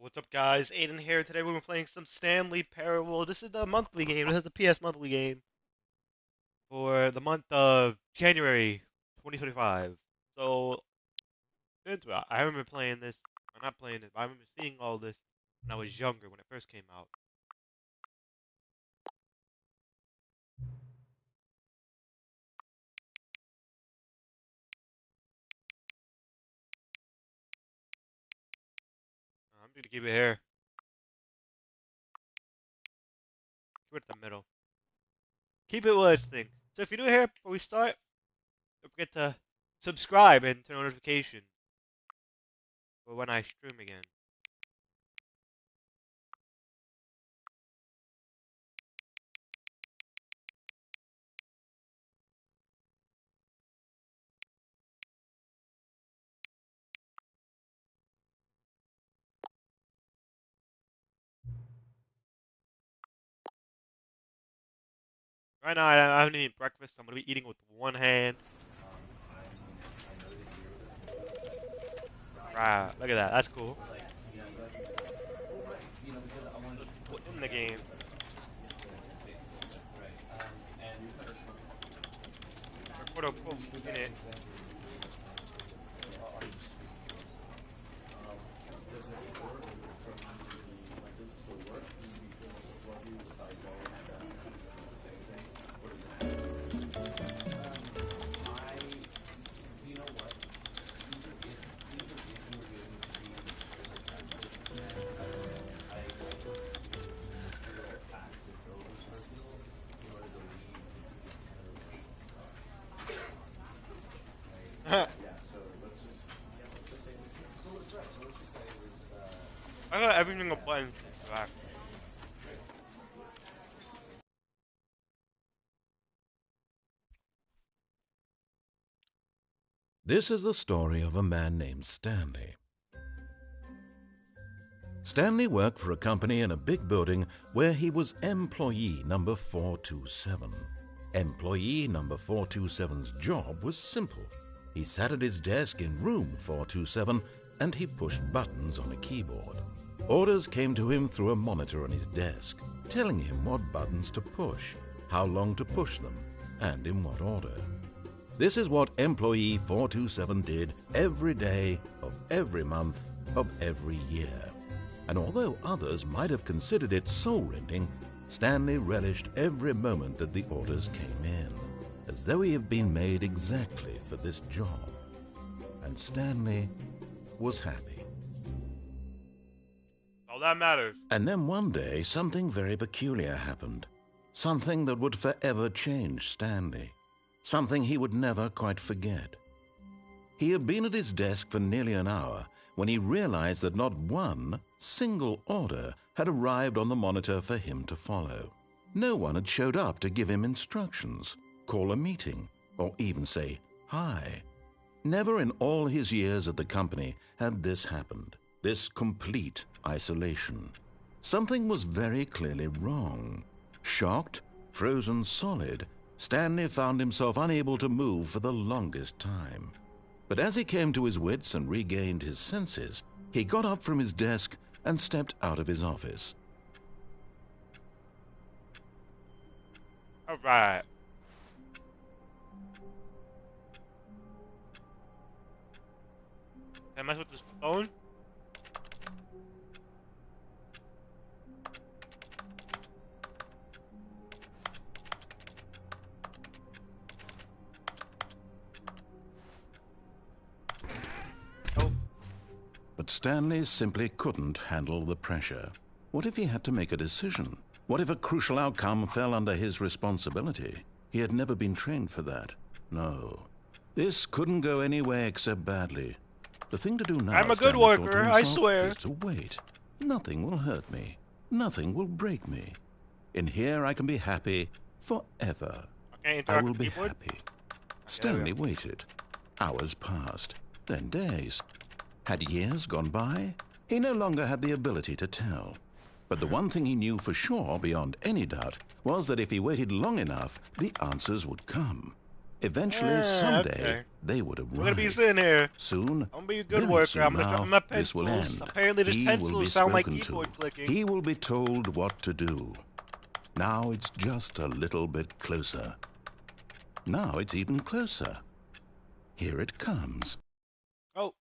What's up, guys? Aiden here. Today we're playing some Stanley Parable. This is the monthly game. This is the PS monthly game for the month of January 2025. So, I haven't been playing this. I'm not playing it, but I remember seeing all this when I was younger, when it first came out. I'm gonna keep it here. Keep it in the middle. Keep it with this thing. So if you're new here, before we start, don't forget to subscribe and turn on notifications for when I stream again. Right now, I haven't eaten breakfast. So I'm gonna be eating with one hand. Right, look at that. That's cool. In the game. Or quote unquote in it. I got every single button back. This is the story of a man named Stanley. Stanley worked for a company in a big building where he was employee number 427. Employee number 427's job was simple. He sat at his desk in room 427 and he pushed buttons on a keyboard. Orders came to him through a monitor on his desk, telling him what buttons to push, how long to push them, and in what order. This is what employee 427 did every day of every month of every year. And although others might have considered it soul-rending, Stanley relished every moment that the orders came in, as though he had been made exactly for this job. And Stanley was happy. All that matters. And then one day, something very peculiar happened. Something that would forever change Stanley. Something he would never quite forget. He had been at his desk for nearly an hour when he realized that not one single order had arrived on the monitor for him to follow. No one had showed up to give him instructions, call a meeting, or even say hi. Never in all his years at the company had this happened, this complete isolation. Something was very clearly wrong. Shocked, frozen solid, Stanley found himself unable to move for the longest time. But as he came to his wits and regained his senses, he got up from his desk and stepped out of his office. Alright. Can I mess with this phone? Oh. But Stanley simply couldn't handle the pressure. What if he had to make a decision? What if a crucial outcome fell under his responsibility? He had never been trained for that. No. This couldn't go any way except badly. The thing to do now, I'm a good Stanley thought to worker, I himself, swear. is to wait. Nothing will hurt me. Nothing will break me. In here I can be happy forever. Okay, I will be keyboard. happy. Stanley waited. Hours passed, then days. Had years gone by? He no longer had the ability to tell. But the one thing he knew for sure, beyond any doubt, was that if he waited long enough, the answers would come. Eventually, someday, Okay. they would We're gonna be arrive. sitting here. Soon, I'm gonna be a good very worker. soon I'm gonna drop now, my this will pencils. end. Apparently, these He will be pencils sound like spoken to. keyboard clicking. He will be told what to do. Now it's just a little bit closer. Now it's even closer. Here it comes. Oh.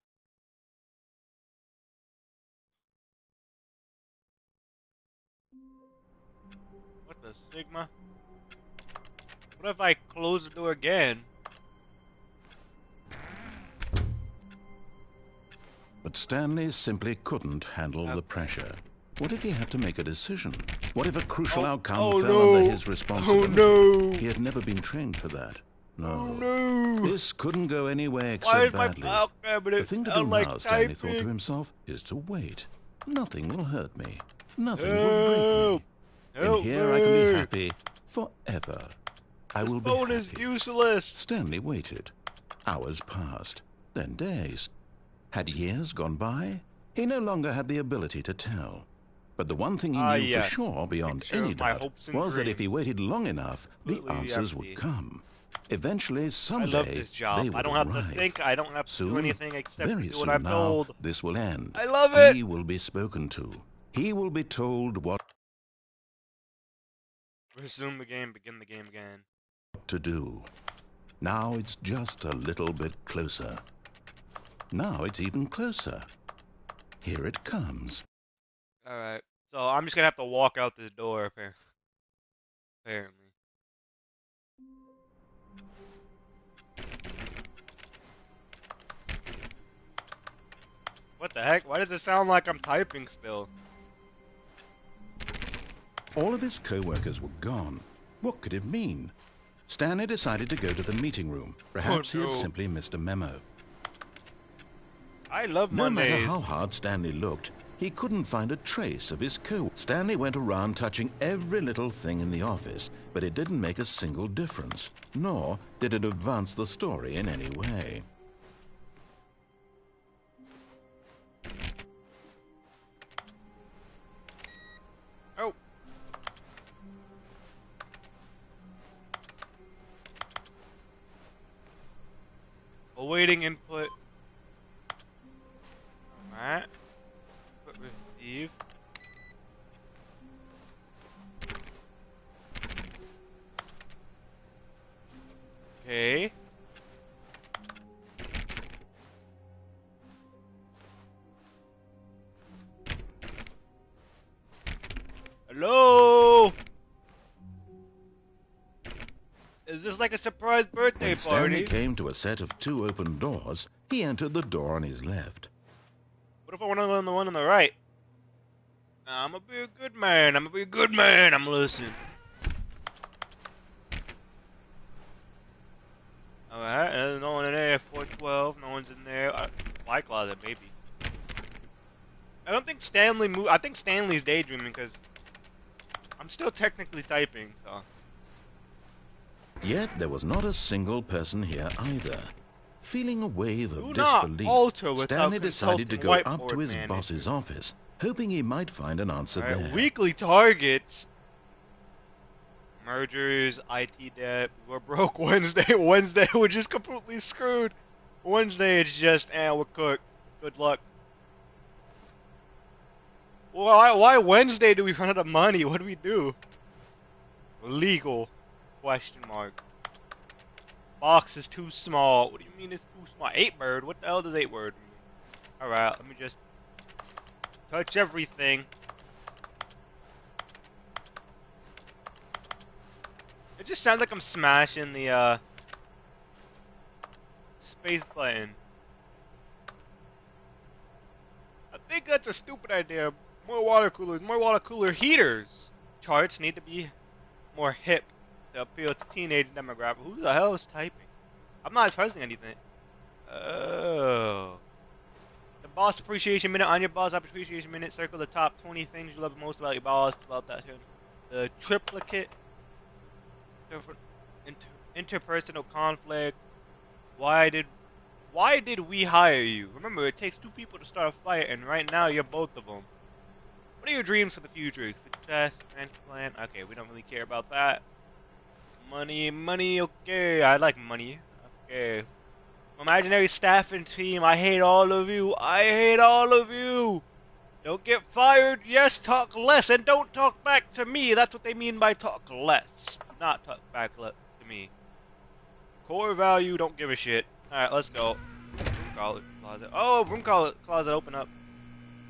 What the Sigma? What if I close the door again? But Stanley simply couldn't handle the Okay. pressure. What if he had to make a decision? What if a crucial outcome Oh fell no! under his responsibility? Oh no! He had never been trained for that. Oh No. no! This couldn't go any way Why except does my badly. file The cabinet thing to do sound like now, Stanley thought to typing? himself, is to wait. Nothing will hurt me. Nothing will break Help! me. In Help here I can be me! happy forever. I This will be phone is happy. useless! Stanley waited. Hours passed, then days. Had years gone by? He no longer had the ability to tell. But the one thing he knew for Yes. sure, beyond Picture any of my doubt, hopes and was that if he dreams. waited long enough, the Completely answers would empty. come. Eventually, I love someday, this job. they I would don't have to arrive. think. I don't have to do Soon, anything except for very do what soon I'm now, told. this will end. I love it! He will be spoken to. He will be told what Resume the game, begin the game again. to do. Now it's just a little bit closer. Now it's even closer. Here it comes. Alright. So I'm just gonna have to walk out this door, apparently. What the heck? Why does it sound like I'm typing still? All of his co-workers were gone. What could it mean? Stanley decided to go to the meeting room. Perhaps he had no. simply missed a memo. I love No matter Mondays. how hard Stanley looked, he couldn't find a trace of his co. Stanley went around touching every little thing in the office, but it didn't make a single difference, nor did it advance the story in any way. Oh. Awaiting input. Alright. Put receive. Okay. Hello? Is this like a surprise birthday When Stanley party? came to a set of 2 open doors, he entered the door on his left. What if I want to go on the one on the right? I'm gonna be a good man. I'm gonna be a good man. I'm listening. Alright, there's no one in there. 412. No one's in there. Fly closet, maybe. I don't think Stanley moved. I think Stanley's daydreaming because I'm still technically typing, so. Yet there was not a single person here either. Feeling a wave of Do not disbelief, alter without Stanley decided to go consulting up to whiteboard his manager. boss's office, hoping he might find an answer Alright, there. weekly targets. Mergers, IT debt. We're broke Wednesday. Wednesday, we're just completely screwed. Wednesday, it's just, we're cooked. Good luck. Why Wednesday do we run out of money? What do we do? Legal? Question mark. Box is too small. What do you mean it's too small? 8-bird? What the hell does 8-bird mean? Alright, let me just touch everything. It just sounds like I'm smashing the space button. I think that's a stupid idea. More water coolers, more water cooler heaters. Charts need to be more hip to appeal to teenage demographic. Who the hell is typing? I'm not pressing anything. Oh. The boss appreciation minute on your boss appreciation minute. Circle the top 20 things you love most about your boss. About that. The triplicate. Interpersonal conflict. Why did we hire you? Remember, it takes 2 people to start a fight, and right now you're both of them. What are your dreams for the future? Success, transplant. Okay, we don't really care about that. Money, money, okay. I like money. Okay. Imaginary staffing team, I hate all of you. I hate all of you. Don't get fired. Yes, talk less. And don't talk back to me. That's what they mean by talk less. Do not talk back to me. Core value, don't give a shit. Alright, let's go. Room closet. Oh, closet, open up.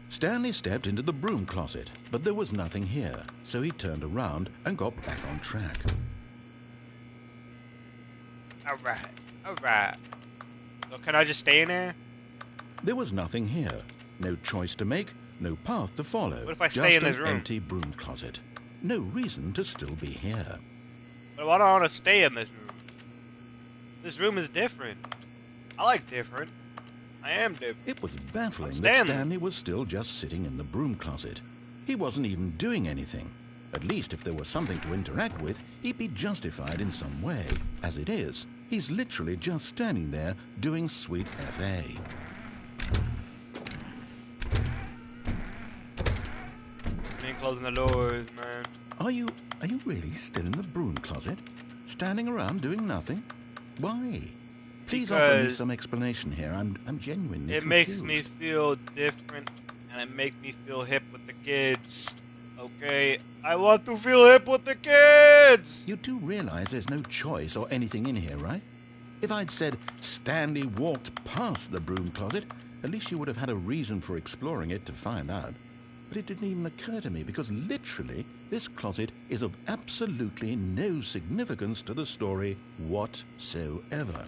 Stanley stepped into the broom closet, but there was nothing here, so he turned around and got back on track. Alright, alright. So can I just stay in there? There was nothing here. No choice to make, no path to follow. What if I stay in this Just room? an empty broom closet. No reason to still be here. But I don't want to stay in this room. This room is different. I like different. I am different. It was baffling that Stanley was still just sitting in the broom closet. He wasn't even doing anything. At least if there was something to interact with, he'd be justified in some way. As it is, he's literally just standing there doing sweet FA. Ain't closing the doors, man. Are you really still in the broom closet? Standing around doing nothing? Why? Please offer me some explanation here. I'm genuinely confused. It makes me feel different, and it makes me feel hip with the kids. Okay, I want to feel hip with the kids! You do realize there's no choice or anything in here, right? If I'd said Stanley walked past the broom closet, at least you would have had a reason for exploring it to find out. But it didn't even occur to me because literally this closet is of absolutely no significance to the story whatsoever.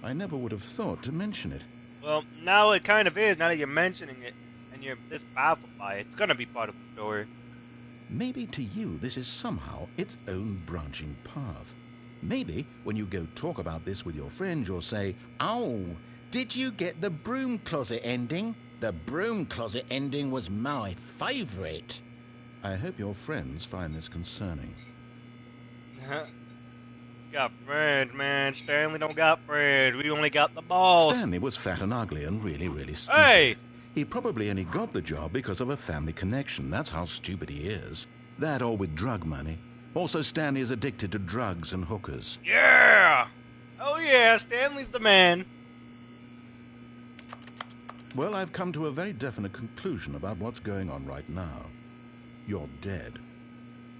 I never would have thought to mention it. Well, now it kind of is, now that you're mentioning it, and you're this baffled by it. It's gonna be part of the story. Maybe to you this is somehow its own branching path. Maybe when you go talk about this with your friends you'll say, "Oh, did you get the broom closet ending? The broom closet ending was my favorite." I hope your friends find this concerning. Got friends, man. Stanley don't got friends. We only got the balls. Stanley was fat and ugly and really, really stupid. Hey! He probably only got the job because of a family connection. That's how stupid he is. That or with drug money. Also, Stanley is addicted to drugs and hookers. Yeah! Oh yeah, Stanley's the man. Well, I've come to a very definite conclusion about what's going on right now. You're dead.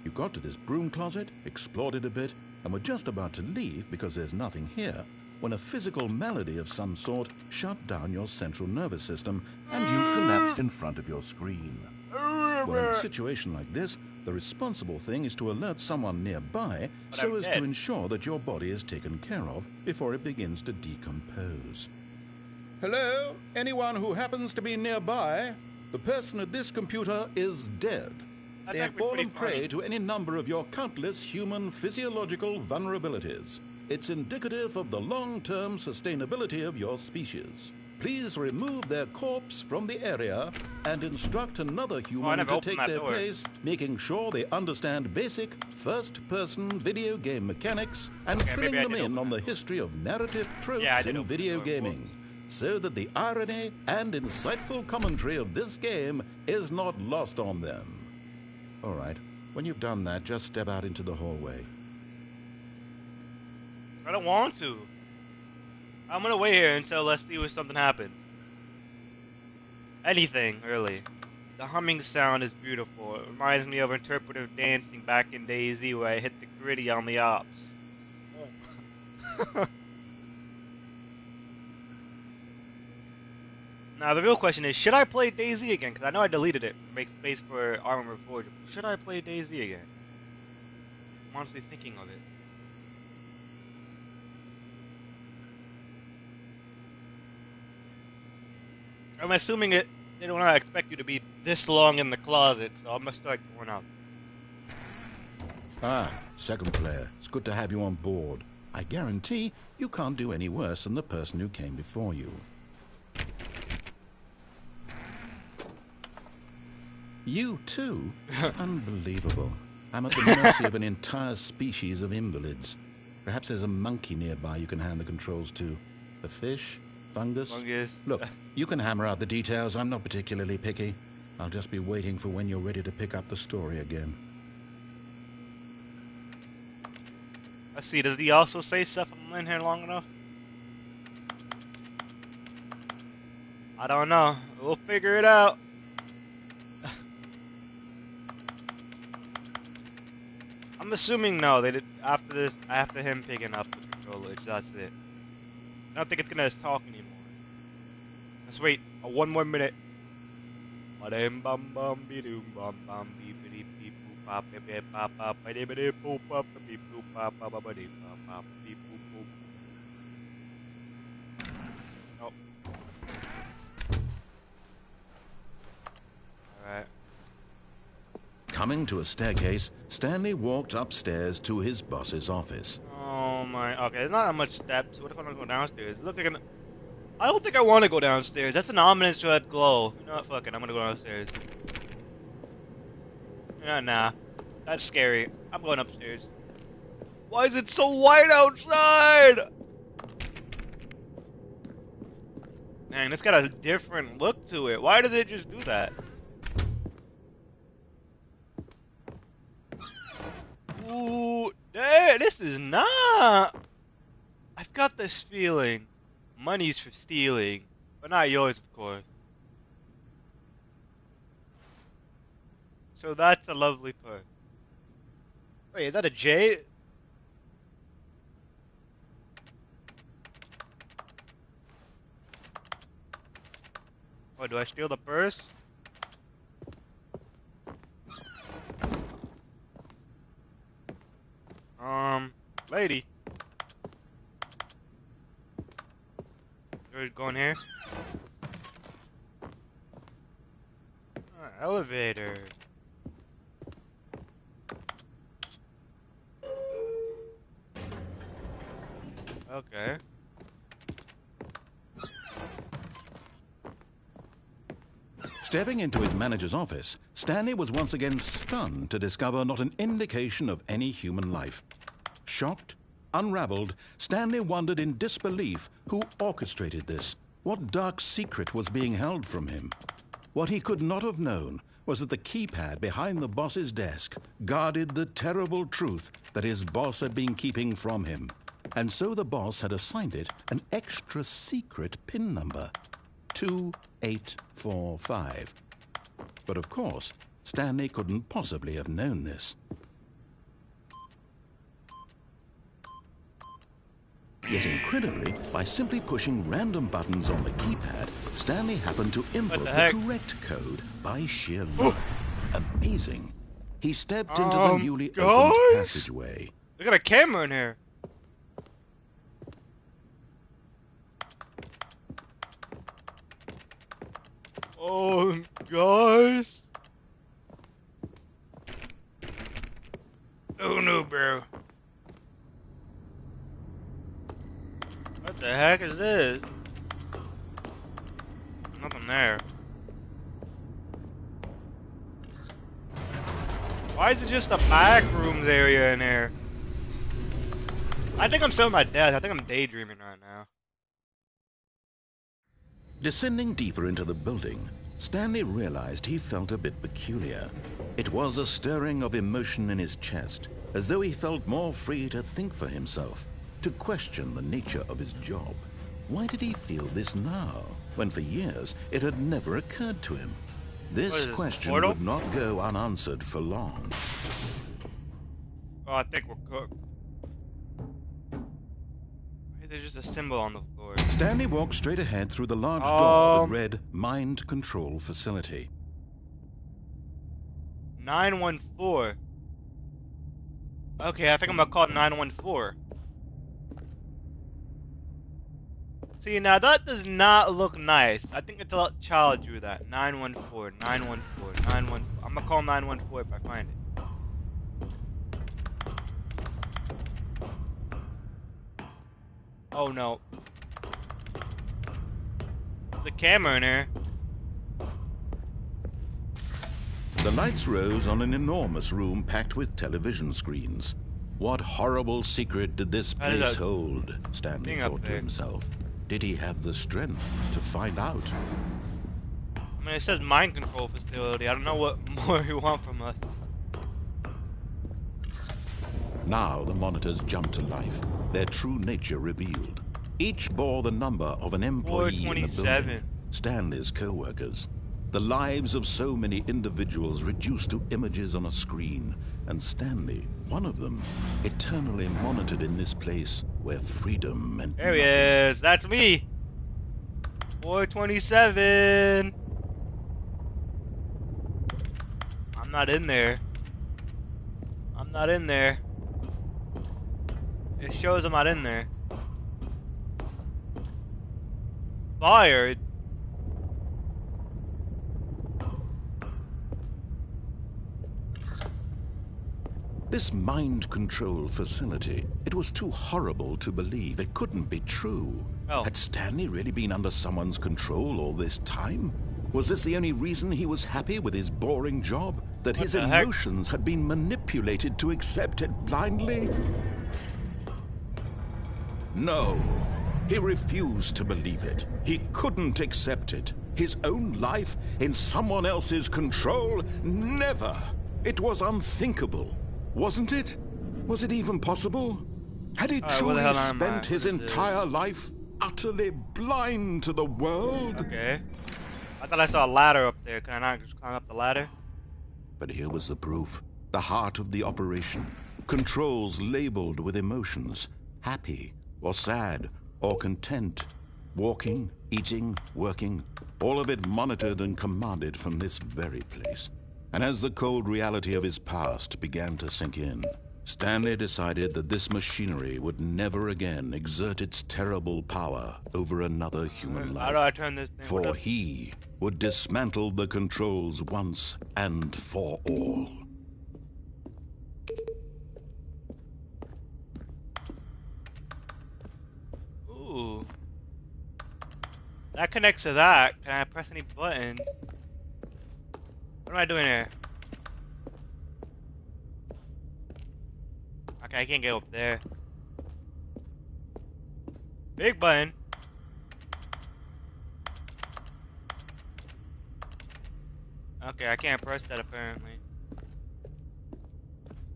You got to this broom closet, explored it a bit, and were just about to leave because there's nothing here, when a physical malady of some sort shut down your central nervous system and you collapsed in front of your screen. Well, in a situation like this, the responsible thing is to alert someone nearby so as to ensure that your body is taken care of before it begins to decompose. Hello? Anyone who happens to be nearby? The person at this computer is dead. They have fallen prey to any number of your countless human physiological vulnerabilities. It's indicative of the long-term sustainability of your species. Please remove their corpse from the area and instruct another human to take their place, making sure they understand basic first-person video game mechanics and filling them in on the history of narrative tropes in video gaming, so that the irony and insightful commentary of this game is not lost on them. All right, when you've done that, just step out into the hallway. I don't want to. I'm gonna wait here until let's see if something happens. Anything, really. The humming sound is beautiful. It reminds me of interpretive dancing back in DayZ where I hit the gritty on the ops. Now the real question is, should I play DayZ again? Because I know I deleted it to make space for Armor Reforged. Should I play DayZ again? I'm honestly thinking of it. I'm assuming they don't expect you to be this long in the closet, so I'm gonna start going up. Ah, second player. It's good to have you on board. I guarantee you can't do any worse than the person who came before you. You too? Unbelievable. I'm at the mercy of an entire species of invalids. Perhaps there's a monkey nearby you can hand the controls to. A fish? Fungus? Look, you can hammer out the details. I'm not particularly picky. I'll just be waiting for when you're ready to pick up the story again. Let's see, does he also say stuff if I'm in here long enough? I don't know. We'll figure it out. I'm assuming no, they did after this, after him picking up the controller, that's it. I don't think it's gonna talk anymore. Let's wait one more minute. Ba-dum bum bum be doom bum bum beep beep beep boop bop beep beep bop bop ba dee ba dee boop bop beep boop bop bop ba dee bop bop beep boop boop. Oh. Alright. Coming to a staircase, Stanley walked upstairs to his boss's office. Oh my. Okay, there's not that much steps. What if I don't go downstairs? It looks like an. I don't think I want to go downstairs. That's an ominous red glow. You know what? Fuck it. I'm gonna go downstairs. Yeah, nah. That's scary. I'm going upstairs. Why is it so white outside? Man, it's got a different look to it. Why did they just do that? Ooh, hey, this is not. I've got this feeling. Money's for stealing, but not yours, of course. So that's a lovely perk. Wait, is that a J? Oh, do I steal the purse? Lady. You're going here? Elevator. Okay. Stepping into his manager's office, Stanley was once again stunned to discover not an indication of any human life. Shocked, unraveled, Stanley wondered in disbelief who orchestrated this. What dark secret was being held from him? What he could not have known was that the keypad behind the boss's desk guarded the terrible truth that his boss had been keeping from him. And so the boss had assigned it an extra secret PIN number, 2845. But of course, Stanley couldn't possibly have known this. Yet incredibly, by simply pushing random buttons on the keypad, Stanley happened to input the correct code by sheer luck. Amazing. He stepped into the newly opened passageway. We got a camera in here. Oh, guys. Oh no, bro. What the heck is this? Nothing there. Why is it just a back rooms area in here? I think I'm still at my desk. I think I'm daydreaming right now. Descending deeper into the building, Stanley realized he felt a bit peculiar. It was a stirring of emotion in his chest, as though he felt more free to think for himself, to question the nature of his job. Why did he feel this now, when for years it had never occurred to him? This question would not go unanswered for long. Oh, I think we're cooked. There's just a symbol on the floor. Stanley walked straight ahead through the large door that read Mind Control Facility. 914. Okay, I think I'm gonna call it 914. See, now that does not look nice. I think it's a child drew that. 914, 914, 914. I'm gonna call 914 if I find it. Oh no. There's a camera in here. The lights rose on an enormous room packed with television screens. What horrible secret did this place hold? Stanley thought to himself. Did he have the strength to find out? I mean, it says mind control facility. I don't know what more you want from us. Now the monitors jumped to life, their true nature revealed. Each bore the number of an employee in the building, 427. Stanley's co-workers. The lives of so many individuals reduced to images on a screen, and Stanley, one of them, eternally monitored in this place where freedom meant There he nothing. is. That's me. 427. I'm not in there. I'm not in there. It shows I'm not in there. Fired. This mind control facility, it was too horrible to believe. It couldn't be true. Oh. Had Stanley really been under someone's control all this time? Was this the only reason he was happy with his boring job? That What his the heck? emotions had been manipulated to accept it blindly? No. He refused to believe it. He couldn't accept it. His own life in someone else's control? Never. It was unthinkable. Wasn't it? Was it even possible? Had he Alright, where the truly hell am I? spent his What is this? entire life utterly blind to the world? Okay. I thought I saw a ladder up there. Can I not just climb up the ladder? But here was the proof. The heart of the operation. Controls labeled with emotions. Happy, or sad, or content. Walking, eating, working. All of it monitored and commanded from this very place. And as the cold reality of his past began to sink in, Stanley decided that this machinery would never again exert its terrible power over another human How do I life. turn this thing? For he would dismantle the controls once and for all. Ooh. That connects to that. Can I press any buttons? What am I doing here? Okay, I can't get up there. Big button. Okay, I can't press that apparently.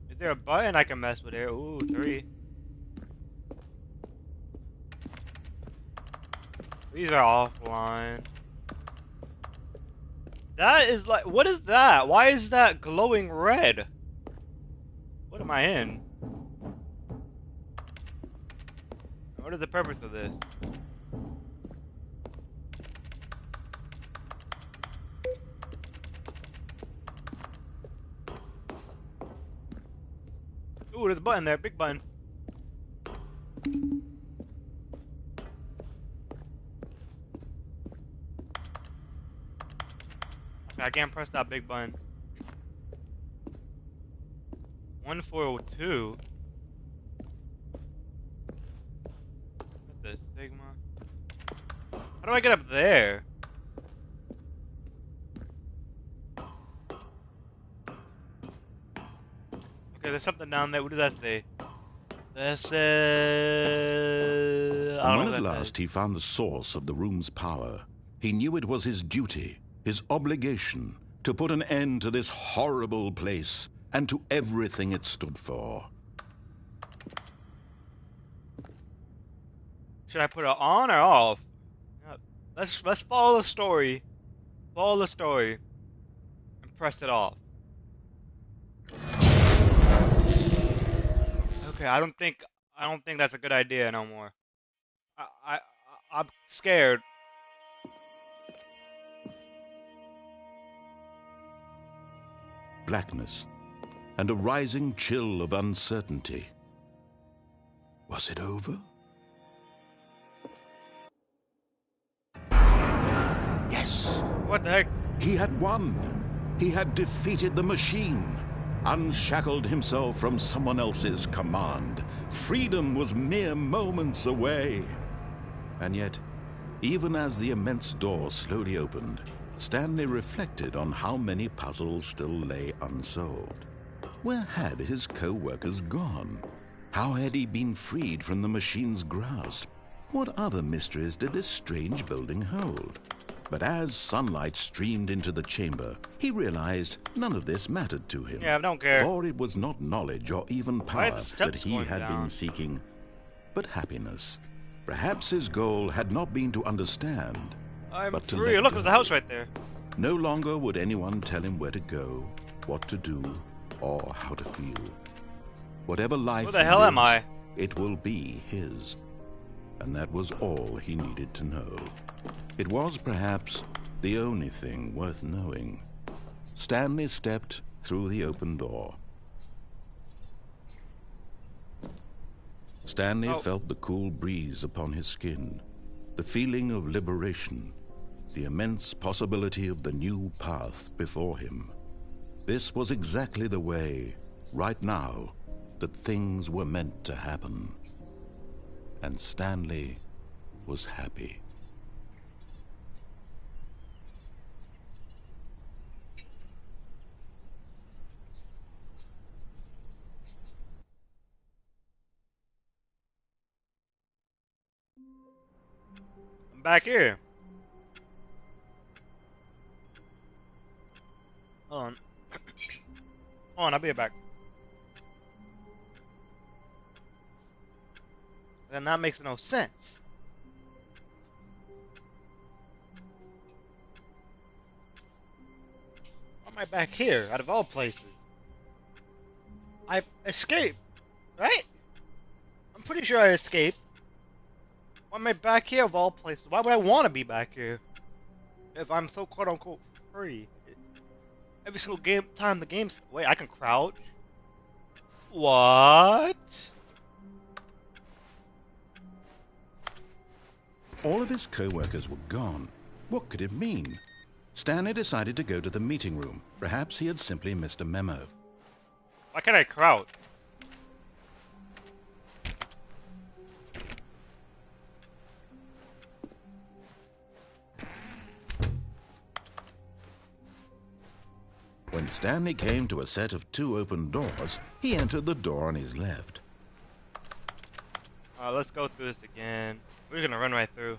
Is there a button I can mess with here? Ooh, 3. These are offline. That is like, what is that? Why is that glowing red? What am I in? What is the purpose of this? Ooh, there's a button there, big button. Okay, I can't press that big button. 1402. What the Sigma? How do I get up there? Okay, there's something down there. What does that say? That says... I And don't when know at what that last he found the source of the room's power, he knew it was his duty, his obligation, to put an end to this horrible place and to everything it stood for. Should I put it on or off? Yeah, let's follow the story. Follow the story. And press it off. Okay, I don't think that's a good idea no more. I'm scared. Blackness and a rising chill of uncertainty. Was it over? Yes. What the heck? He had won. He had defeated the machine, unshackled himself from someone else's command. Freedom was mere moments away. And yet, even as the immense door slowly opened, Stanley reflected on how many puzzles still lay unsolved. Where had his co-workers gone? How had he been freed from the machine's grasp? What other mysteries did this strange building hold? But as sunlight streamed into the chamber, he realized none of this mattered to him. Yeah, I don't care. For it was not knowledge or even Why are the power steps that he going had down? been seeking, but happiness. Perhaps his goal had not been to understand, I'm but to free. let Look, go. there's a house right there. No longer would anyone tell him where to go, what to do, or how to feel. Whatever life Where the hell am I? it will be his. And that was all he needed to know. It was perhaps the only thing worth knowing. Stanley stepped through the open door. Stanley felt the cool breeze upon his skin, the feeling of liberation, the immense possibility of the new path before him. This was exactly the way, right now, that things were meant to happen. And Stanley was happy. I'm back here. Hold on. Hold on, I'll be right back. Then that makes no sense. Why am I back here, out of all places? I escaped, right? I'm pretty sure I escaped. Why am I back here of all places? Why would I want to be back here? If I'm so quote-unquote free. Every single time the game's... Wait, I can crouch? What? All of his co-workers were gone. What could it mean? Stanley decided to go to the meeting room. Perhaps he had simply missed a memo. Why can't I crouch? When Stanley came to a set of 2 open doors, he entered the door on his left. Let's go through this again. We're gonna run right through.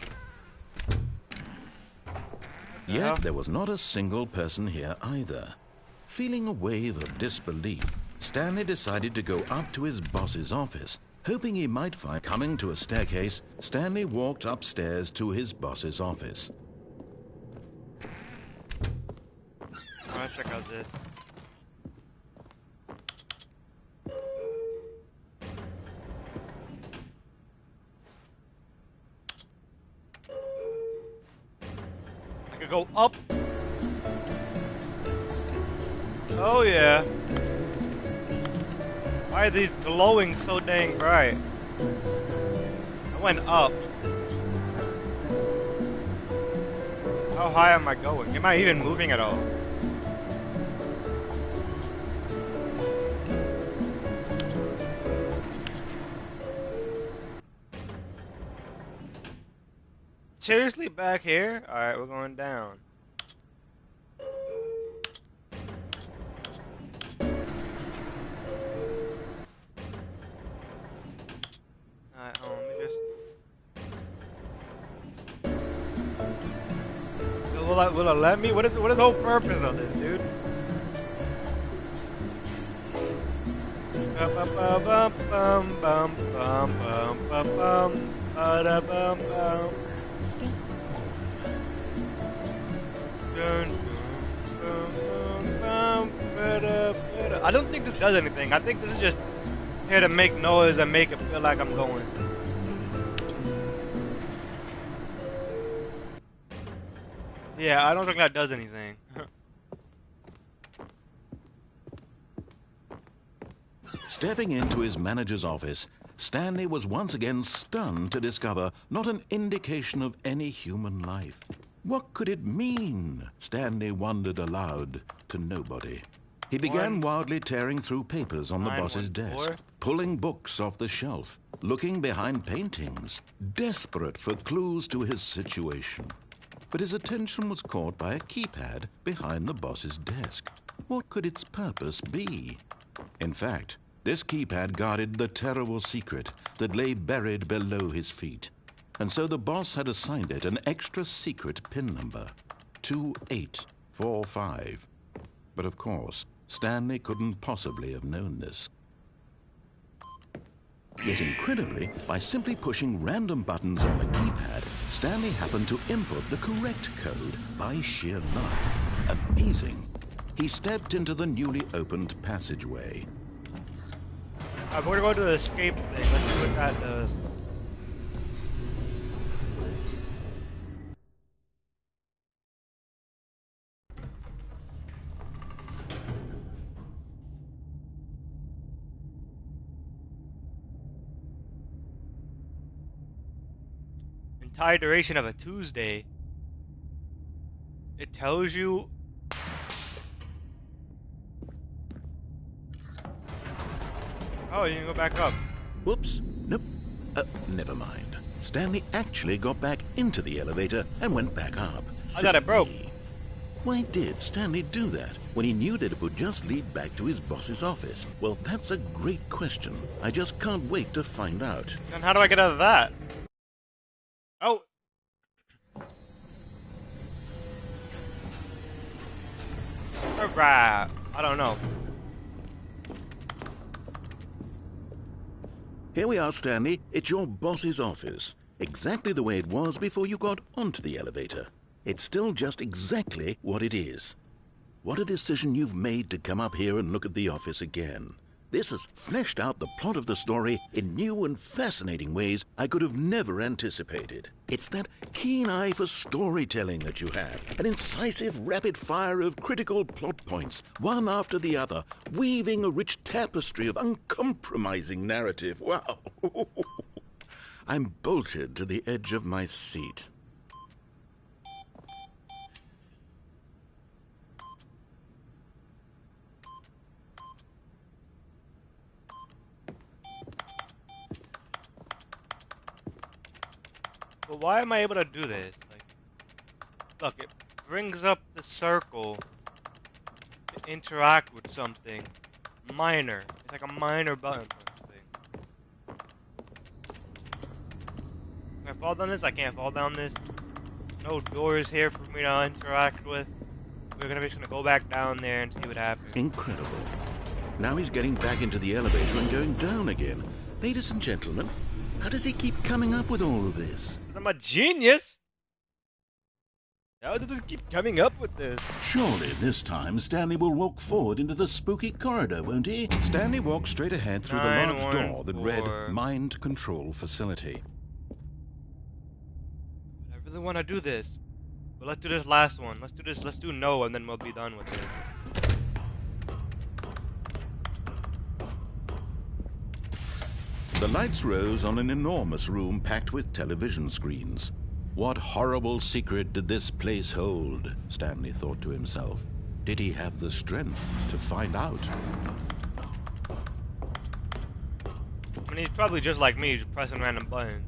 Yet there was not a single person here either. Feeling a wave of disbelief, Stanley decided to go up to his boss's office, hoping he might find... Coming to a staircase, Stanley walked upstairs to his boss's office. Let's check out this. I could go up. Oh yeah. Why are these glowing so dang bright? I went up. How high am I going? Am I even moving at all? Seriously, back here? Alright, we're going down. Alright, hold on, let me just... Will it let me? What is the whole purpose of this, dude? I don't think this does anything. I think this is just here to make noise and make it feel like I'm going. Yeah, I don't think that does anything. Stepping into his manager's office, Stanley was once again stunned to discover not an indication of any human life. What could it mean? Stanley wondered aloud to nobody. He began wildly tearing through papers on the boss's desk, pulling books off the shelf, looking behind paintings, desperate for clues to his situation. But his attention was caught by a keypad behind the boss's desk. What could its purpose be? In fact, this keypad guarded the terrible secret that lay buried below his feet. and so the boss had assigned it an extra secret PIN number, 2845. But of course, Stanley couldn't possibly have known this. Yet incredibly, by simply pushing random buttons on the keypad, Stanley happened to input the correct code by sheer luck. Amazing. He stepped into the newly opened passageway. We're gonna go to the escape thing. Let's see what that does. Entire duration of a Tuesday. It tells you. Oh, you can go back up. Whoops. Nope. Never mind. Stanley actually got back into the elevator and went back up. I thought it broke. Why did Stanley do that when he knew that it would just lead back to his boss's office? Well, that's a great question. I just can't wait to find out. Then how do I get out of that? Oh. Alright. I don't know. Here we are, Stanley. It's your boss's office. Exactly the way it was before you got onto the elevator. It's still just exactly what it is. What a decision you've made to come up here and look at the office again. This has fleshed out the plot of the story in new and fascinating ways I could have never anticipated. It's that keen eye for storytelling that you have, an incisive rapid fire of critical plot points, one after the other, weaving a rich tapestry of uncompromising narrative. Wow! I'm bolted to the edge of my seat. But why am I able to do this? Like, look, it brings up the circle to interact with something minor. It's like a minor button or something. Can I fall down this? I can't fall down this. No doors here for me to interact with. We're just gonna go back down there and see what happens. Incredible. Now he's getting back into the elevator and going down again. Ladies and gentlemen, how does he keep coming up with all of this? I'm a genius! How does it keep coming up with this? Surely this time Stanley will walk forward into the spooky corridor, won't he? Stanley walked straight ahead through the large door that read Mind Control Facility. I really want to do this. But let's do this last one. Let's do this. Let's do no, and then we'll be done with it. The lights rose on an enormous room packed with television screens. What horrible secret did this place hold? Stanley thought to himself. Did he have the strength to find out? I mean, he's probably just like me, just pressing random buttons.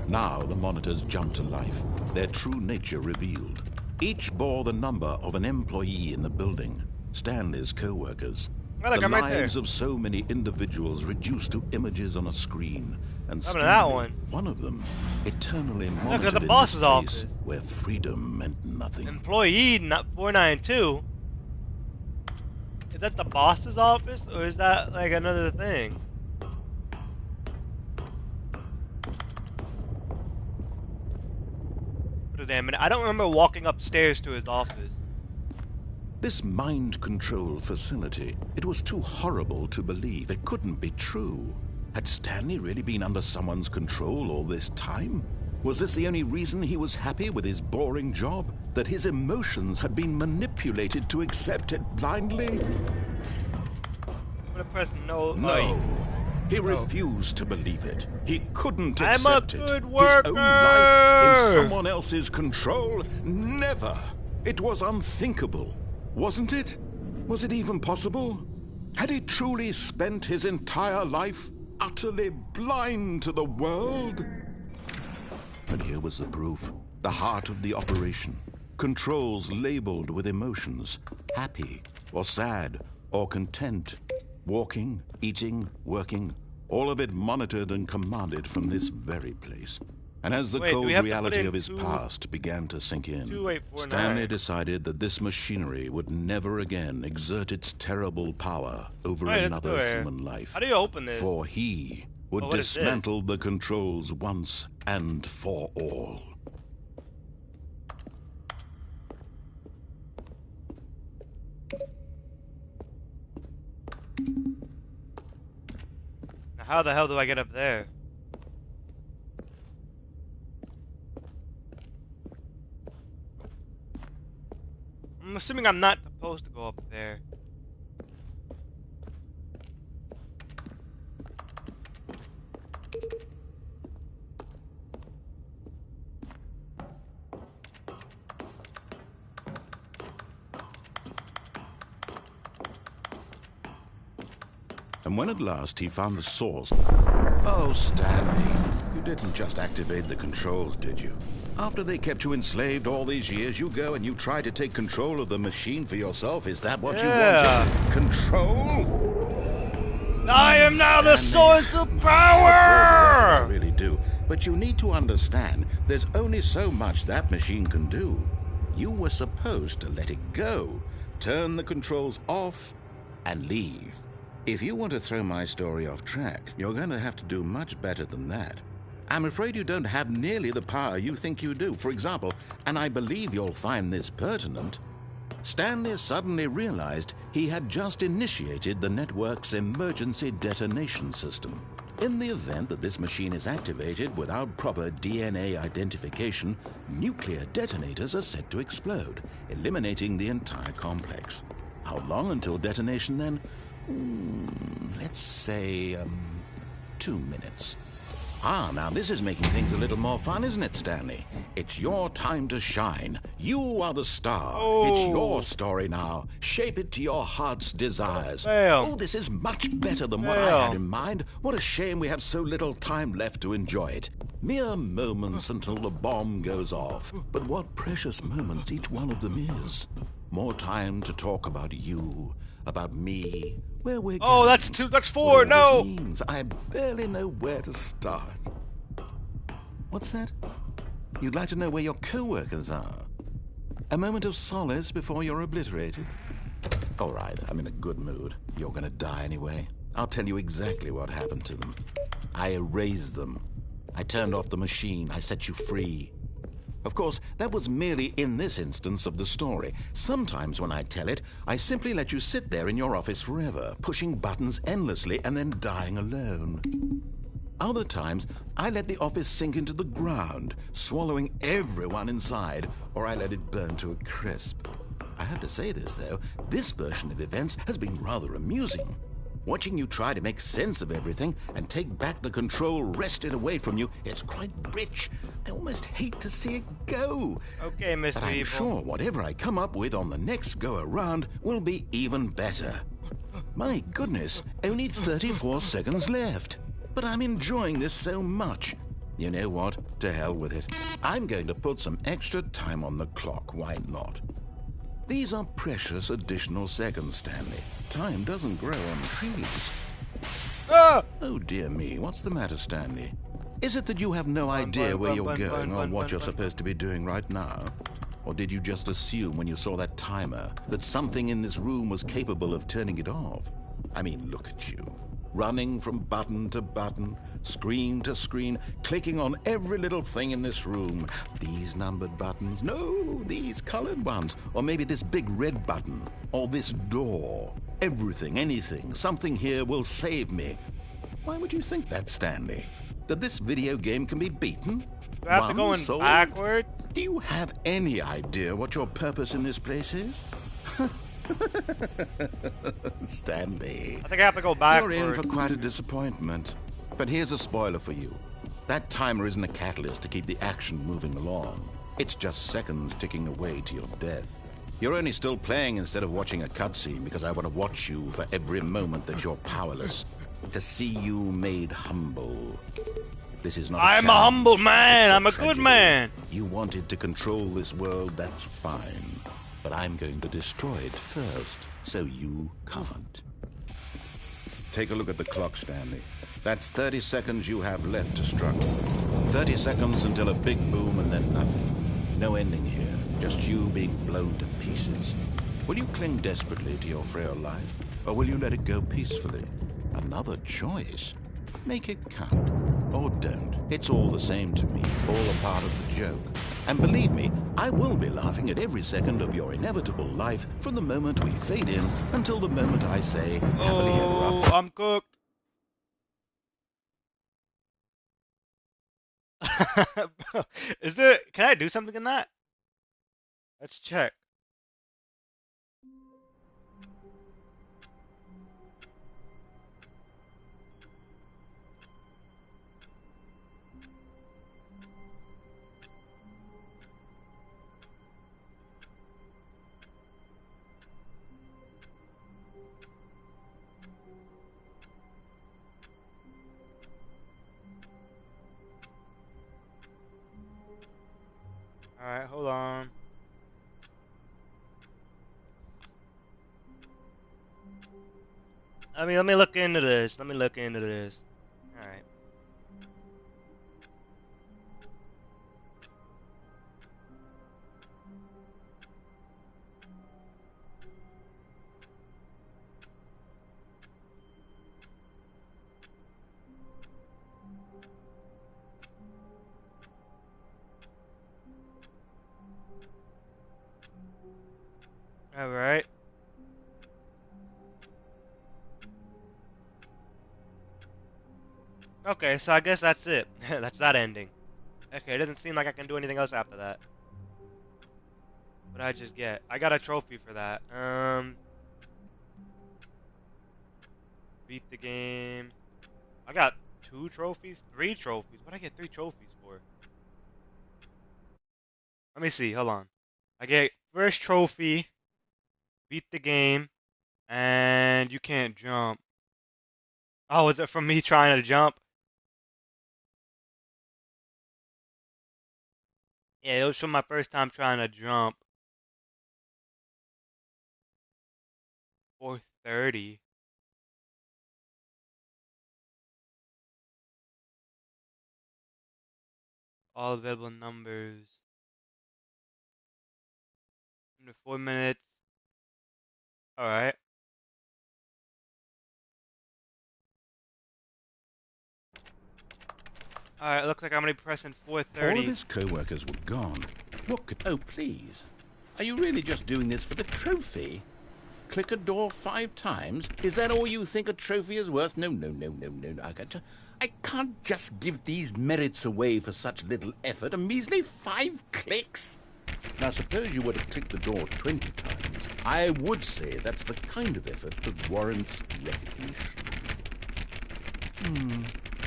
Now the monitors jumped to life, their true nature revealed. Each bore the number of an employee in the building, Stanley's co-workers. Oh, look, the I'm right lives there. of so many individuals reduced to images on a screen, and How about Stanley, that one of them, eternally Look monitored at the in boss's this office. place where freedom meant nothing. Employee, not 492. Is that the boss's office, or is that like another thing? But damn it, I don't remember walking upstairs to his office. This mind control facility, it was too horrible to believe. It couldn't be true. Had Stanley really been under someone's control all this time? Was this the only reason he was happy with his boring job? That his emotions had been manipulated to accept it blindly? I'm gonna press no. No. He refused to believe it. He couldn't I'm accept a it. good His worker! own life in someone else's control? Never. It was unthinkable. Wasn't it? Was it even possible? Had he truly spent his entire life utterly blind to the world? And here was the proof. The heart of the operation. Controls labeled with emotions. Happy or sad or content. Walking, eating, working, all of it monitored and commanded from this very place. And as the Wait, do we cold have to put reality in of his past began to sink in, 2849? Stanley decided that this machinery would never again exert its terrible power over Alright, let's do another it. human life. How do you open this? For he would Oh, what is this? dismantle the controls once and for all. Now, how the hell do I get up there? I'm assuming I'm not supposed to go up there. And when at last he found the source... Oh, Stanley, you didn't just activate the controls, did you? After they kept you enslaved all these years, you go and you try to take control of the machine for yourself. Is that what you wanted? Control? I am now the Stanley. source of I power! really do. But you need to understand, there's only so much that machine can do. You were supposed to let it go, turn the controls off, and leave. If you want to throw my story off track, you're going to have to do much better than that. I'm afraid you don't have nearly the power you think you do. For example, and I believe you'll find this pertinent, Stanley suddenly realized he had just initiated the network's emergency detonation system. In the event that this machine is activated without proper DNA identification, nuclear detonators are set to explode, eliminating the entire complex. How long until detonation then? Let's say, 2 minutes. Ah, now this is making things a little more fun, isn't it, Stanley? It's your time to shine. You are the star. Oh. It's your story now. Shape it to your heart's desires. Damn. Oh, this is much better than what I had in mind. What a shame we have so little time left to enjoy it. Mere moments until the bomb goes off. But what precious moments each one of them is. More time to talk about you, about me, where we're Oh, going. that's 2, that's 4, What all no! this means, I barely know where to start. What's that? You'd like to know where your co-workers are? A moment of solace before you're obliterated? All right, I'm in a good mood. You're gonna die anyway. I'll tell you exactly what happened to them. I erased them. I turned off the machine. I set you free. Of course, that was merely in this instance of the story. Sometimes when I tell it, I simply let you sit there in your office forever, pushing buttons endlessly and then dying alone. Other times, I let the office sink into the ground, swallowing everyone inside, or I let it burn to a crisp. I have to say this, though, this version of events has been rather amusing. Watching you try to make sense of everything and take back the control wrested away from you, it's quite rich. I almost hate to see it go. Okay, Mr. But I'm Evil. sure whatever I come up with on the next go-around will be even better. My goodness, only 34 seconds left. But I'm enjoying this so much. You know what? To hell with it. I'm going to put some extra time on the clock. Why not? These are precious additional seconds, Stanley. Time doesn't grow on trees. Ah! Oh, dear me. What's the matter, Stanley? Is it that you have no idea where you're going or what you're supposed to be doing right now? Or did you just assume when you saw that timer that something in this room was capable of turning it off? I mean, look at you. Running from button to button, screen to screen, clicking on every little thing in this room. These numbered buttons, no, these colored ones. Or maybe this big red button, or this door. Everything, anything, something here will save me. Why would you think that, Stanley? That this video game can be beaten? Do I have to go in Solved? backwards? Do you have any idea what your purpose in this place is? Stanley. I think I have to go backwards. You're in for quite a disappointment. But here's a spoiler for you. That timer isn't a catalyst to keep the action moving along. It's just seconds ticking away to your death. You're only still playing instead of watching a cutscene because I want to watch you for every moment that you're powerless. To see you made humble. This is not I'm a challenge. humble man. It's I'm a tragedy. good man. You wanted to control this world, that's fine. But I'm going to destroy it first, so you can't. Take a look at the clock, Stanley. That's 30 seconds you have left to struggle. 30 seconds until a big boom and then nothing. No ending here, just you being blown to pieces. Will you cling desperately to your frail life, or will you let it go peacefully? Another choice. Make it count. Or don't. It's all the same to me, all a part of the joke. And believe me, I will be laughing at every second of your inevitable life from the moment we fade in until the moment I say, happily ever Oh, after. I'm cooked. Is there? Can I do something in that? Let's check. All right, hold on. Let me look into this. Let me look into this. All right. All right. Okay, so I guess that's it. That's that ending. Okay, it doesn't seem like I can do anything else after that. What did I just get? I got a trophy for that. Beat the game. I got 2 trophies, 3 trophies. What did I get 3 trophies for? Let me see. Hold on. I get first trophy, beat the game, and you can't jump. Oh, is it from me trying to jump? Yeah, it was from my first time trying to jump. 430. All available numbers. Under 4 minutes. Alright. Alright, looks like I'm gonna be pressing All of 430. his co-workers were gone. What could... Oh, please. Are you really just doing this for the trophy? Click a door 5 times? Is that all you think a trophy is worth? No, no, no, no, no. I can't just give these merits away for such little effort. A measly 5 clicks? Now, suppose you were to click the door 20 times. I would say that's the kind of effort that warrants recognition.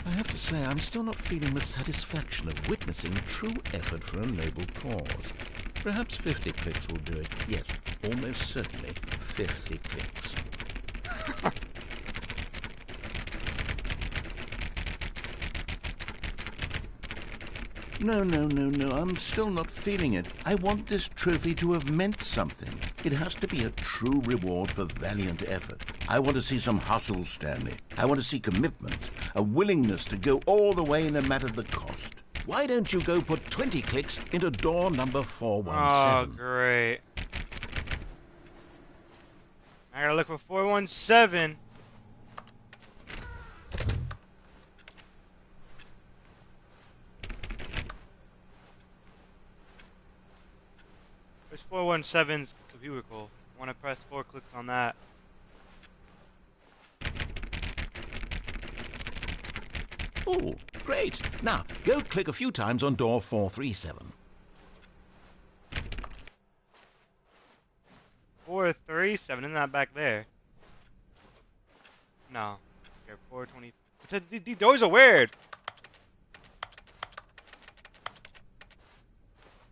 I have to say, I'm still not feeling the satisfaction of witnessing true effort for a noble cause. Perhaps 50 clicks will do it. Yes, almost certainly 50 clicks. No, no, no, no. I'm still not feeling it. I want this trophy to have meant something. It has to be a true reward for valiant effort. I want to see some hustle, Stanley. I want to see commitment, a willingness to go all the way no matter the cost. Why don't you go put 20 clicks into door number Oh, 417? great. I gotta look for 417. Where's 417's cubicle? I wanna press 4 clicks on that. Oh, great. Now, go click a few times on door 437. 437, isn't that back there? No. Okay, 420. These doors are weird.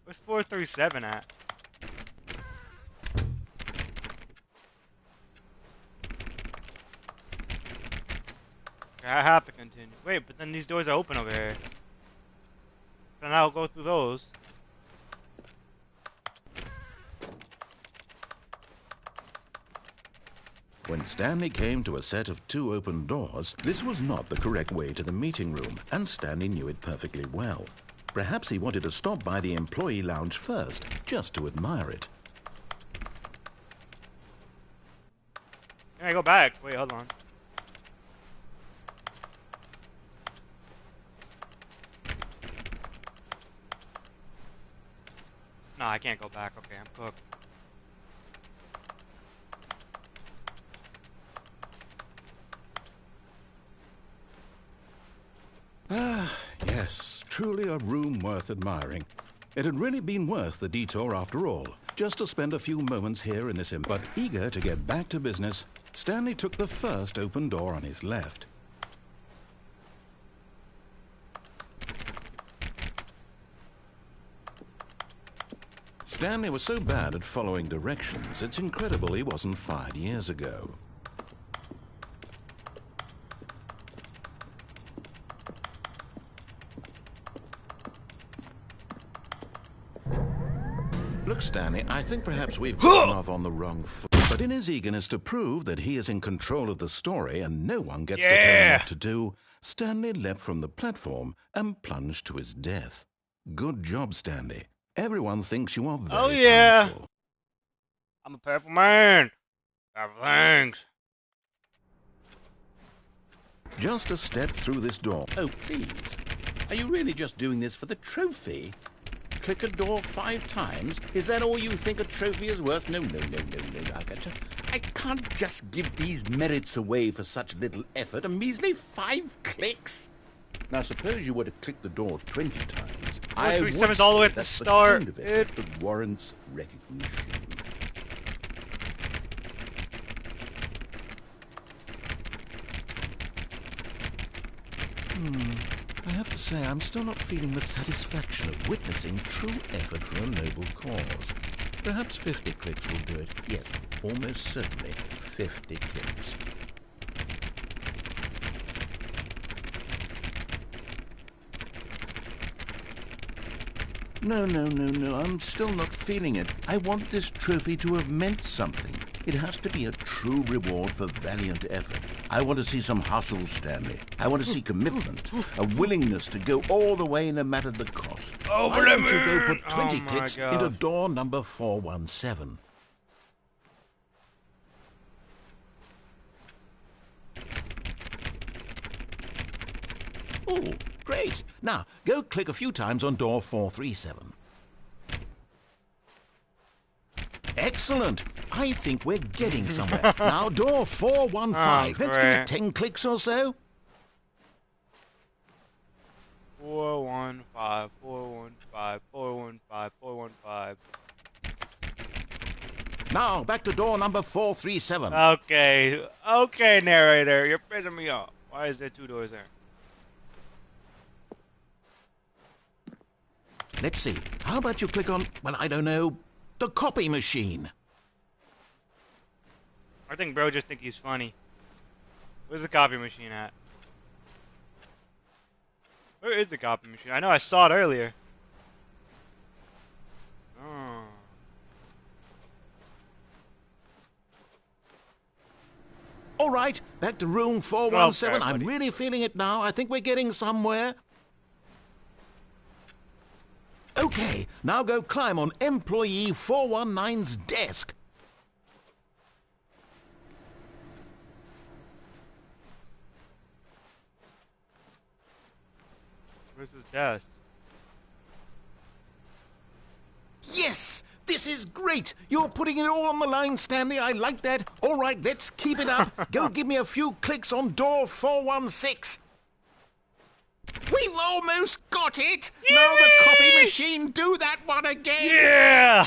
Where's 437 at? Okay, I have to continue. Wait, but then these doors are open over here. Then I'll go through those. When Stanley came to a set of 2 open doors, this was not the correct way to the meeting room, and Stanley knew it perfectly well. Perhaps he wanted to stop by the employee lounge first, just to admire it. Can I go back? Wait, hold on. No, I can't go back. Okay, I'm cooked. Ah, yes, truly a room worth admiring. It had really been worth the detour after all, just to spend a few moments here in this but eager to get back to business, Stanley took the first open door on his left. Stanley was so bad at following directions, it's incredible he wasn't fired years ago. Look, Stanley, I think perhaps we've gotten off on the wrong foot. But in his eagerness to prove that he is in control of the story and no one gets to tell him what to do, Stanley leapt from the platform and plunged to his death. Good job, Stanley. Everyone thinks you are very powerful. I'm a powerful man. Powerful things. Just a step through this door. Oh, please. Are you really just doing this for the trophy? Click a door 5 times? Is that all you think a trophy is worth? No. I can't just give these merits away for such little effort. A measly 5 clicks? Now, suppose you were to click the door 20 times. I would say all the way at the that's start. The kind of effort that warrants recognition. I have to say, I'm still not feeling the satisfaction of witnessing true effort for a noble cause. Perhaps 50 clicks will do it. Yes, almost certainly 50 clicks. No, I'm still not feeling it. I want this trophy to have meant something. It has to be a true reward for valiant effort. I want to see some hustle, Stanley. I want to see commitment, a willingness to go all the way no matter the cost. Why don't you go put 20 clicks into door number 417? Oh, great. Now, go click a few times on door 437. Excellent. I think we're getting somewhere. Now, door 415. Let's give it 10 clicks or so. 415, 415, 415, 415. Now, back to door number 437. Okay, narrator. You're pissing me off. Why is there 2 doors there? Let's see. How about you click on, well, I don't know, the copy machine? I think bro just think he's funny. Where's the copy machine at? Where is the copy machine? I know I saw it earlier. Oh. All right, back to room 417. Okay, I'm really feeling it now. I think we're getting somewhere. Okay, now go climb on employee 419's desk. Where's his desk? Yes! This is great! You're putting it all on the line, Stanley. I like that. All right, let's keep it up. Go give me a few clicks on door 416. We've almost got it! Yay! Now the copy machine, do that one again! Yeah!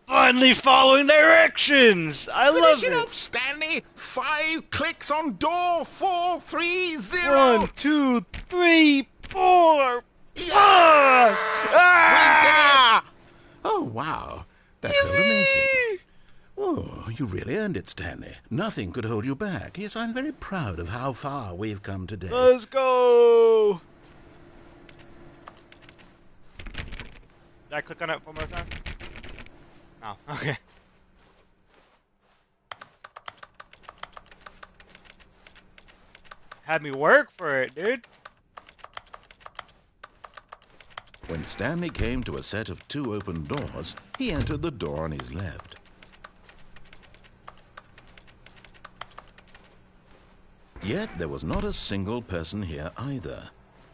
Finally following directions! I love Finish it it! up, Stanley! 5 clicks on door 430! 1, 2, 3, 4, 5! Yes! Ah! We did it! Oh, wow. That felt amazing. Oh, you really earned it, Stanley. Nothing could hold you back. Yes, I'm very proud of how far we've come today. Let's go! Did I click on it one more time? No, okay. Had me work for it, dude. When Stanley came to a set of 2 open doors, he entered the door on his left. Yet there was not a single person here either.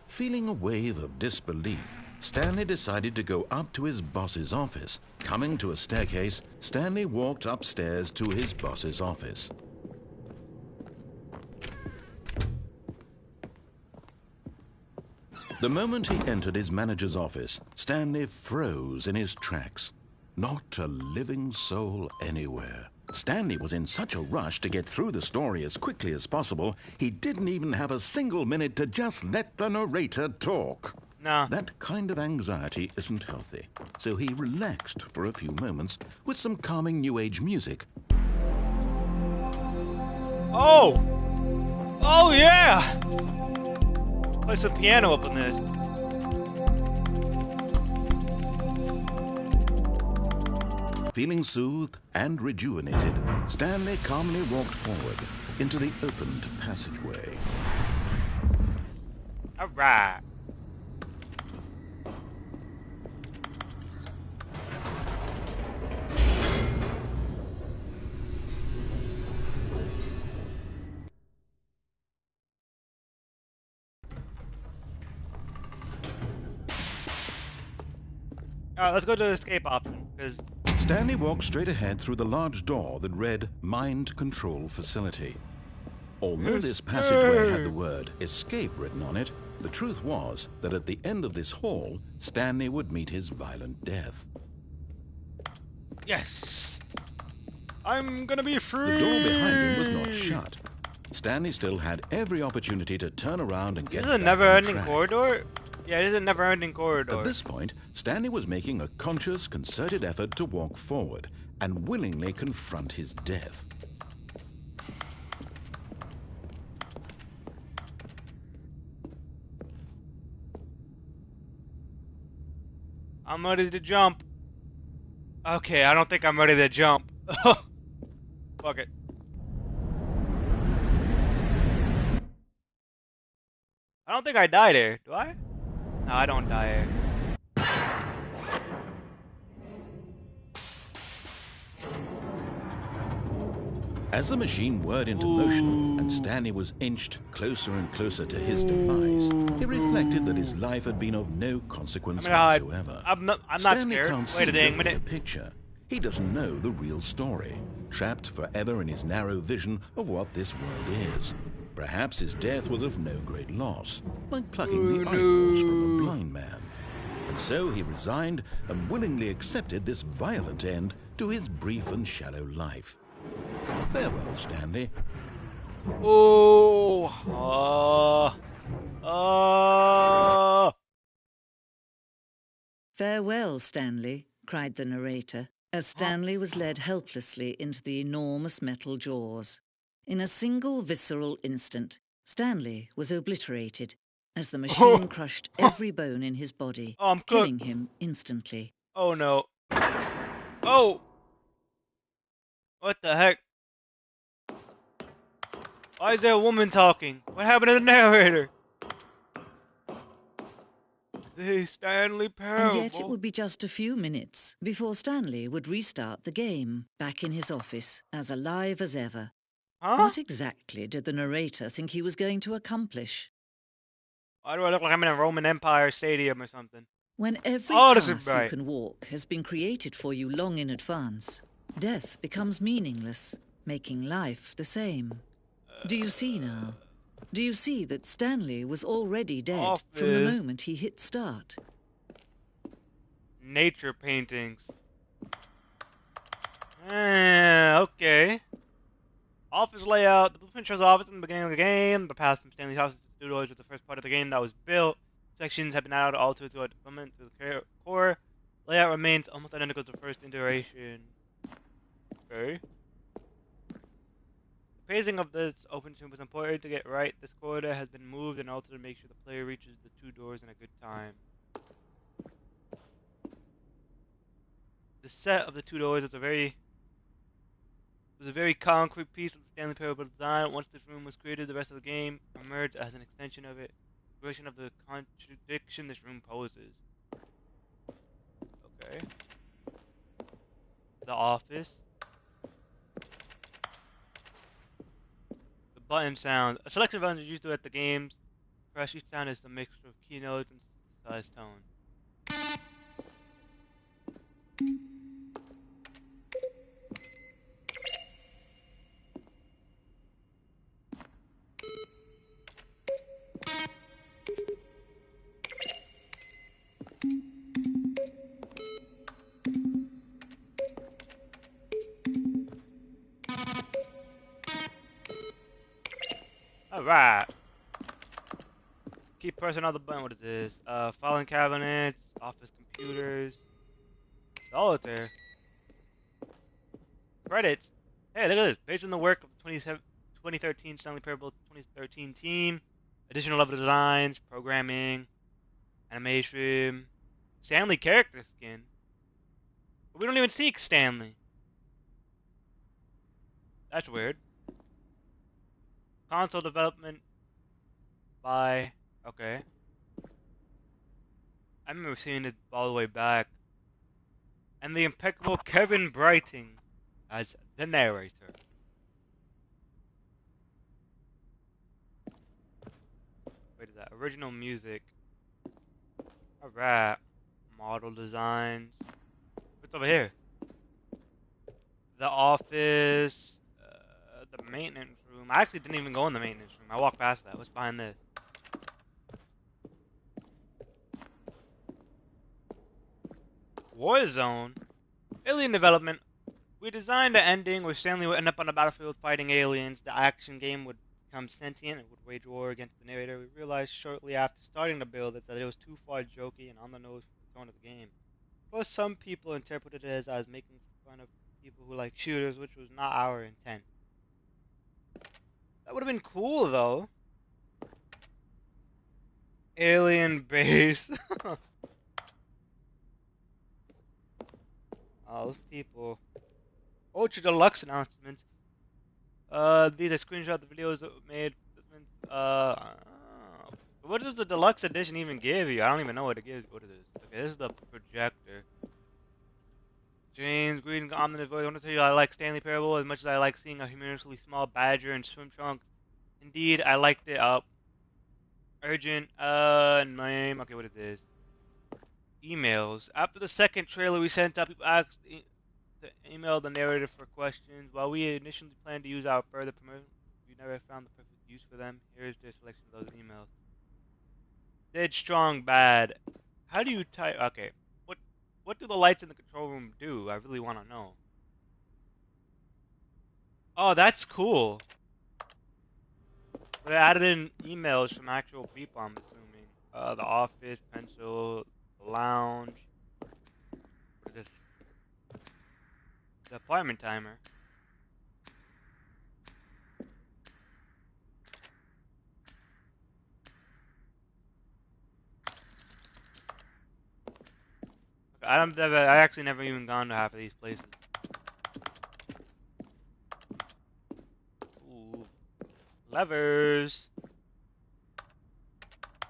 Feeling a wave of disbelief, Stanley decided to go up to his boss's office. Coming to a staircase, Stanley walked upstairs to his boss's office. The moment he entered his manager's office, Stanley froze in his tracks. Not a living soul anywhere. Stanley was in such a rush to get through the story as quickly as possible, he didn't even have a single minute to just let the narrator talk. Nah. That kind of anxiety isn't healthy, so he relaxed for a few moments with some calming New Age music. Oh! Oh, yeah! Play some piano up in this. Feeling soothed and rejuvenated, Stanley calmly walked forward into the opened passageway. Alright. Alright, let's go to the escape option, because... Stanley walked straight ahead through the large door that read Mind Control Facility. Although this passageway had the word escape written on it, the truth was that at the end of this hall, Stanley would meet his violent death. Yes! I'm gonna be free! The door behind him was not shut. Stanley still had every opportunity to turn around and get This is a back on never-ending track. corridor? Yeah, it is a never-ending corridor. At this point, Stanley was making a conscious, concerted effort to walk forward and willingly confront his death. I'm ready to jump. Okay, I don't think I'm ready to jump. Fuck it. I don't think I died here, do I? No, I don't die here. As the machine whirred into motion and Stanley was inched closer and closer to his demise, he reflected that his life had been of no consequence whatsoever. I'm not Stanley scared. can't Wait a see dang the bigger minute. picture. He doesn't know the real story, trapped forever in his narrow vision of what this world is. Perhaps his death was of no great loss, like plucking the eyeballs from a blind man. And so he resigned and willingly accepted this violent end to his brief and shallow life. Farewell, Stanley. Oh. Farewell, Stanley, cried the narrator, as Stanley was led helplessly into the enormous metal jaws. In a single visceral instant, Stanley was obliterated as the machine crushed every bone in his body, Oh, I'm killing cooked. him instantly. Oh no. Oh. What the heck? Why is there a woman talking? What happened to the narrator? The Stanley Parable. And yet it would be just a few minutes before Stanley would restart the game, back in his office, as alive as ever. Huh? What exactly did the narrator think he was going to accomplish? Why do I look like I'm in a Roman Empire stadium or something? When every Oh, this is path you bright. can walk has been created for you long in advance, death becomes meaningless, making life the same. Do you see now? Do you see that Stanley was already dead from the Office. moment he hit start? Nature paintings. Okay. Office layout. The blueprint shows office in the beginning of the game. The path from Stanley's house to the studios was the first part of the game that was built. Sections have been added altered to a development to the core. Layout remains almost identical to the first iteration. Okay. The pacing of this open tomb was important to get right. This corridor has been moved and altered to make sure the player reaches the 2 doors in a good time. The set of the 2 doors is a very It was a very concrete piece of the Stanley Parable design. Once this room was created, the rest of the game emerged as an extension of it. Version of the contradiction this room poses. Okay. The office. The button sound. A selection of buttons used to at the games. Press each sound is a mixture of keynotes and synthesized tone. Alright. Keep pressing on the button. What is this? Filing cabinets, office computers, solitaire. Credits. Hey, look at this. Based on the work of the 2013 Stanley Parable 2013 team, additional level designs, programming, animation, Stanley character skin. But we don't even see Stanley. That's weird. Console development by. Okay. I remember seeing it all the way back. And the impeccable Kevin Brighting as the narrator. Wait, is that original music? Alright. Model designs. What's over here? The office. The maintenance room. I actually didn't even go in the maintenance room. I walked past that. What's behind this? Warzone? Alien development. We designed an ending where Stanley would end up on the battlefield fighting aliens. The action game would become sentient and would wage war against the narrator. We realized shortly after starting the build that it was too far jokey and on the nose for the tone of the game. Plus, some people interpreted it as I was making fun of people who like shooters, which was not our intent. That would have been cool, though. Alien base. Oh, those people. Ultra Deluxe announcements. These are screenshot of the videos that were made. What does the deluxe edition even give you? I don't even know what it gives. What it is. Okay, this is the projector. James Green, omnivorous voice. I want to tell you I like Stanley Parable as much as I like seeing a humorously small badger in swim trunks. Indeed, I liked it. Urgent. Name. Okay, what is this? Emails. After the second trailer we sent out, people asked to email the narrator for questions. While we initially planned to use our further promotion, we never found the perfect use for them. Here's the selection of those emails. Dead, strong, bad. How do you type? Okay, what do the lights in the control room do? I really want to know. Oh, that's cool. They added in emails from actual people, I'm assuming. The office, pencil, the lounge. What is this? The apartment timer. Okay, I actually never even gone to half of these places. Ooh. Levers.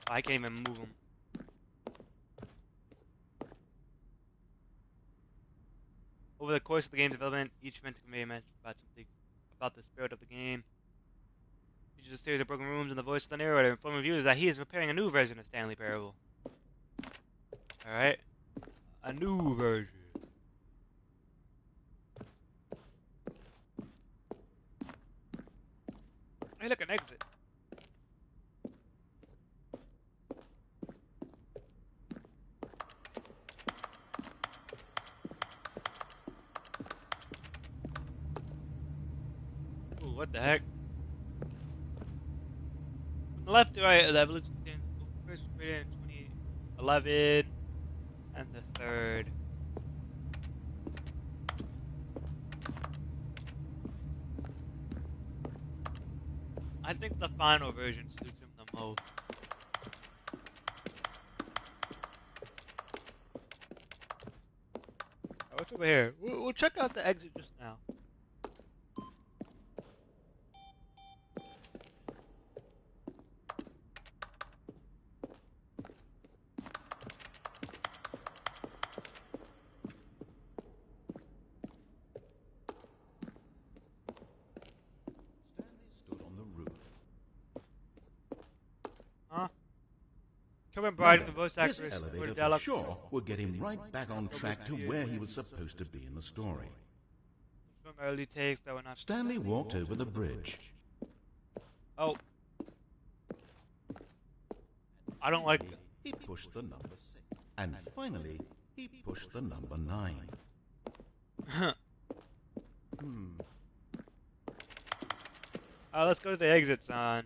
I can't even move them. Over the course of the game's development, each event convey a message about something about the spirit of the game. Features a series of broken rooms and the voice of the narrator informing viewers that he is preparing a new version of Stanley Parable. Alright? A new version. Hey, look, an exit. Ooh, what the heck? From the left to right, the evolution first was created in 2011, and the third. I think the final version suits him the most. Oh, what's over here? We'll check out the exit just now. Coming No, bright, the voice this actress for elevator for dialogue. sure would get him right back on track to where he was supposed to be in the story. Some early takes that were not. Stanley walked over the bridge. Oh, I don't like. He pushed the number 6. And finally, he pushed the number 9. Let's go to the exit sign.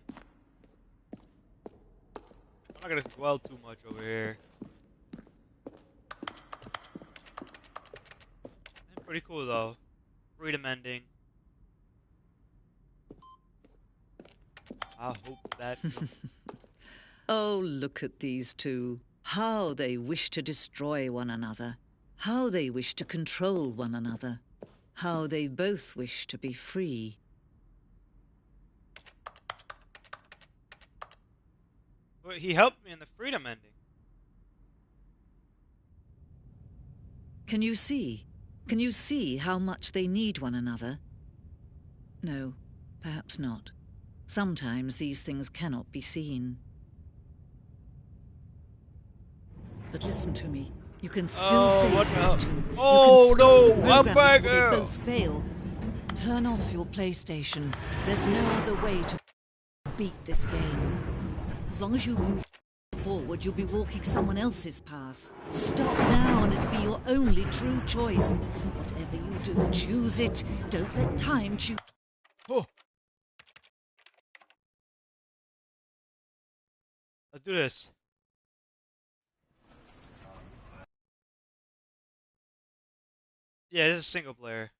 I'm not gonna dwell too much over here. Pretty cool though. Freedom ending. I hope that. Oh, look at these two. How they wish to destroy one another. How they wish to control one another. How they both wish to be free. But he helped me in the freedom ending. Can you see? Can you see how much they need one another? No, perhaps not. Sometimes these things cannot be seen. But listen to me. You can still save those two. Oh, you can stop no, the program I'm back before out. they both fail. Turn off your PlayStation. There's no other way to beat this game. As long as you move forward, you'll be walking someone else's path. Stop now and it'll be your only true choice. Whatever you do, choose it. Don't let time choose. Oh. Let's do this. Yeah, this is single player.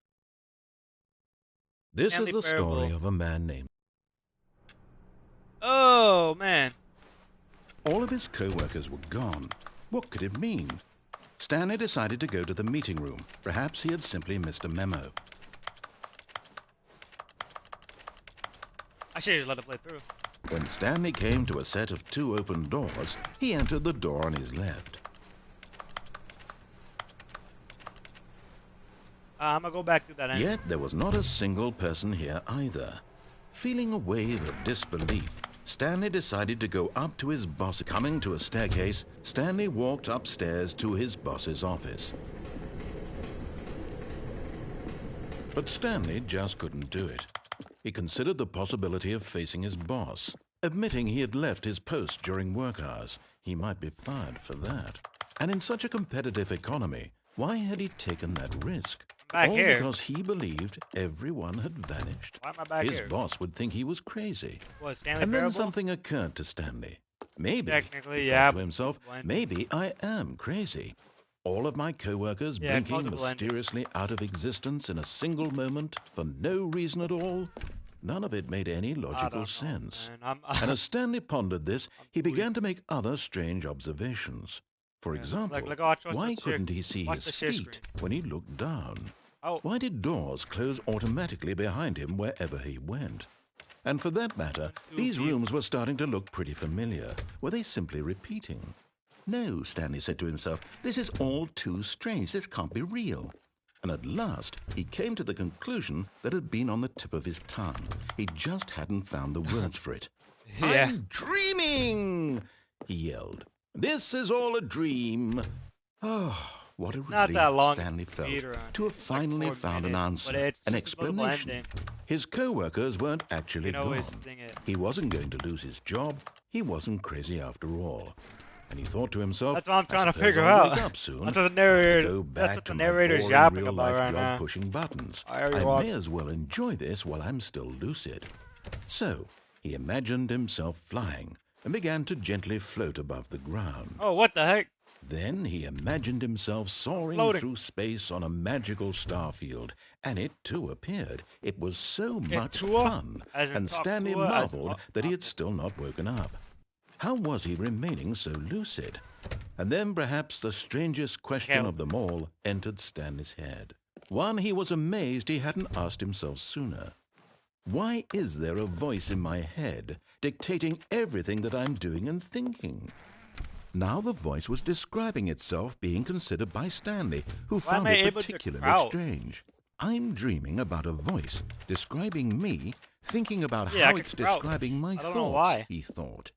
This Stanley is the story Parable. of a man named. Oh, man. All of his co-workers were gone. What could it mean? Stanley decided to go to the meeting room. Perhaps he had simply missed a memo. I should have just let it play through. When Stanley came to a set of 2 open doors, he entered the door on his left. I'm gonna go back to that end. Yet there was not a single person here either. Feeling a wave of disbelief, Stanley decided to go up to his boss. Coming to a staircase, Stanley walked upstairs to his boss's office. But Stanley just couldn't do it. He considered the possibility of facing his boss. Admitting he had left his post during work hours, he might be fired for that. And in such a competitive economy, why had he taken that risk? I'm back All here. because he believed everyone had vanished. Why am I back His here? boss would think he was crazy. What, Stanley And then Parable? something occurred to Stanley. Maybe, Technically, he yeah, thought to himself, blending. maybe I am crazy. All of my co-workers Yeah, blinking multiple blending. mysteriously out of existence in a single moment for no reason at all. None of it made any I logical don't know, sense. man. And as Stanley pondered this, he tweaked. began to make other strange observations. For Yeah, example, like, watch why the couldn't he see watch his the share feet screen. when he looked down? Oh, Why did doors close automatically behind him wherever he went? And for that matter, these rooms were starting to look pretty familiar. Were they simply repeating? No, Stanley said to himself, this is all too strange. This can't be real. And at last, he came to the conclusion that had been on the tip of his tongue. He just hadn't found the words for it. yeah. I'm dreaming, he yelled. This is all a dream. Oh, what a Not relief that long Stanley felt speed run. to have It's like finally 4 found an minutes, but answer, it's an just a little explanation. blending. His co-workers weren't actually You can always gone. sing it. He wasn't going to lose his job. He wasn't crazy after all. And he thought to himself, That's what I'm I trying to suppose figure I'll out. wake up soon. That's what the narrator. Go That's back what to the my narrator's boring yapping about real-life right job now. pushing buttons. I already I walked. may as well enjoy this while I'm still lucid. So he imagined himself flying and began to gently float above the ground. Oh, what the heck? Then he imagined himself soaring Floating. through space on a magical star field, and it too appeared. It was so much too? fun, As in and talk Stanley to her, as in marveled what? that he had still not woken up. How was he remaining so lucid? And then perhaps the strangest question Hell. of them all entered Stanley's head. One he was amazed he hadn't asked himself sooner. Why is there a voice in my head dictating everything that I'm doing and thinking? Now the voice was describing itself being considered by Stanley, who Why am found I it able to particularly crouch? strange. I'm dreaming about a voice describing me, thinking about Yeah, I how can it's crouch. describing my I don't know thoughts, why. he thought.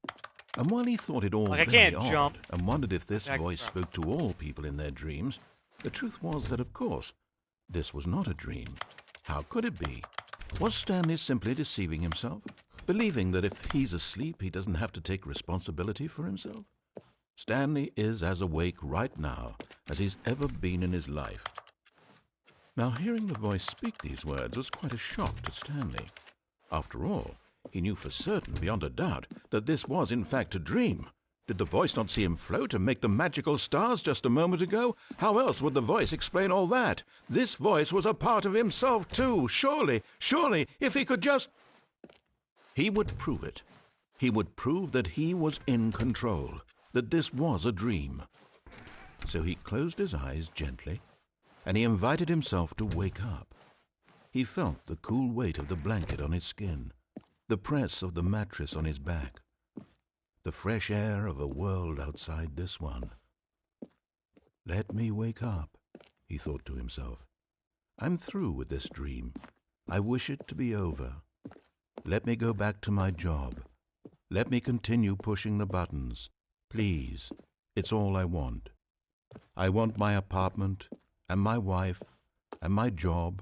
And while he thought it all Like, I very can't odd jump. and wondered if this Back voice from. spoke to all people in their dreams, the truth was that, of course, this was not a dream. How could it be? Was Stanley simply deceiving himself, believing that if he's asleep, he doesn't have to take responsibility for himself? Stanley is as awake right now as he's ever been in his life. Now, hearing the voice speak these words was quite a shock to Stanley. After all, he knew for certain, beyond a doubt, that this was in fact a dream. Did the voice not see him float and make the magical stars just a moment ago? How else would the voice explain all that? This voice was a part of himself too. Surely, if he could just... He would prove it. He would prove that he was in control, that this was a dream. So he closed his eyes gently, and he invited himself to wake up. He felt the cool weight of the blanket on his skin, the press of the mattress on his back, the fresh air of a world outside this one. Let me wake up, he thought to himself. I'm through with this dream. I wish it to be over. Let me go back to my job. Let me continue pushing the buttons. Please, it's all I want. I want my apartment and my wife and my job.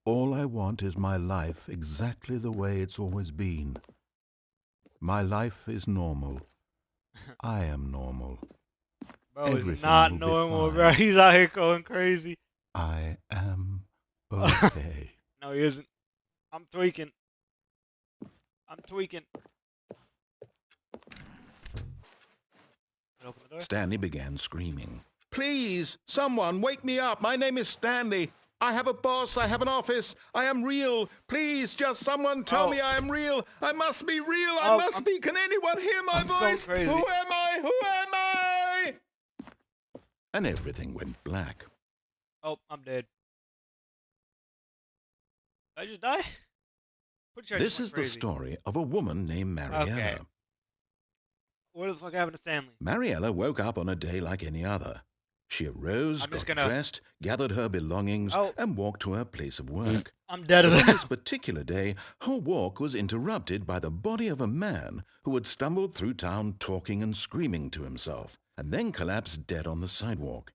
All I want is my life exactly the way it's always been. My life is normal. I am normal. Bro, he's Everything not will be normal, fine. bro. He's out here going crazy. I am okay. No, he isn't. I'm tweaking. I'm tweaking. Open the door. Stanley began screaming. Please, someone, wake me up. My name is Stanley. I have a boss. I have an office. I am real. Please, just someone tell me I am real. I must be real. I must be. Can anyone hear my voice? Going crazy. Who am I? Who am I? And everything went black. Oh, I'm dead. Did I just die? Pretty sure I This just went is the crazy. story of a woman named Mariella. Okay. What the fuck happened to Stanley? Mariella woke up on a day like any other. She arose, I'm just got gonna- dressed, gathered her belongings, and walked to her place of work. I'm dead But of on that. this particular day, her walk was interrupted by the body of a man who had stumbled through town talking and screaming to himself, and then collapsed dead on the sidewalk.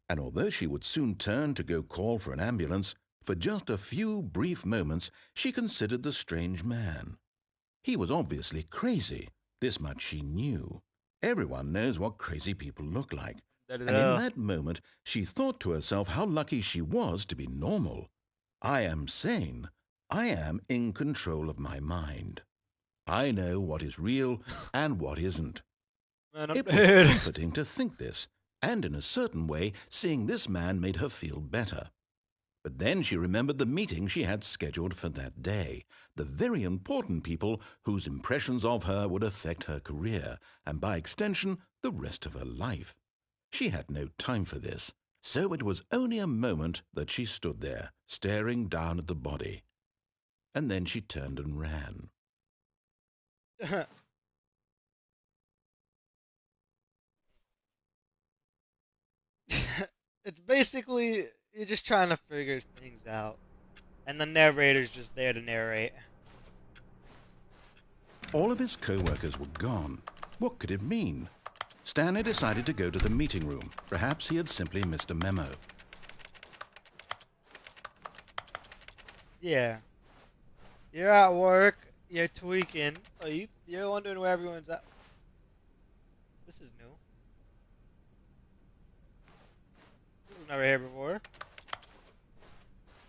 And although she would soon turn to go call for an ambulance, for just a few brief moments she considered the strange man. He was obviously crazy. This much she knew. Everyone knows what crazy people look like. And in that moment, she thought to herself how lucky she was to be normal. I am sane. I am in control of my mind. I know what is real and what isn't. Man, I'm It was dead. comforting to think this, and in a certain way, seeing this man made her feel better. But then she remembered the meeting she had scheduled for that day, the very important people whose impressions of her would affect her career, and by extension, the rest of her life. She had no time for this, so it was only a moment that she stood there, staring down at the body. And then she turned and ran. It's basically, you're just trying to figure things out. And the narrator's just there to narrate. All of his co-workers were gone. What could it mean? Stanley decided to go to the meeting room. Perhaps he had simply missed a memo. Yeah. You're at work, you're tweaking. Oh, you're wondering where everyone's at. This is new. This was never here before.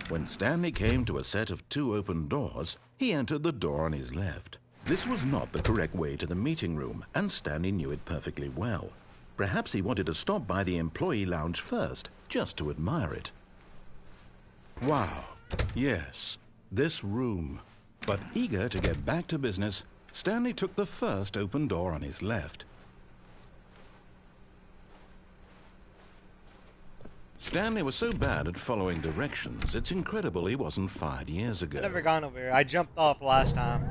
When Stanley came to a set of 2 open doors, he entered the door on his left. This was not the correct way to the meeting room, and Stanley knew it perfectly well. Perhaps he wanted to stop by the employee lounge first, just to admire it. Wow, yes, this room. But eager to get back to business, Stanley took the first open door on his left. Stanley was so bad at following directions, it's incredible he wasn't fired years ago. I've never gone over here. I jumped off last time.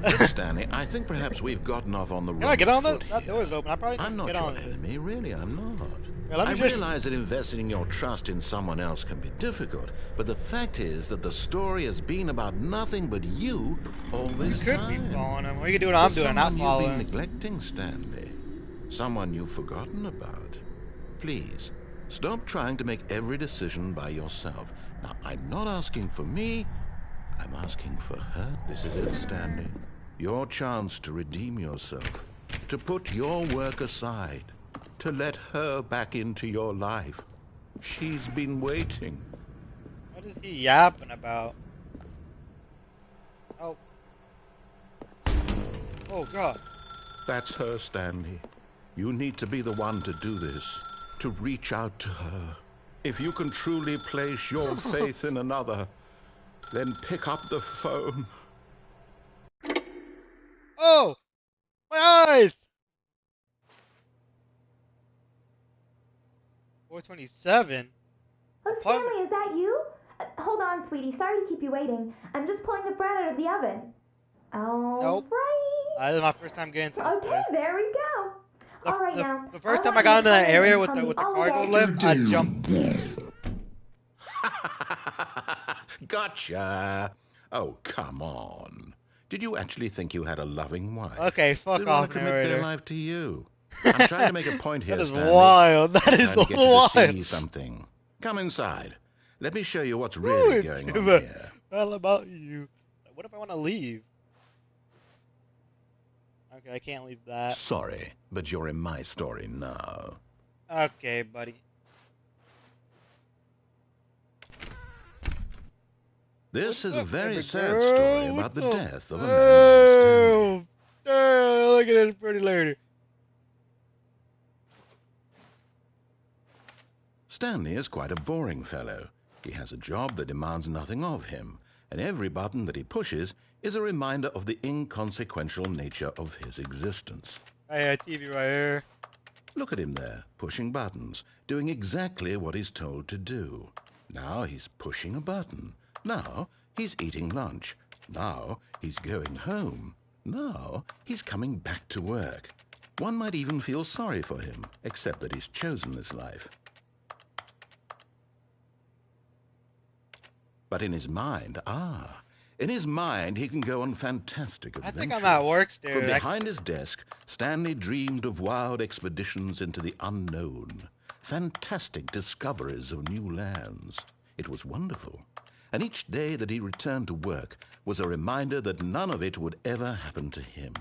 Look, Stanley, I think perhaps we've gotten off on the wrong Can I get on foot that here. door's open. I probably I'm can not get your on it. enemy, really, I'm not. Here, let I me just. realize that investing your trust in someone else can be difficult, but the fact is that the story has been about nothing but you all You this could be time. following him. Or you could do what I'm There's doing, not someone you've been following. neglecting, Stanley. Someone you've forgotten about. Please, stop trying to make every decision by yourself. Now, I'm not asking for me, I'm asking for her. This is it, Stanley. Your chance to redeem yourself, to put your work aside, to let her back into your life. She's been waiting. What is he yapping about? Oh. Oh, God. That's her, Stanley. You need to be the one to do this, to reach out to her. If you can truly place your faith in another, then pick up the phone. Oh! My eyes! 427? Oh, Apartment. Stanley, is that you? Hold on, sweetie. Sorry to keep you waiting. I'm just pulling the bread out of the oven. All Nope. right. This is my first time getting to this Okay, place. there we go. The, All right, the, now. the first time I want got you into to that come in area and with tell the me all cargo about lift, I jumped. Gotcha. Oh, come on. Did you actually think you had a loving wife? Okay, fuck Who'd want off, to commit their narrator. life to you? I'm trying to make a point here, That is Stanley. wild. That I'm is trying to get you to wild. see something. Come inside. Let me show you what's Who really would going give on a here. hell about you? What if I want to leave? Okay, I can't leave that. Sorry, but you're in my story now. Okay, buddy. This is a What's up, very baby sad girl? story about What's the up? death of a man named Stanley. Oh, look at this pretty lady. Stanley is quite a boring fellow. He has a job that demands nothing of him, and every button that he pushes is a reminder of the inconsequential nature of his existence. I had TV right here. Look at him there, pushing buttons, doing exactly what he's told to do. Now he's pushing a button. Now he's eating lunch. Now he's going home. Now he's coming back to work. One might even feel sorry for him, except that he's chosen this life. But in his mind, in his mind, he can go on fantastic adventures. I think I'm at work still. From behind his desk, Stanley dreamed of wild expeditions into the unknown, fantastic discoveries of new lands. It was wonderful. And each day that he returned to work was a reminder that none of it would ever happen to him.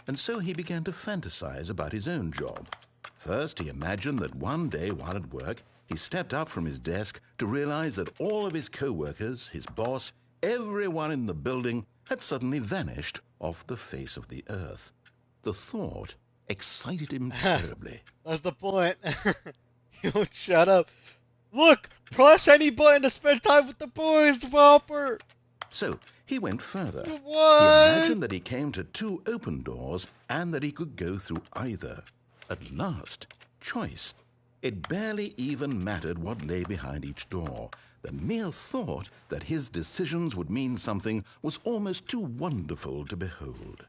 And so he began to fantasize about his own job. First, he imagined that one day while at work, he stepped up from his desk to realize that all of his co-workers, his boss, everyone in the building had suddenly vanished off the face of the earth. The thought excited him terribly. That's the point. You don't shut up. Look, press any button to spend time with the boys, developer. So he went further. What? He imagined that he came to two open doors and that he could go through either. At last, choice. It barely even mattered what lay behind each door. The mere thought that his decisions would mean something was almost too wonderful to behold.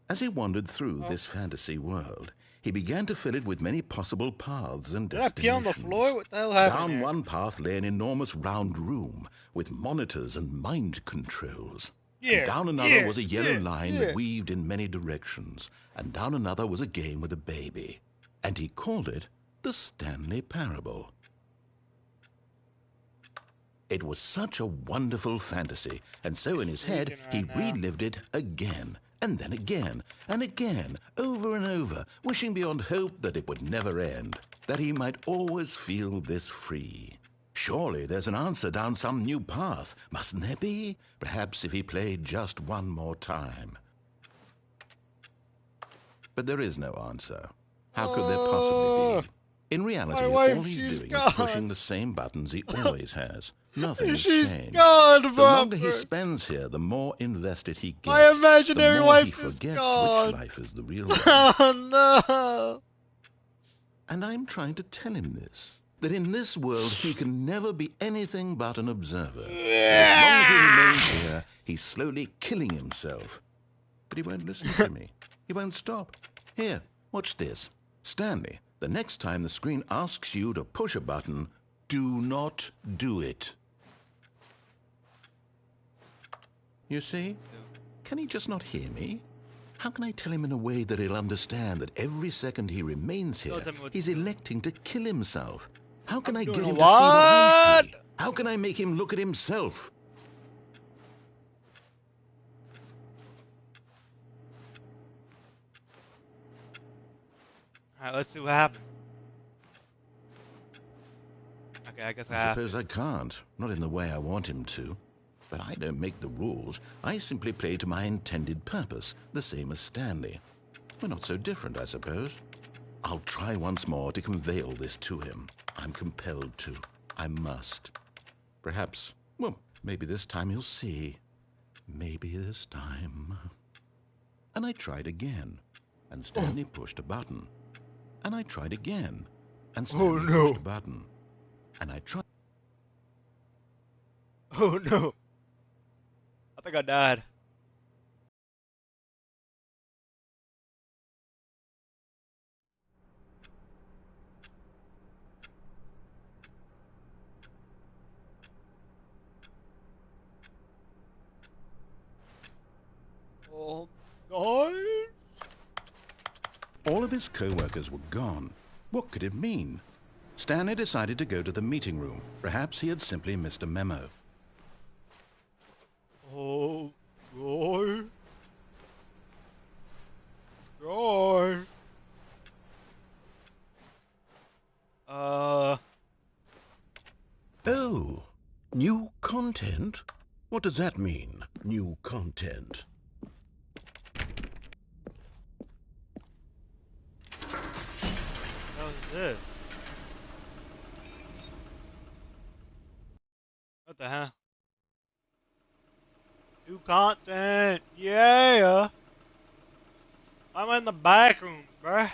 As he wandered through this fantasy world, he began to fill it with many possible paths and Did I pee on destinations. the floor? What the hell happened Down here? one path lay an enormous round room with monitors and mind controls. Yeah, And down another yeah, was a yellow yeah, line yeah. that weaved in many directions. And down another was a game with a baby. And he called it the Stanley Parable. It was such a wonderful fantasy, and so in his head he Freaking right now. relived it again, and then again, and again, over and over, wishing beyond hope that it would never end, that he might always feel this free. Surely there's an answer down some new path, mustn't there be? Perhaps if he played just one more time. But there is no answer. How could there possibly be? In reality, my wife, all he's she's doing gone. is pushing the same buttons he always has. Nothing has She's changed. gone, The longer he Bumper. spends here, the more invested he gets. My imaginary the more wife he is forgets gone. which life is the real one. Oh no! And I'm trying to tell him this, that in this world he can never be anything but an observer. That as long as he remains here, he's slowly killing himself. But he won't listen to me. He won't stop. Here, watch this. Stanley, the next time the screen asks you to push a button, do not do it. You see? Can he just not hear me? How can I tell him in a way that he'll understand that every second he remains here, he's electing to kill himself? How can I get him to see what I see? How can I make him look at himself? Alright, let's see what happens. Okay, I guess I have suppose I can't. Not in the way I want him to. But I don't make the rules. I simply play to my intended purpose, the same as Stanley. We're not so different, I suppose. I'll try once more to convey all this to him. I'm compelled to. I must. Perhaps, well, maybe this time he'll see. Maybe this time. And I tried again, and Stanley pushed a button. And I tried again, and Stanley pushed a button. And I tried. Oh no. I think I died. Oh no. All of his co-workers were gone. What could it mean? Stanley decided to go to the meeting room. Perhaps he had simply missed a memo. Oh boy. Gosh. Oh, new content? What does that mean, new content? What was this? What the hell? New content! Yeah! I'm in the back room, bruh.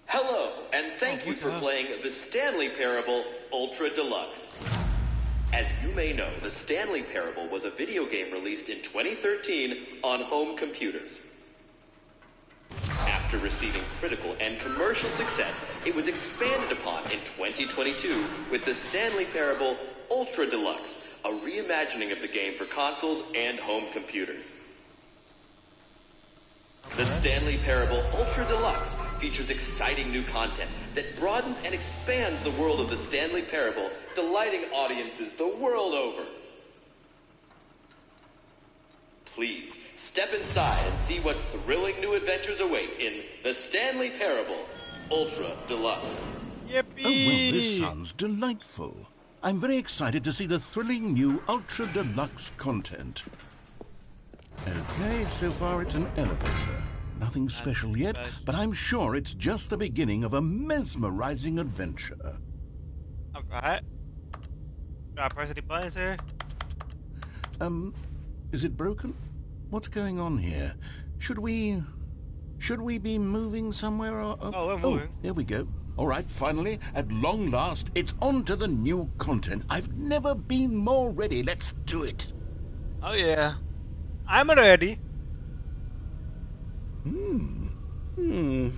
Hello, and thank you for playing the Stanley Parable Ultra Deluxe. As you may know, the Stanley Parable was a video game released in 2013 on home computers. After receiving critical and commercial success, it was expanded upon in 2022 with the Stanley Parable Ultra Deluxe, a reimagining of the game for consoles and home computers. The Stanley Parable Ultra Deluxe features exciting new content that broadens and expands the world of the Stanley Parable, delighting audiences the world over. Please, step inside and see what thrilling new adventures await in the Stanley Parable Ultra Deluxe. Yippee! Oh, well, this sounds delightful. I'm very excited to see the thrilling new Ultra Deluxe content. Okay, so far it's an elevator. Nothing special yet, but I'm sure it's just the beginning of a mesmerizing adventure. Alright. Do I press any buttons here? Is it broken? What's going on here? Should we be moving somewhere or... Oh, we're moving. Oh, there we go. All right, finally, at long last, it's on to the new content. I've never been more ready. Let's do it. Oh yeah. I'm ready. I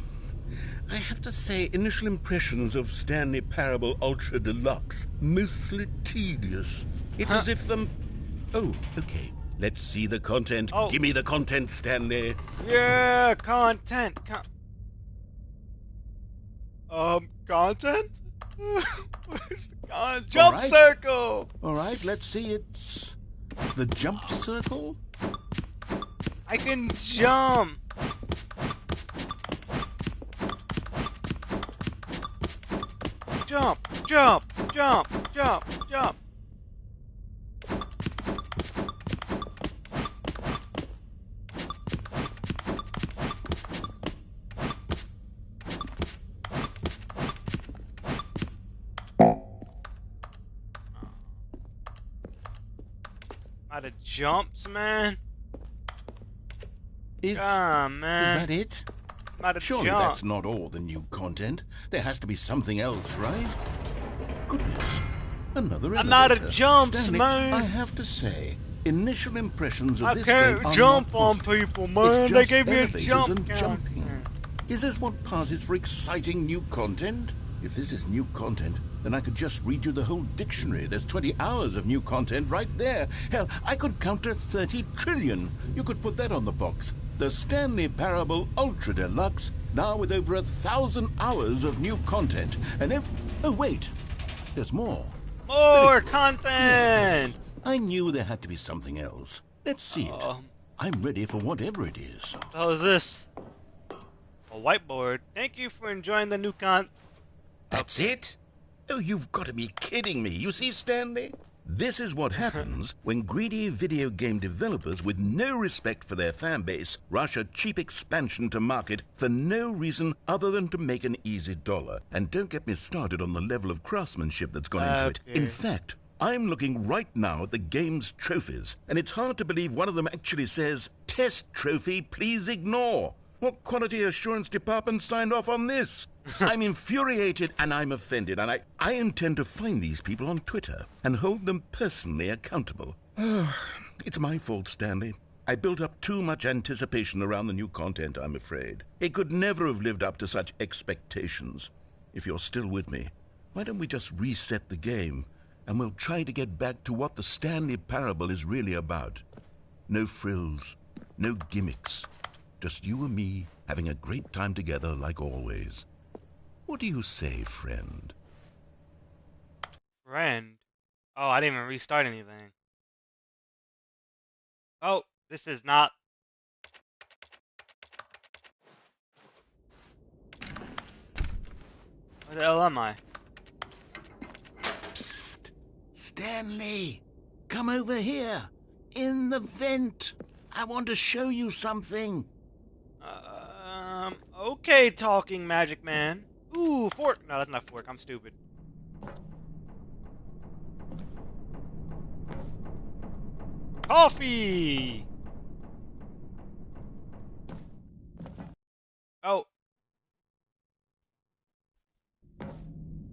have to say, initial impressions of Stanley Parable Ultra Deluxe, mostly tedious. It's as if them... Oh, okay. Let's see the content. Oh. Give me the content, Stanley. Yeah, content. Content? Where's the jump right. circle! All right, let's see. It's the jump circle. I can jump! Jump, jump, jump, jump, jump. Out of jumps, man. Is man. that it? Out of Surely jump. that's not all the new content. There has to be something else, right? Goodness. Another I'm out of elevator. jumps, Stanley, man. I have to say, Initial impressions of I this game can't are jump not on positive. people, It's man. They just gave me a elevators jump and count. jumping. Is this what passes for exciting new content? If this is new content, then I could just read you the whole dictionary. There's 20 hours of new content right there. Hell, I could count to 30 trillion. You could put that on the box. The Stanley Parable Ultra Deluxe, now with over 1,000 hours of new content. And if... Oh, wait. There's more. More Very good. content. I knew there had to be something else. Let's see it. I'm ready for whatever it is. What the hell is this? A whiteboard. Thank you for enjoying the new content. That's it? Oh, you've got to be kidding me. You see, Stanley? This is what happens when greedy video game developers with no respect for their fan base rush a cheap expansion to market for no reason other than to make an easy dollar. And don't get me started on the level of craftsmanship that's gone into it. In fact, I'm looking right now at the game's trophies, and it's hard to believe one of them actually says, "Test trophy, please ignore." What quality assurance department signed off on this? I'm infuriated and I'm offended, and I intend to find these people on Twitter and hold them personally accountable. It's my fault, Stanley. I built up too much anticipation around the new content, I'm afraid. It could never have lived up to such expectations. If you're still with me, why don't we just reset the game, and we'll try to get back to what the Stanley Parable is really about. No frills, no gimmicks. Just you and me having a great time together like always. What do you say, friend? Friend? Oh, I didn't even restart anything. Oh, this is not... Where the hell am I? Psst! Stanley! Come over here! In the vent! I want to show you something! Okay, talking magic man. Ooh, fork. No, that's not fork. I'm stupid. Coffee! Oh.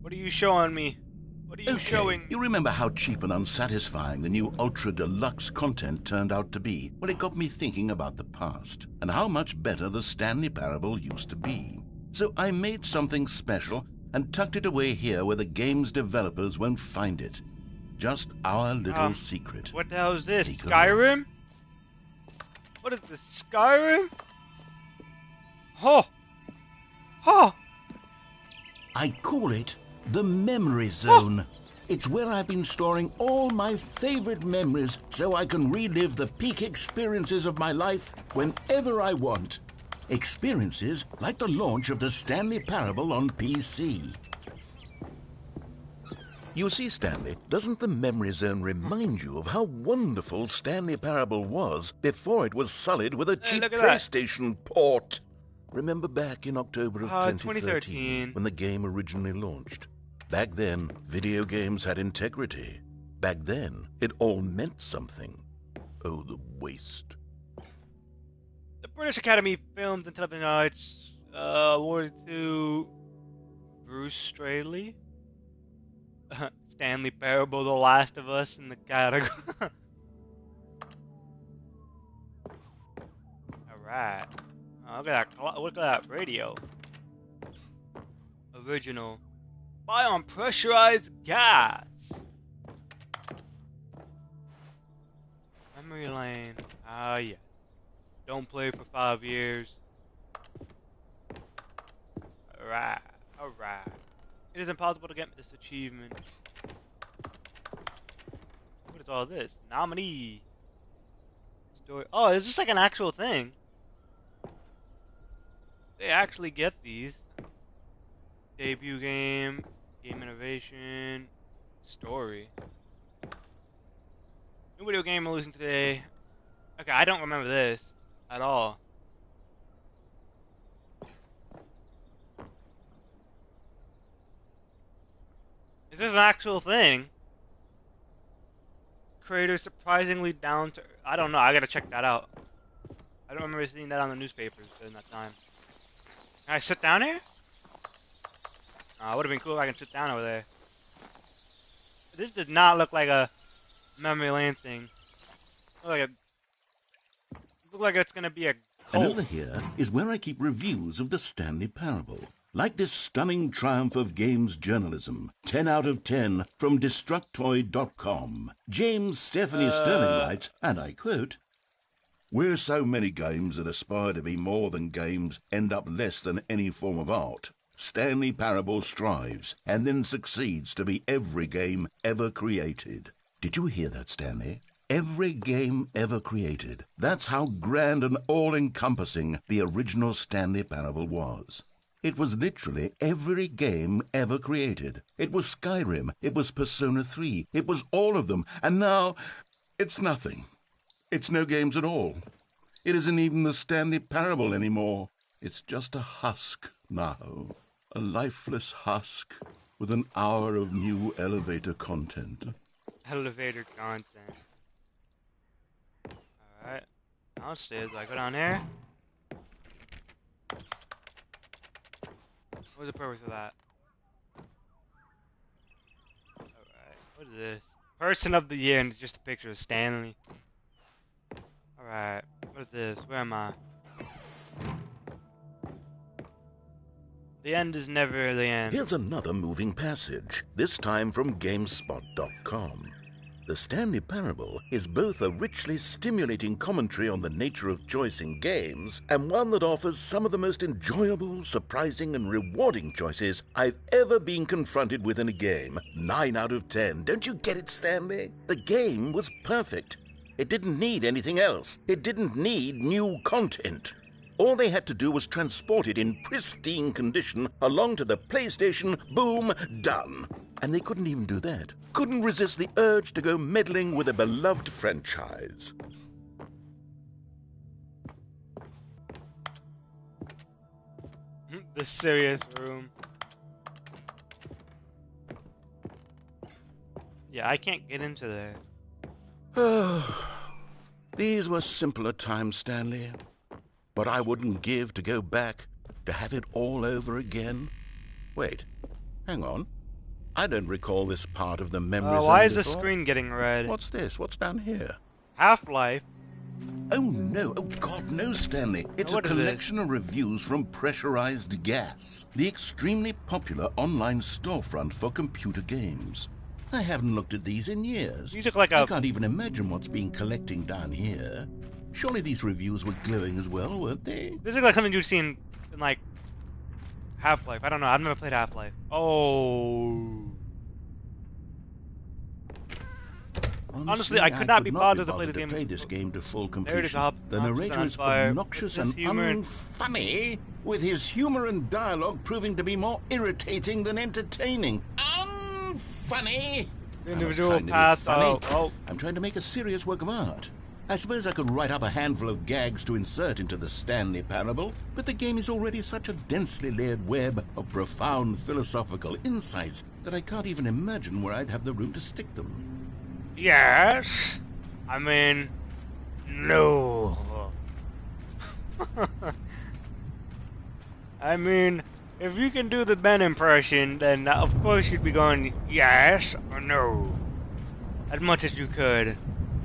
What are you showing me? What are you showing me? You remember how cheap and unsatisfying the new Ultra Deluxe content turned out to be? Well, it got me thinking about the past and how much better the Stanley Parable used to be. So I made something special and tucked it away here where the game's developers won't find it. Just our little secret. What the hell is this? Take a Skyrim? What is this? Skyrim? Oh! Oh! I call it the Memory Zone. It's where I've been storing all my favorite memories so I can relive the peak experiences of my life whenever I want. Experiences like the launch of the Stanley Parable on PC. You see, Stanley, doesn't the Memory Zone remind you of how wonderful Stanley Parable was before it was sullied with a cheap PlayStation port? Remember back in October of 2013 when the game originally launched? Back then, video games had integrity. Back then, it all meant something. Oh, the waste. The British Academy Films and Television Arts awarded to Bruce Straley, Stanley Parable, The Last of Us in the category. Alright. Oh, look at that radio. Original. Buy on pressurized gas. Memory lane. Ah, yeah. Don't play for 5 years. Alright. Alright. It is impossible to get this achievement. What is all this? Nominee. Story. Oh, it's just like an actual thing. They actually get these. Debut game, game innovation, story. New video game releasing today. Okay, I don't remember this at all. Is this an actual thing? Creator surprisingly down to... I don't know, I gotta check that out. I don't remember seeing that on the newspapers during that time. Can I sit down here? It would have been cool if I can sit down over there. This does not look like a memory lane thing. Look like it's gonna be a And cult. over here is where I keep reviews of the Stanley Parable. Like this stunning triumph of games journalism, 10 out of 10 from Destructoid.com. James Stephanie Sterling writes, and I quote, "Where so many games that aspire to be more than games end up less than any form of art, Stanley Parable strives and then succeeds to be every game ever created." Did you hear that, Stanley? Every game ever created. That's how grand and all-encompassing the original Stanley Parable was. It was literally every game ever created. It was Skyrim. It was Persona 3. It was all of them. And now, it's nothing. It's no games at all. It isn't even the Stanley Parable anymore. It's just a husk now. A lifeless husk with an hour of new elevator content. Elevator content. Alright. Downstairs. Do I go down there? What's the purpose of that? Alright. What is this? Person of the year and just a picture of Stanley. Alright. What is this? Where am I? The end is never the end. Here's another moving passage, this time from GameSpot.com. The Stanley Parable is both a richly stimulating commentary on the nature of choice in games and one that offers some of the most enjoyable, surprising, and rewarding choices I've ever been confronted with in a game. 9 out of 10. Don't you get it, Stanley? The game was perfect. It didn't need anything else. It didn't need new content. All they had to do was transport it in pristine condition along to the PlayStation. Boom, done. And they couldn't even do that. Couldn't resist the urge to go meddling with a beloved franchise. The serious room. Yeah, I can't get into there. These were simpler times, Stanley. But I wouldn't give to go back, to have it all over again. Wait, hang on. I don't recall this part of the memory zone Why is the before. screen getting red? What's this? What's down here? Half-Life? Oh, no. Oh, God, no, Stanley. It's a What is this? collection of reviews from Pressurized Gas, the extremely popular online storefront for computer games. I haven't looked at these in years. These look like I can't even imagine what's been collecting down here. Surely these reviews were glowing as well, weren't they? This looks like something you've seen in, like, Half-Life. I don't know. I've never played Half-Life. Oh. Honestly, I could not be bothered to play this game. To full There it is, completion. The narrator is obnoxious and unfunny, with his humor and dialogue proving to be more irritating than entertaining. Unfunny! Individual I'm path. trying to be funny. Oh. I'm trying to make a serious work of art. I suppose I could write up a handful of gags to insert into the Stanley Parable, but the game is already such a densely layered web of profound philosophical insights that I can't even imagine where I'd have the room to stick them. Yes. I mean, no. I mean, if you can do the Ben impression, then of course you'd be going yes or no, as much as you could.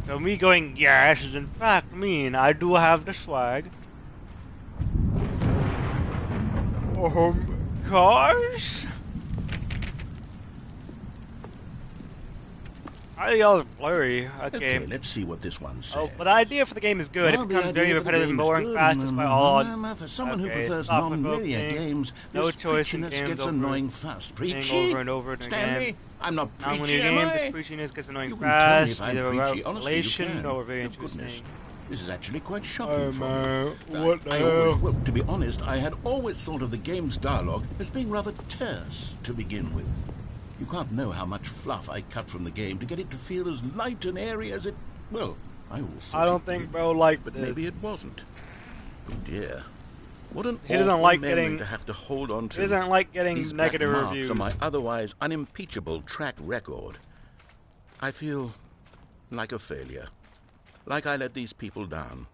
So me going yes is in fact mean I do have the swag. Cars? I think all is blurry. Okay. Let's see what this one says. Oh, but the idea for the game is good. Well, It the becomes very idea for the repetitive and game is boring good, fast despite all. For someone who Okay, prefers topical non-linear thing, games, no this choice in preachiness games gets over annoying fast. thing Preachy? over and over and Stanley, again. I'm not Not preachy, when am games, I? the preachiness gets annoying You can tell me fast, if I'm either preachy. Honestly, you relation can. or very Oh, goodness. interesting. This is actually quite shocking for me. What the I hell? always, well, to be honest, I had always thought of the game's dialogue as being rather terse to begin with. You can't know how much fluff I cut from the game to get it to feel as light and airy as it... Well, I always thought I don't it think did, bro liked but this. maybe it wasn't. Oh dear. What an He doesn't awful like memory getting- to have to hold on to. He doesn't like getting These negative black marks reviews. on my otherwise unimpeachable track record. I feel like a failure. Like I let these people down.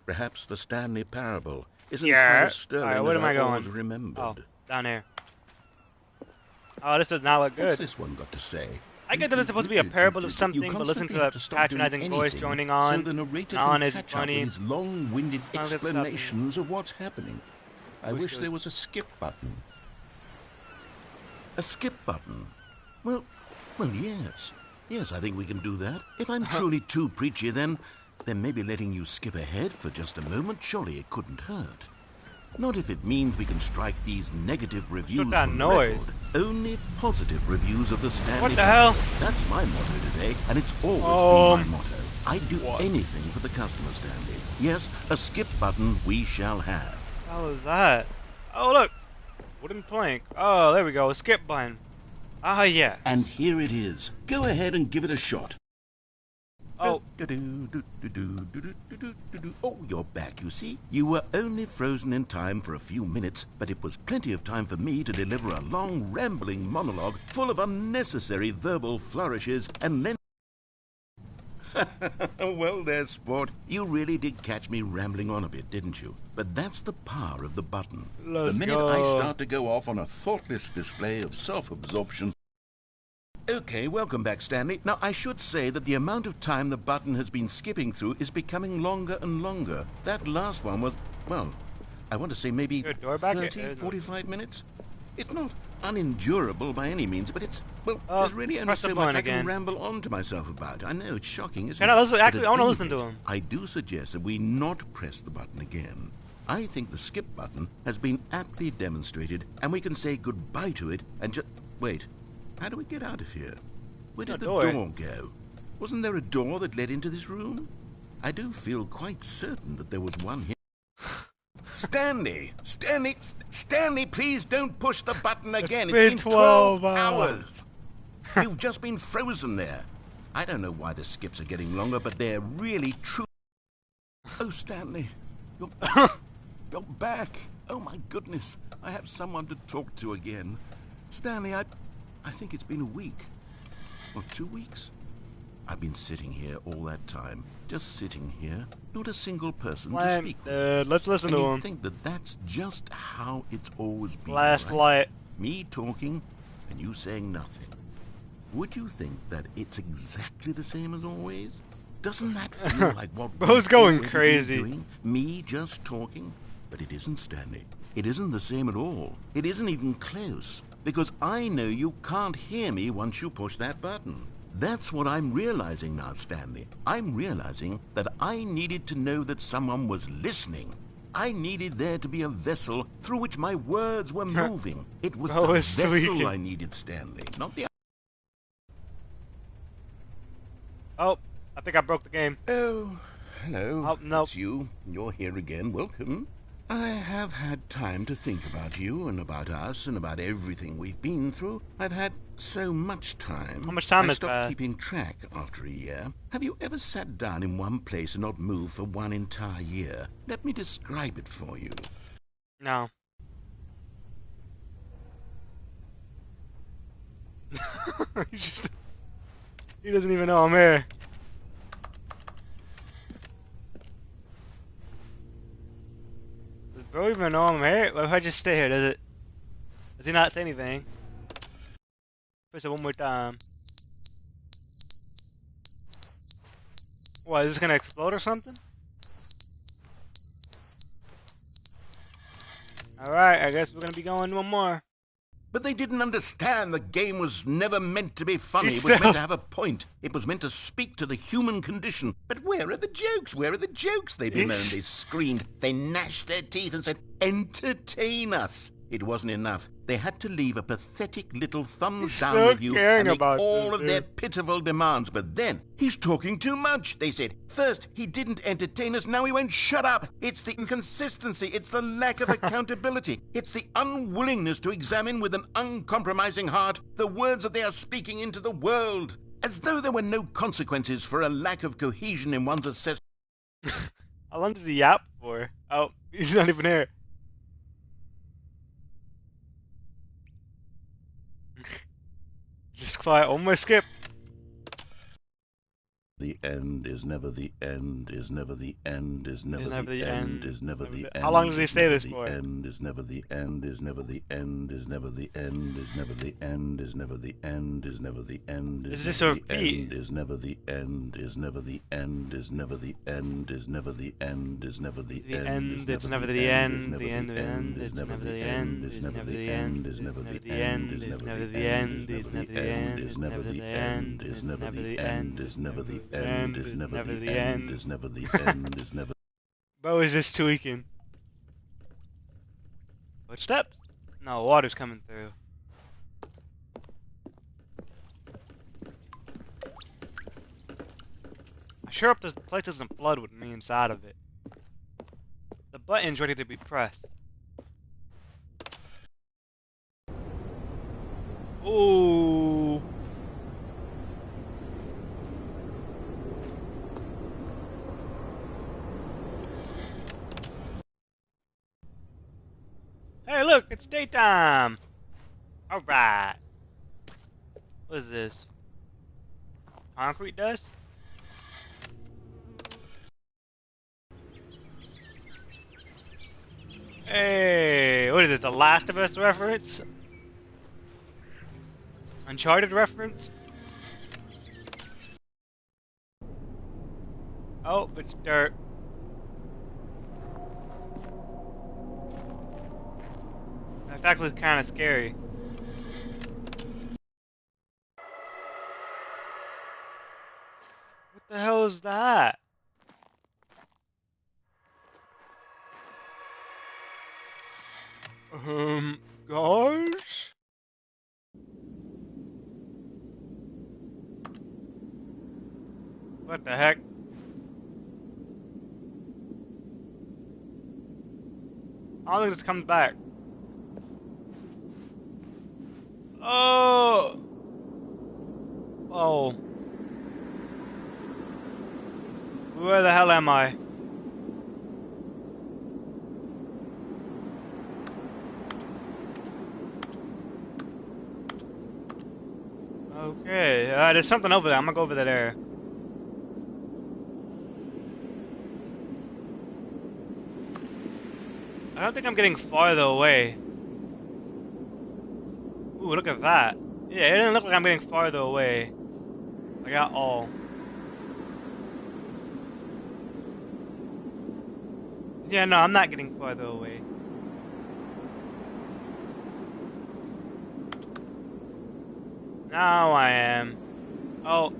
Perhaps the Stanley Parable isn't quite Yeah. as sterling Alright, where as am I going? always remembered. Oh, down there. Oh, this does not look What's good. this one got to say? I get that it's supposed to be a parable of You something, but listen to constantly have the to stop doing patronizing voice anything joining so on. the narrator And can on is catch up with funny. his long-winded Finally have to stop being- explanations of what's happening. I wish there was a skip button. A skip button? Well, yes. Yes, I think we can do that. If I'm truly too preachy, then maybe letting you skip ahead for just a moment, surely it couldn't hurt. Not if it means we can strike these negative reviews that from the noise? record. Only positive reviews of the Stanley What the Parable. hell? That's my motto today, and it's always been my motto. I'd do what? anything for the customer, Stanley. Yes, a skip button we shall have. How was that? Oh, look! Wooden plank. Oh, there we go. Skip button. Ah, yeah. And here it is. Go ahead and give it a shot. Oh. Oh, you're back, you see. You were only frozen in time for a few minutes, but it was plenty of time for me to deliver a long, rambling monologue full of unnecessary verbal flourishes and Well, there, sport. You really did catch me rambling on a bit, didn't you? But that's the power of the button. Let's The minute go. I start to go off on a thoughtless display of self-absorption, Okay, welcome back, Stanley. Now, I should say that the amount of time the button has been skipping through is becoming longer and longer. That last one was, well, I want to say maybe Good door back 30, here. 45 minutes? It's not unendurable by any means, but it's, well, Oh, there's really only press the so much button I can again. ramble on to myself about. I know, it's shocking, isn't Can I it? listen? But Actually, at I wanna any listen to rate, him. I do suggest that we not press the button again. I think the skip button has been aptly demonstrated, and we can say goodbye to it and just... Wait, how do we get out of here? Where did the door. door go? Wasn't there a door that led into this room? I do feel quite certain that there was one here. Stanley, please don't push the button again. It's been been 12 12 hours. You've just been frozen there. I don't know why the skips are getting longer, but they're really true. Oh, Stanley, you're back. You're back. Oh, my goodness. I have someone to talk to again. Stanley, I think it's been a week. Or 2 weeks? I've been sitting here all that time, just sitting here, not a single person to speak with. Let's listen And to you him. think that that's just how it's always been, Last right? light. Me talking and you saying nothing. Would you think that it's exactly the same as always? Doesn't that feel like what Bro's we've going already been crazy. doing? Me just talking? But it isn't, Stanley. It isn't the same at all. It isn't even close. Because I know you can't hear me once you push that button. That's what I'm realizing now, Stanley. I'm realizing that I needed to know that someone was listening. I needed there to be a vessel through which my words were moving. It was Bro the is vessel tweaking. I needed, Stanley, not the... Oh, I think I broke the game. Oh, hello. Oh, no. It's you. You're here again. Welcome. I have had time to think about you and about us and about everything we've been through. I've had so much time. How much time I has stopped passed? keeping track after a year. Have you ever sat down in one place and not moved for one entire year? Let me describe it for you. No. He doesn't even know I'm here. Does bro even know I'm here? Well, if I just stay here, does he not say anything? Press it one more time. What, is this gonna explode or something? Alright, I guess we're gonna be going one more. But they didn't understand the game was never meant to be funny. He's It was still- meant to have a point. It was meant to speak to the human condition. But where are the jokes? Where are the jokes? They bemoaned, He's- they screamed, they gnashed their teeth and said, entertain us. It wasn't enough. They had to leave a pathetic little thumbs He's down still review caring and make about all this, of their dude. pitiful demands. But then, he's talking too much, they said. First, he didn't entertain us, now he won't shut up. It's the inconsistency, it's the lack of accountability, it's the unwillingness to examine with an uncompromising heart the words that they are speaking into the world. As though there were no consequences for a lack of cohesion in one's assessment. How long does he yap for? Oh, he's not even here. Just quiet, one more skip. The end is never the end, is never the end, is never never the the end, end. is never the end. How long does he is say never this the for? end, is never the end, is never the end, is never the end, is never the end, is never the end, is never the end, It's is just never a the repeat. end, is never the end, is never the end, is never the end, is never the end, is never the The end, is end, it's never never the the end, is end, never the the end of the end, end, is it's never never the the end, end, is it's never never the the end, end, is it's never never the the end, end, is it's never never the the end, end, is it's never the never the end, end, is it's never never the the end, end, is it's never never the the end, end, is it's never never the the end, end, is it's never never the the end, end. is never the end, is never. Bro is just tweaking. Footsteps? No, water's coming through. I sure hope this place doesn't flood with me inside of it. The button's ready to be pressed. Ooh. Hey, look, it's daytime. All right. What is this? Concrete dust? Hey, what is this? The Last of Us reference? Uncharted reference? Oh, it's dirt. That's actually kind of scary. What the hell is that? Guys? What the heck? I don't think this comes back. Oh! Oh. Where the hell am I? Okay, there's something over there. I'm gonna go over there. I don't think I'm getting farther away. Ooh, look at that. Yeah, it doesn't look like I'm getting farther away. Like at all. Yeah, no, I'm not getting farther away. Now I am. Oh.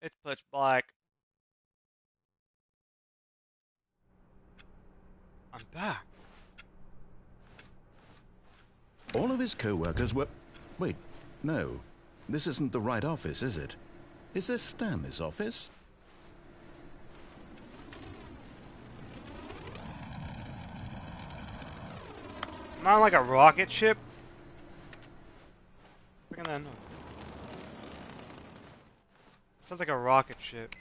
It's pitch black. I'm back. All of his co-workers were... Wait, no. This isn't the right office, is it? Is this Stanley's office? Am I on like a rocket ship? Look at that noise. Sounds like a rocket ship.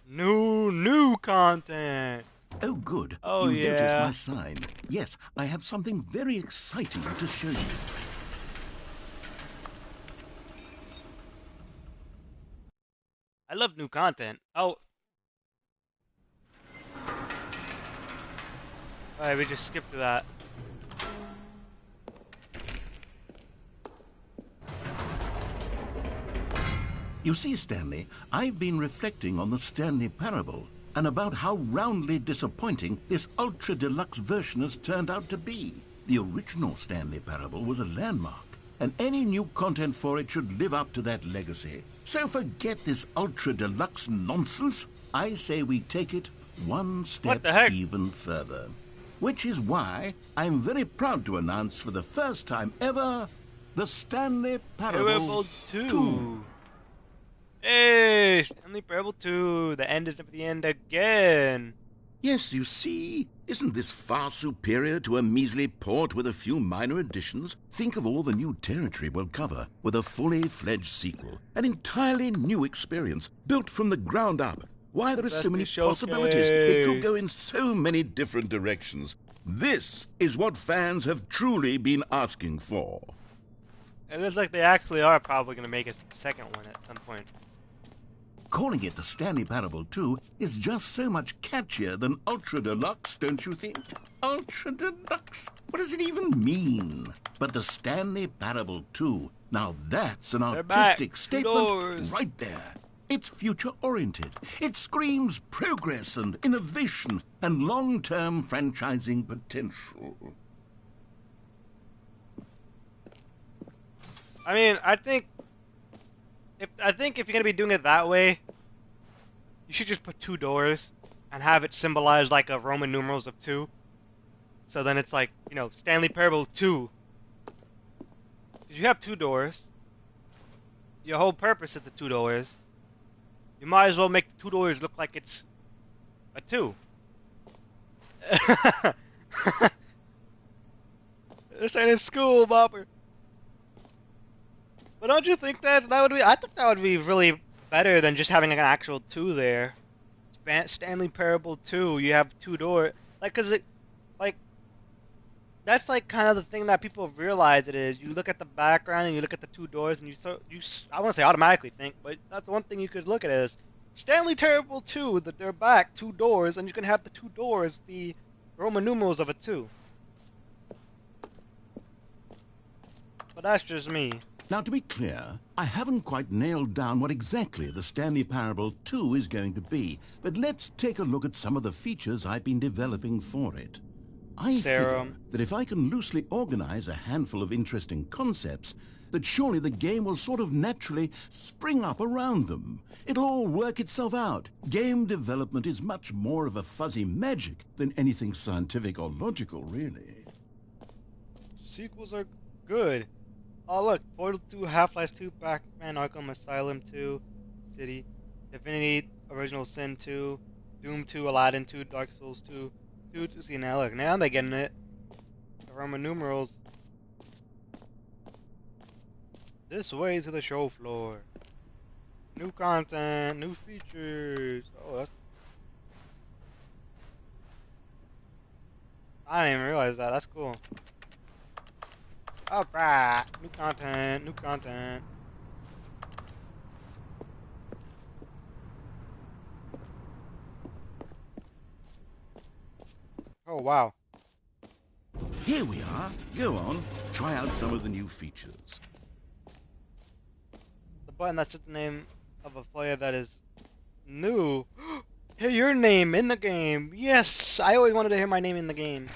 New content. Oh, good. Oh You noticed my yeah. sign. Yes, I have something very exciting to show you. I love new content. Oh. Alright, we just skipped to that. You see, Stanley, I've been reflecting on the Stanley Parable and about how roundly disappointing this ultra-deluxe version has turned out to be. The original Stanley Parable was a landmark, and any new content for it should live up to that legacy. So forget this ultra-deluxe nonsense. I say we take it one What step the heck? even further. Which is why I'm very proud to announce for the first time ever, the Stanley Parable Parable 2. Hey, Stanley Parable 2. The end is never the end again. Yes, you see, isn't this far superior to a measly port with a few minor additions? Think of all the new territory we'll cover with a fully fledged sequel. An entirely new experience, built from the ground up. Why, there are so many Investment possibilities. It could showcase. go in so many different directions. This is what fans have truly been asking for. It looks like they actually are probably going to make a second one at some point. Calling it the Stanley Parable 2 is just so much catchier than Ultra Deluxe, don't you think? Ultra Deluxe? What does it even mean? But the Stanley Parable 2, now that's an They're back. artistic Two statement doors. right there. It's future-oriented. It screams progress and innovation and long-term franchising potential. I mean, I think if you're gonna be doing it that way, you should just put 2 doors and have it symbolize like a Roman numerals of 2. So then it's like, you know, Stanley Parable 2. If you have 2 doors, your whole purpose is the 2 doors. You might as well make the 2 doors look like it's a 2. This ain't in school, Bopper. But don't you think that would be? I think that would be really better than just having like an actual 2 there. Stanley Parable 2. You have 2 doors, like, cause it, like, that's like kind of the thing that people realize it is. You look at the background and you look at the 2 doors and I want to say automatically think, but that's the one thing you could look at is Stanley Parable 2. That they're back 2 doors, and you can have the 2 doors be Roman numerals of a 2. But that's just me. Now, to be clear, I haven't quite nailed down what exactly the Stanley Parable 2 is going to be, but let's take a look at some of the features I've been developing for it. I figure that if I can loosely organize a handful of interesting concepts, that surely the game will sort of naturally spring up around them. It'll all work itself out. Game development is much more of a fuzzy magic than anything scientific or logical, really. Sequels are good. Oh look, Portal 2, Half-Life 2, Pac-Man Arkham Asylum 2, City, Divinity, Original Sin 2, Doom 2, Aladdin 2, Dark Souls 2, see now look, now they're getting it. The Roman numerals. This way to the show floor. New content, new features. Oh, that's... I didn't even realize that, that's cool. Alright, new content, new content. Oh wow. Here we are. Go on, try out some of the new features. The button that's just the name of a player that is new. Hear your name in the game. Yes, I always wanted to hear my name in the game.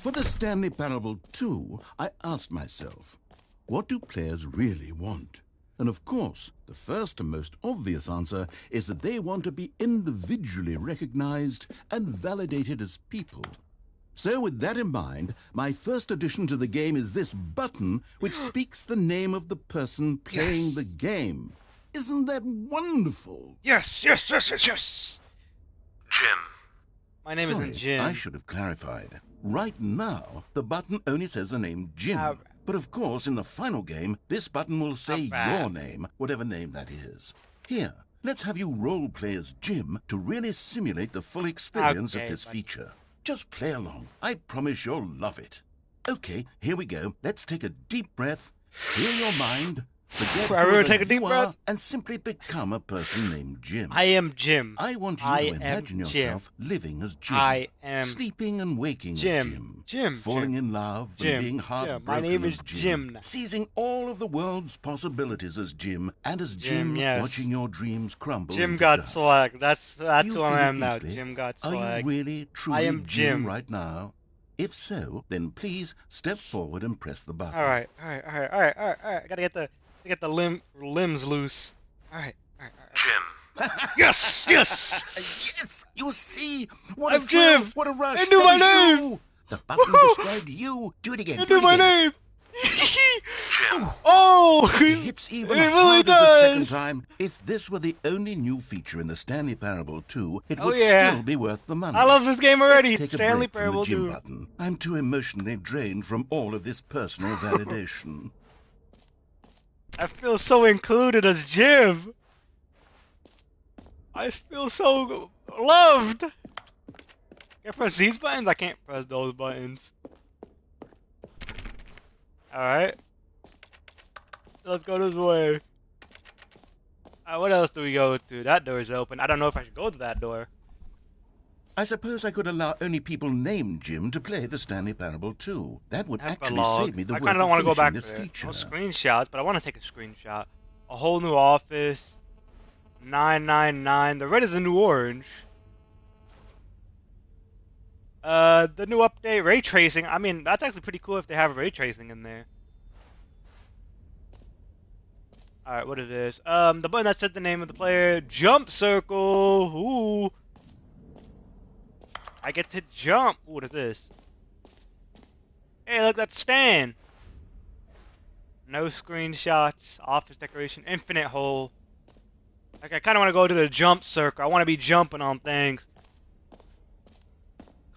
For the Stanley Parable 2, I asked myself, what do players really want? And of course, the first and most obvious answer is that they want to be individually recognized and validated as people. So with that in mind, my first addition to the game is this button which speaks the name of the person playing the game. Isn't that wonderful? Yes, yes, yes, yes, yes. Jim. My name Sorry, isn't Jim. I should have clarified. Right now, the button only says the name Jim. But of course, in the final game, this button will say your name, whatever name that is. Here, let's have you role-play as Jim to really simulate the full experience of this feature. Just play along. I promise you'll love it. Okay, here we go. Let's take a deep breath, clear your mind, forget who take a deep breath, and simply become a person named Jim. I am Jim. I want you to imagine yourself living as Jim. I am sleeping and waking Jim. as Jim. Jim. Falling in love and being heartbroken My name is as Jim. Seizing all of the world's possibilities as Jim, and as Jim, yes. watching your dreams crumble Jim into got dust. swag. That's Do you who I feel am it now. deeply? Jim got Are swag. you really, truly I am Jim right now? If so, then please step forward and press the button. All right. I gotta get the limbs loose. All right. Jim. Yes. Yes! You see? What I'm a thrill! Jim. What a rush! I knew my That was name. you. The button described you. Do it again. I do knew it my again. name. Jim. Oh, It hits even it really harder the does. second time. If this were the only new feature in the Stanley Parable 2, it would yeah. still be worth the money. I love this game already. Let's take a Stanley break from Parable the Jim 2. button. I'm too emotionally drained from all of this personal validation. I feel so included as Jim. I feel so loved. Can I press these buttons? I can't press those buttons. Alright. Let's go this way. What else do we go to? That door is open. I don't know if I should go to that door. I suppose I could allow only people named Jim to play the Stanley Parable too. That would actually Epilogue. save me the I work kind of don't of want to go finishing back this there. feature. No screenshots, but I want to take a screenshot. A whole new office. 999. The red is the new orange. The new update, ray tracing. I mean, that's actually pretty cool if they have ray tracing in there. Alright, what is this? The button that said the name of the player. Jump circle. Ooh. I get to jump. Ooh, what is this? Hey, look, that's Stan. No screenshots. Office decoration. Infinite hole. Like, I kind of want to go to the jump circle. I want to be jumping on things.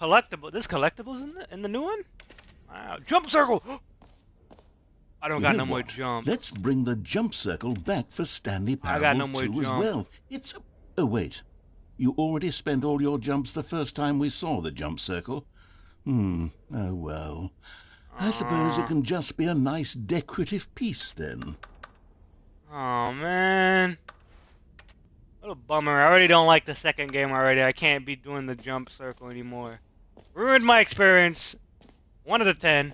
Collectible. There's collectibles in the new one? Wow. Jump circle! I don't You got know no more what? jumps. Let's bring the jump circle back for Stanley I Parable got no more 2 as jumps. well. It's... Oh, wait. You already spent all your jumps the first time we saw the jump circle. Oh, well. I suppose it can just be a nice decorative piece, then. Oh, man. What a bummer. I already don't like the second game already. I can't be doing the jump circle anymore. Ruined my experience. 1 out of 10.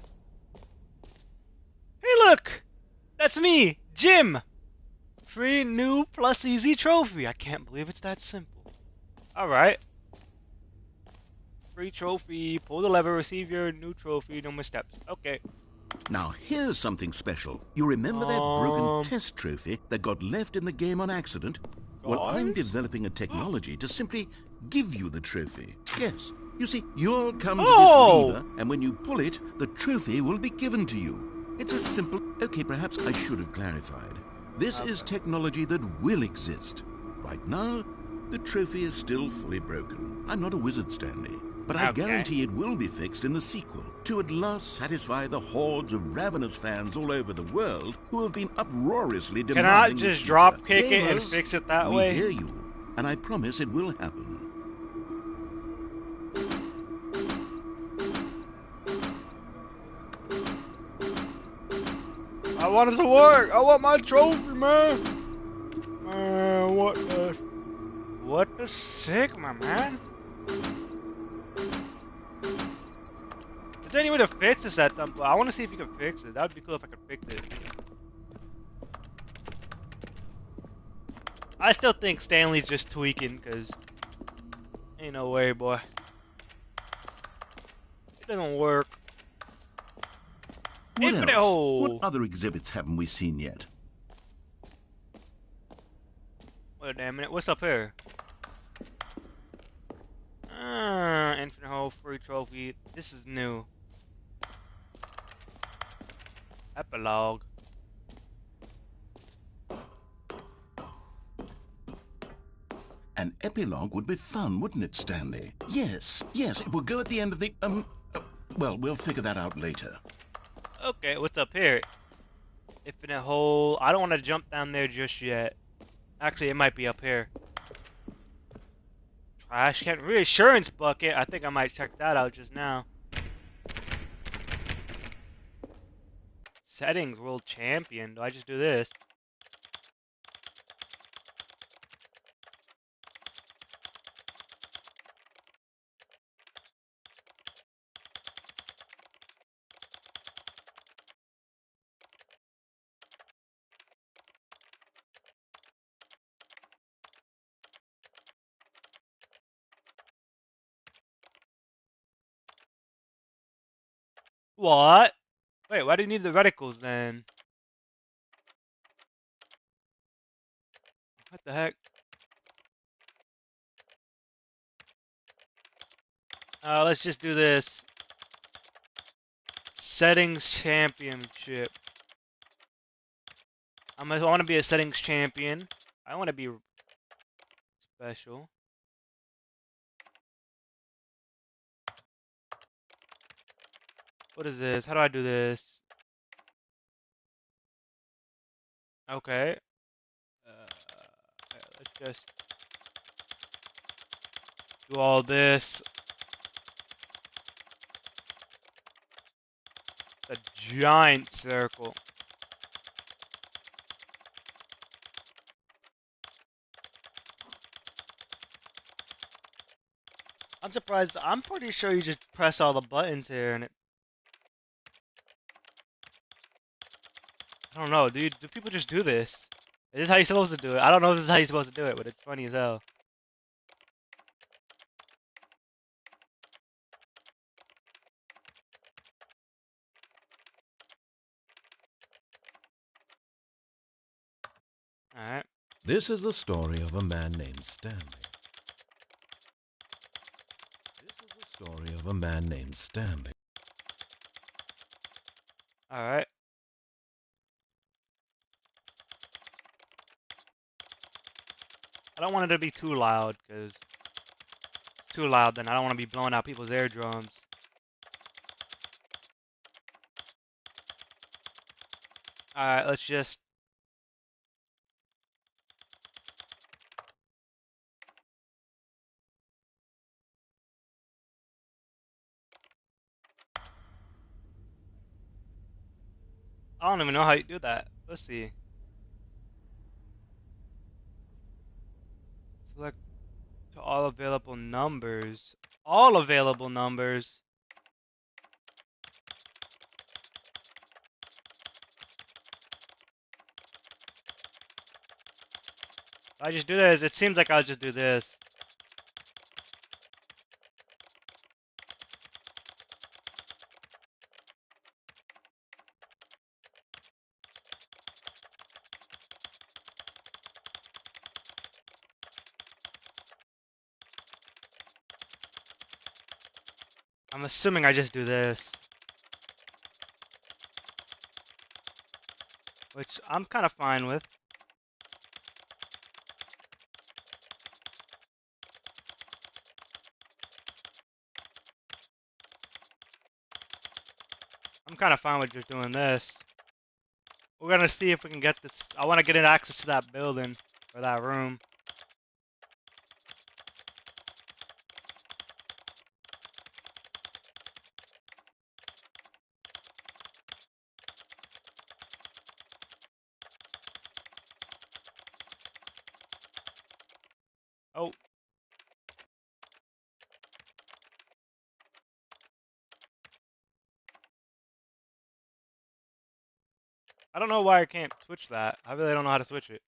Hey, look! That's me, Jim! Free new plus easy trophy. I can't believe it's that simple. Alright. Free trophy. Pull the lever, receive your new trophy. No more steps. Okay. Now, here's something special. You remember that broken test trophy that got left in the game on accident? Well, I'm Guys? developing a technology to simply give you the trophy. Yes. You see, you'll come to Oh! this lever, and when you pull it, the trophy will be given to you. It's a simple... Okay, perhaps I should have clarified. This is technology that will exist. Right now, the trophy is still fully broken. I'm not a wizard, Stanley, but I Okay. guarantee it will be fixed in the sequel to at last satisfy the hordes of ravenous fans all over the world who have been uproariously Can I demanding just this drop feature. kick it and Gamers, fix it that we way? hear you, and I promise it will happen. I want it to work. I want my trophy, man. Man, what the Sigma, man? Is there any way to fix this at some point? I want to see if you can fix it. That would be cool if I could fix it. I still think Stanley's just tweaking, cause ain't no way, boy. It doesn't work. What Infinite else? hole. What other exhibits haven't we seen yet? Wait a minute. What's up here? Infinite hole, free trophy. This is new. Epilogue. An epilogue would be fun, wouldn't it, Stanley? Yes, it will go at the end of the, well, we'll figure that out later. Okay, what's up here? Infinite hole. I don't want to jump down there just yet. Actually, it might be up here. Trash can. Reassurance bucket. I think I might check that out just now. Settings, world champion. Do I just do this? What? Wait, why do you need the reticles then? What the heck? Let's just do this. Settings championship. I want to be a settings champion. I want to be special. What is this? How do I do this? Okay. Let's just Do all this. A giant circle. I'm surprised. I'm pretty sure you just press all the buttons here and it. I don't know, dude. Do people just do this? Is this how you're supposed to do it? I don't know if this is how you're supposed to do it, but it's funny as hell. Alright. This is the story of a man named Stanley. This is the story of a man named Stanley. Alright. I don't want it to be too loud, because it's too loud, then I don't want to be blowing out people's eardrums. Alright, let's just... I don't even know how you do that. Let's see. Select to all available numbers. All available numbers. If I just do this, it seems like I'll just do this. I'm assuming I just do this. Which I'm kind of fine with. I'm kind of fine with just doing this. We're gonna see if we can get this. I want to get in access to that building or that room. Oh, I don't know why I can't switch that. I really don't know how to switch it.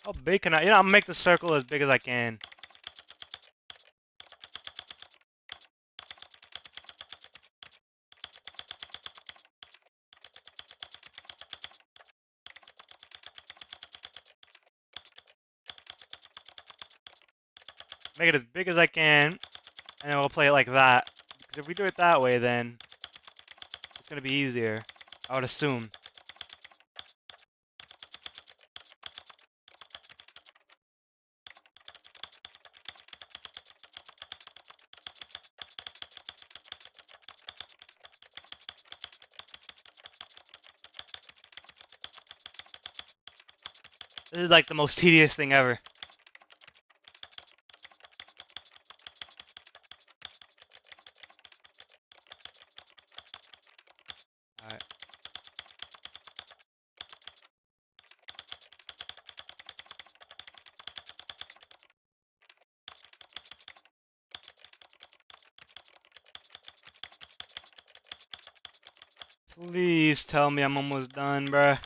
How big can I? You know, I'll make the circle as big as I can. Make it as big as I can, and then we'll play it like that. Because if we do it that way, then it's gonna be easier. I would assume. This is like the most tedious thing ever. Alright. Please tell me I'm almost done, bruh.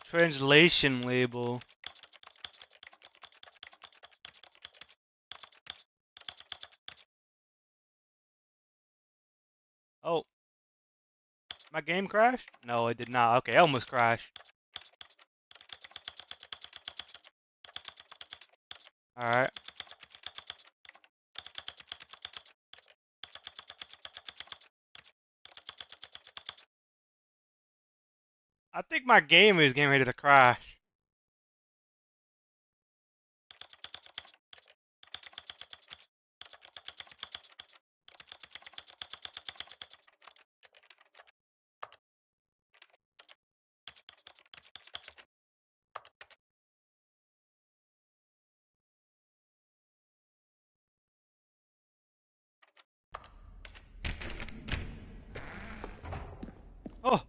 Translation label. Oh, my game crashed? No, it did not. Okay, I almost crashed. Alright. I think my game is getting ready to crash. Oh,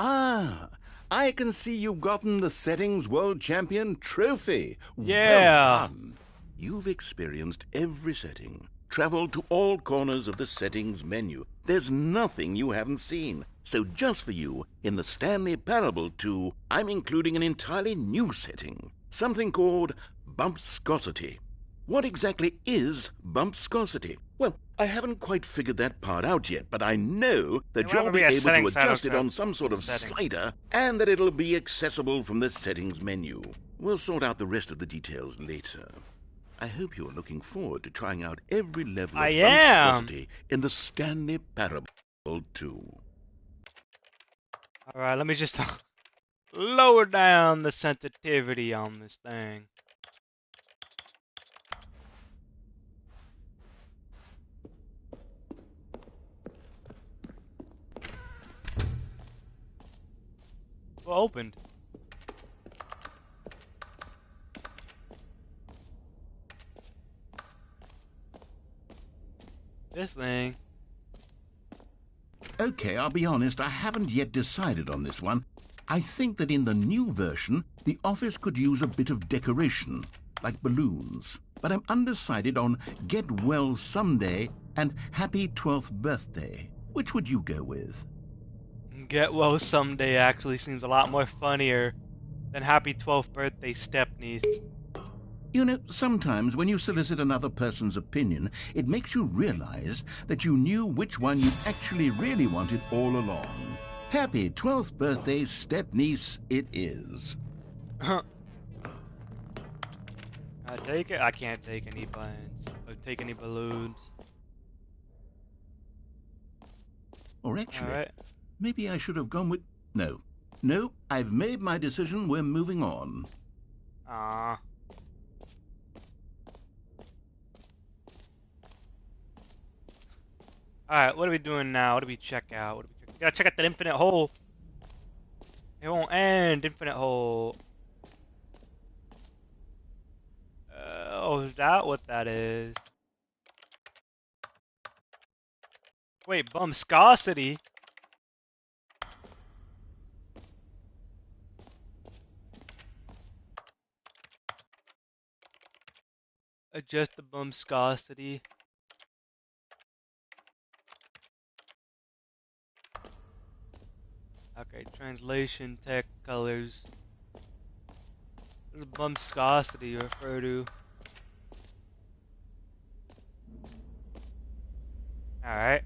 Ah, I can see you've gotten the Settings World Champion trophy. Well yeah. done. You've experienced every setting, traveled to all corners of the settings menu. There's nothing you haven't seen. So just for you, in the Stanley Parable 2, I'm including an entirely new setting, something called bumpscosity. What exactly is bumpscosity? Well, I haven't quite figured that part out yet, but I know that It will you'll be be a able to settings adjust it title on some sort of setting. slider, and that it'll be accessible from the settings menu. We'll sort out the rest of the details later. I hope you're looking forward to trying out every level I of am. bumpscosity in the Stanley Parable 2. Alright, let me just lower down the sensitivity on this thing. Well, opened. This thing. Okay, I'll be honest, I haven't yet decided on this one. I think that in the new version, the office could use a bit of decoration, like balloons. But I'm undecided on Get Well Someday and Happy 12th Birthday. Which would you go with? Get well someday actually seems a lot more funnier than Happy 12th Birthday Stepnies. You know, sometimes when you solicit another person's opinion, it makes you realize that you knew which one you actually really wanted all along. Happy 12th birthday, stepniece, it is. I take it? I can't take any buttons. Or take any balloons. Or actually, Alright. maybe I should have gone with... No. No, I've made my decision. We're moving on. Ah. Alright, what are we doing now? What do we check out? What do we gotta check out that infinite hole. It won't end. Infinite hole. Oh, is that what that is? Wait, bumpscosity? Adjust the bumpscosity. Okay, translation, text, colors. What does bumpscosity refer to? Alright.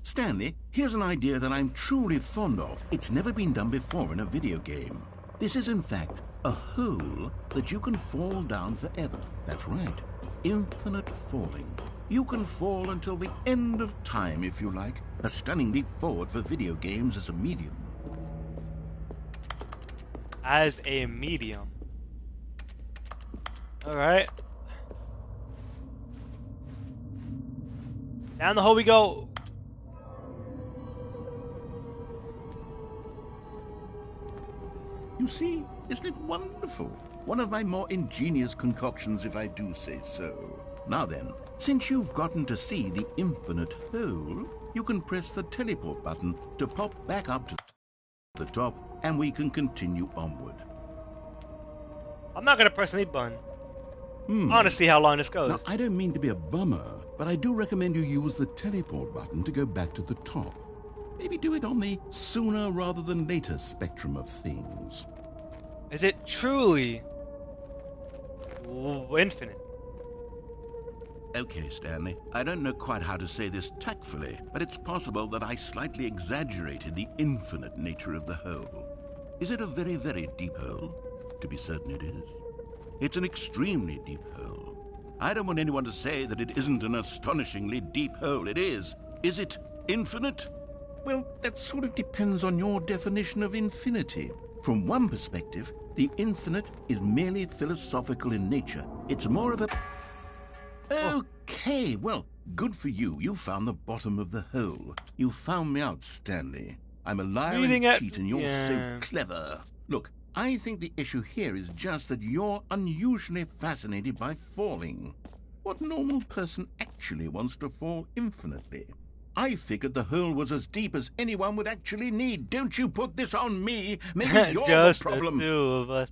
Stanley, here's an idea that I'm truly fond of. It's never been done before in a video game. This is, in fact, a hole that you can fall down forever. That's right. Infinite falling. You can fall until the end of time, if you like. A stunning leap forward for video games as a medium. As a medium. Alright. Down the hole we go. You see, isn't it wonderful? One of my more ingenious concoctions, if I do say so. Now then, since you've gotten to see the infinite hole, you can press the teleport button to pop back up to the top, and we can continue onward. I'm not gonna press any button. I wanna see how long this goes. Now, I don't mean to be a bummer, but I do recommend you use the teleport button to go back to the top. Maybe do it on the sooner rather than later spectrum of things. Is it truly infinite? Okay, Stanley, I don't know quite how to say this tactfully, but it's possible that I slightly exaggerated the infinite nature of the hole. Is it a very, very deep hole? To be certain it is. It's an extremely deep hole. I don't want anyone to say that it isn't an astonishingly deep hole. It is. Is it infinite? Well, that sort of depends on your definition of infinity. From one perspective, the infinite is merely philosophical in nature. It's more of a... Okay, well, good for you. You found the bottom of the hole. You found me out, Stanley. I'm a liar Meeting and at... cheat, and you're so clever. Look, I think the issue here is just that you're unusually fascinated by falling. What normal person actually wants to fall infinitely? I figured the hole was as deep as anyone would actually need. Don't you put this on me. Maybe you're Just the problem. the two of us.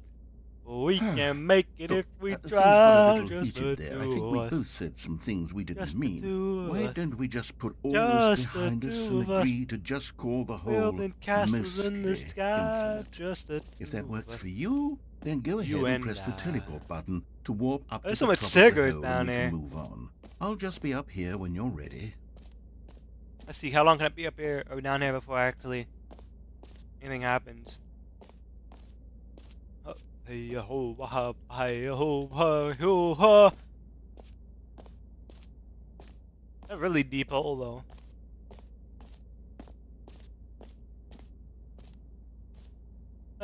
We can make it Look, if we things got a try. little Just heated the there. I two think of we us. both said some things we didn't Just the mean. two of Why us. don't we just put all this Just the behind us two and of us. agree to just call the hole Building castles mostly in the sky. infinite? Just the If two that of works us. for you, then go You ahead and and press the I. teleport button to warp up There's to so the much top of cigarettes the hole down and we there. can move on. I'll just be up here when you're ready. Let's see, how long can I be up here or down here before actually anything happens? Hey ho ha hey ho ha ho ha. A really deep hole though.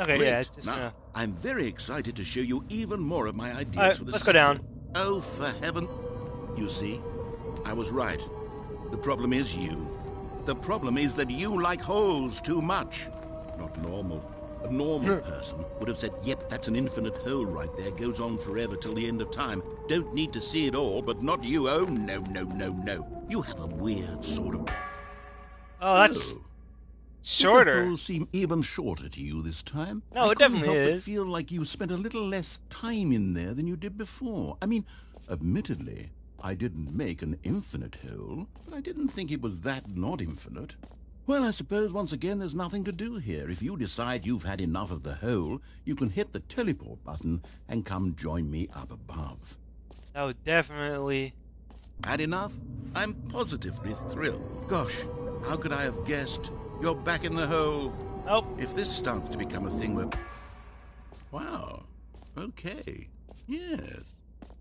Okay, Great. yeah, it's just Now, I'm very excited to show you even more of my ideas Alright, for the let's go down. Oh, for heaven. You see, I was right. The problem is you. The problem is that you like holes too much. Not normal. A normal person would have said, yep, that's an infinite hole right there. Goes on forever till the end of time. Don't need to see it all, but not you. Oh, no, no, no, no. You have a weird sort of... Oh, that's Did the shorter. hole seem even shorter to you this time? No, I it couldn't definitely help but is. feel like you spent a little less time in there than you did before. I mean, admittedly, I didn't make an infinite hole, but I didn't think it was that not infinite. Well, I suppose once again there's nothing to do here. If you decide you've had enough of the hole, you can hit the teleport button and come join me up above. Oh, definitely. Had enough? I'm positively thrilled. Gosh, how could I have guessed? You're back in the hole. Nope. If this starts to become a thing where... Wow. Okay. Yes.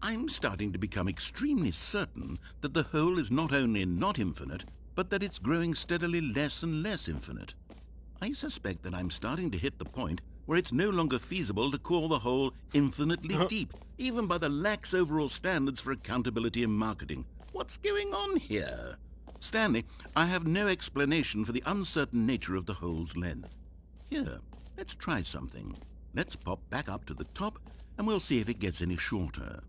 I'm starting to become extremely certain that the hole is not only not infinite, but that it's growing steadily less and less infinite. I suspect that I'm starting to hit the point where it's no longer feasible to call the hole infinitely deep, even by the lax overall standards for accountability and marketing. What's going on here? Stanley, I have no explanation for the uncertain nature of the hole's length. Here, let's try something. Let's pop back up to the top, and we'll see if it gets any shorter.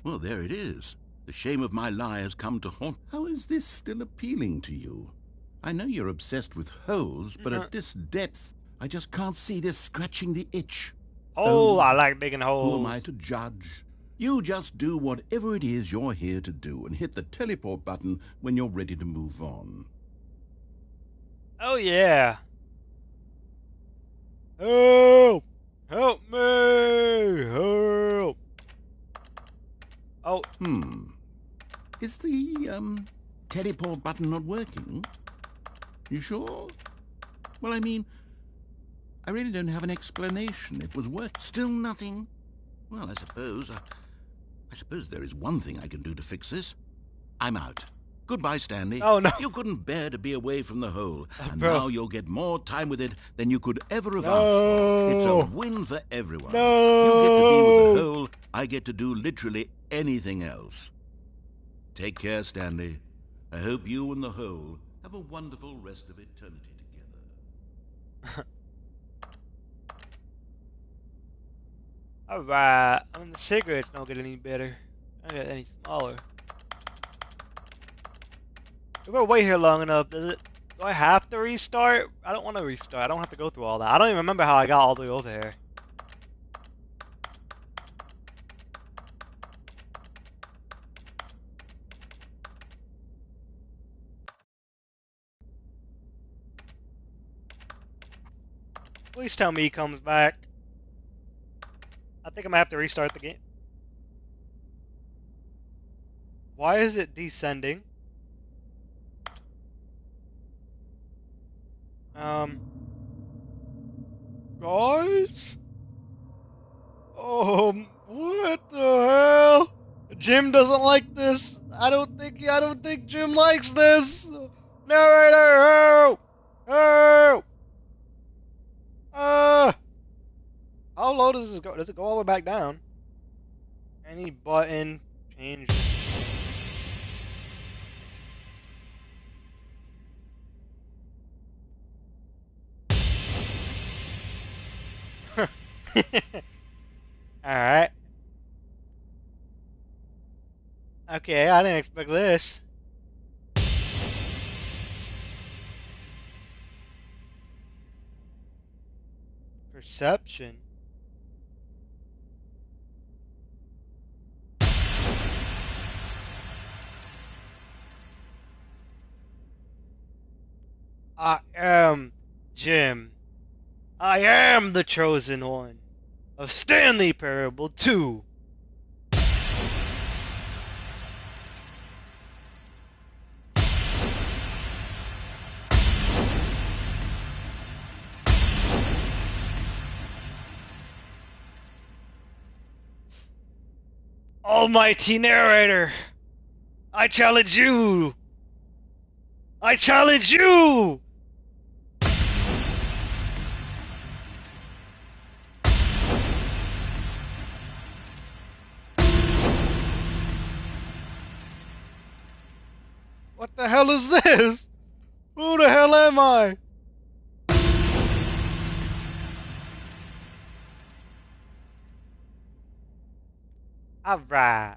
Well, there it is. The shame of my lie has come to haunt. How is this still appealing to you? I know you're obsessed with holes, but at this depth, I just can't see this scratching the itch. Oh, I like digging holes. Who am I to judge? You just do whatever it is you're here to do and hit the teleport button when you're ready to move on. Oh, yeah. Help! Help me! Help! Oh. Is the, teleport button not working? You sure? Well, I mean, I really don't have an explanation. It was still nothing. Well, I suppose there is one thing I can do to fix this. I'm out. Goodbye, Stanley. Oh, no. You couldn't bear to be away from the hole, and bro. now you'll get more time with it than you could ever have No. asked for. It's a win for everyone. No. You get to be with the hole. I get to do literally anything else. Take care, Stanley. I hope you and the hole have a wonderful rest of eternity together. Alright. I mean, the cigarettes don't get any better. Don't get any smaller. If I wait here long enough, do I have to restart? I don't want to restart. I don't have to go through all that. I don't even remember how I got all the way over here. Please tell me he comes back. I think I'm gonna have to restart the game. Why is it descending? Guys? What the hell? Jim doesn't like this. I don't think Jim likes this. Narrator, help! Help! How low does this go? Does it go all the way back down? Any button change. Alright. Okay, I didn't expect this. Perception. I am Jim. I am the chosen one of Stanley Parable 2. Almighty narrator, I challenge you! I challenge you! What the hell is this? Who the hell am I? Alright.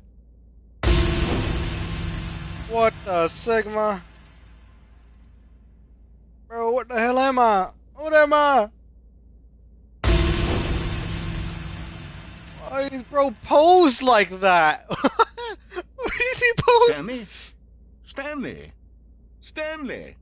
What the Sigma? Bro, what the hell am I? What am I? Why is bro posed like that? Why is he posed? Stanley? Stanley? Stanley?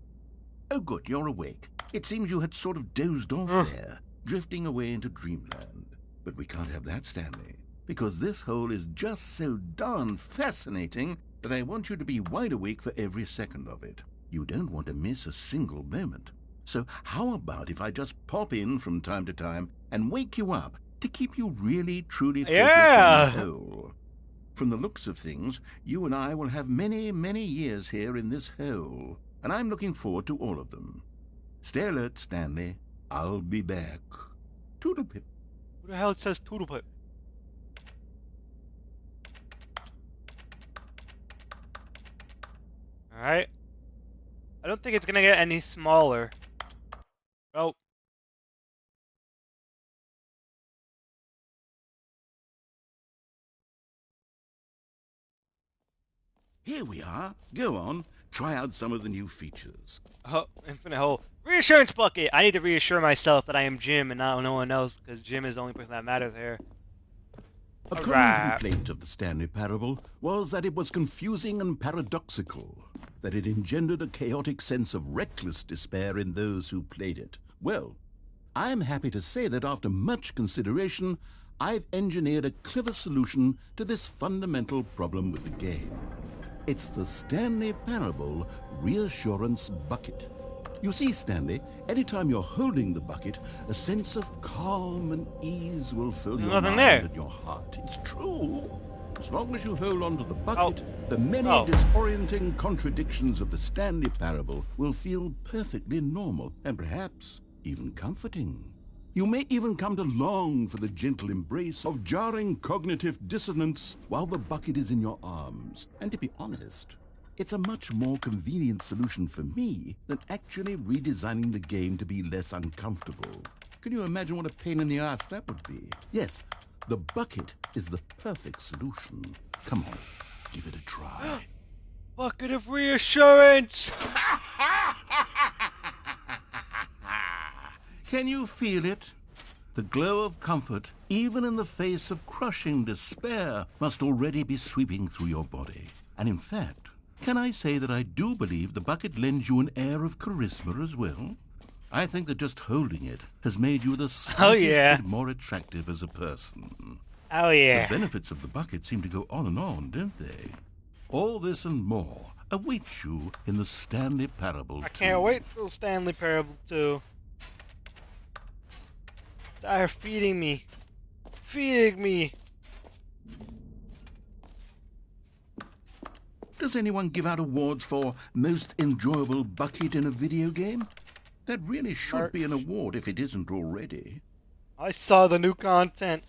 Oh, good, you're awake. It seems you had sort of dozed off there, drifting away into dreamland. But we can't have that, Stanley, because this hole is just so darn fascinating that I want you to be wide awake for every second of it. You don't want to miss a single moment. So how about if I just pop in from time to time and wake you up to keep you really, truly focused on the hole? From the looks of things, you and I will have many, many years here in this hole, and I'm looking forward to all of them. Stay alert, Stanley. I'll be back. Toodlepip. Who the hell says Toodlepip? Alright. I don't think it's gonna get any smaller. Oh. Here we are. Go on. Try out some of the new features. Oh, infinite hole. Reassurance bucket! I need to reassure myself that I am Jim and not no one else, because Jim is the only person that matters here. A common complaint of the Stanley Parable was that it was confusing and paradoxical, that it engendered a chaotic sense of reckless despair in those who played it. Well, I'm happy to say that after much consideration, I've engineered a clever solution to this fundamental problem with the game. It's the Stanley Parable Reassurance Bucket. You see, Stanley, anytime you're holding the bucket, a sense of calm and ease will fill your mind and your heart. It's true. As long as you hold on to the bucket, the many disorienting contradictions of the Stanley Parable will feel perfectly normal and perhaps even comforting. You may even come to long for the gentle embrace of jarring cognitive dissonance while the bucket is in your arms. And to be honest, it's a much more convenient solution for me than actually redesigning the game to be less uncomfortable. Can you imagine what a pain in the ass that would be? Yes, the bucket is the perfect solution. Come on, give it a try. Bucket of reassurance! Can you feel it? The glow of comfort, even in the face of crushing despair, must already be sweeping through your body. And in fact, can I say that I do believe the bucket lends you an air of charisma as well? I think that just holding it has made you the slightest bit more attractive as a person. Oh yeah. The benefits of the bucket seem to go on, don't they? All this and more awaits you in the Stanley Parable 2. I can't wait for Stanley Parable 2. They're feeding me. Feeding me. Does anyone give out awards for most enjoyable bucket in a video game? That really should Merch. be an award if it isn't already. I saw the new content.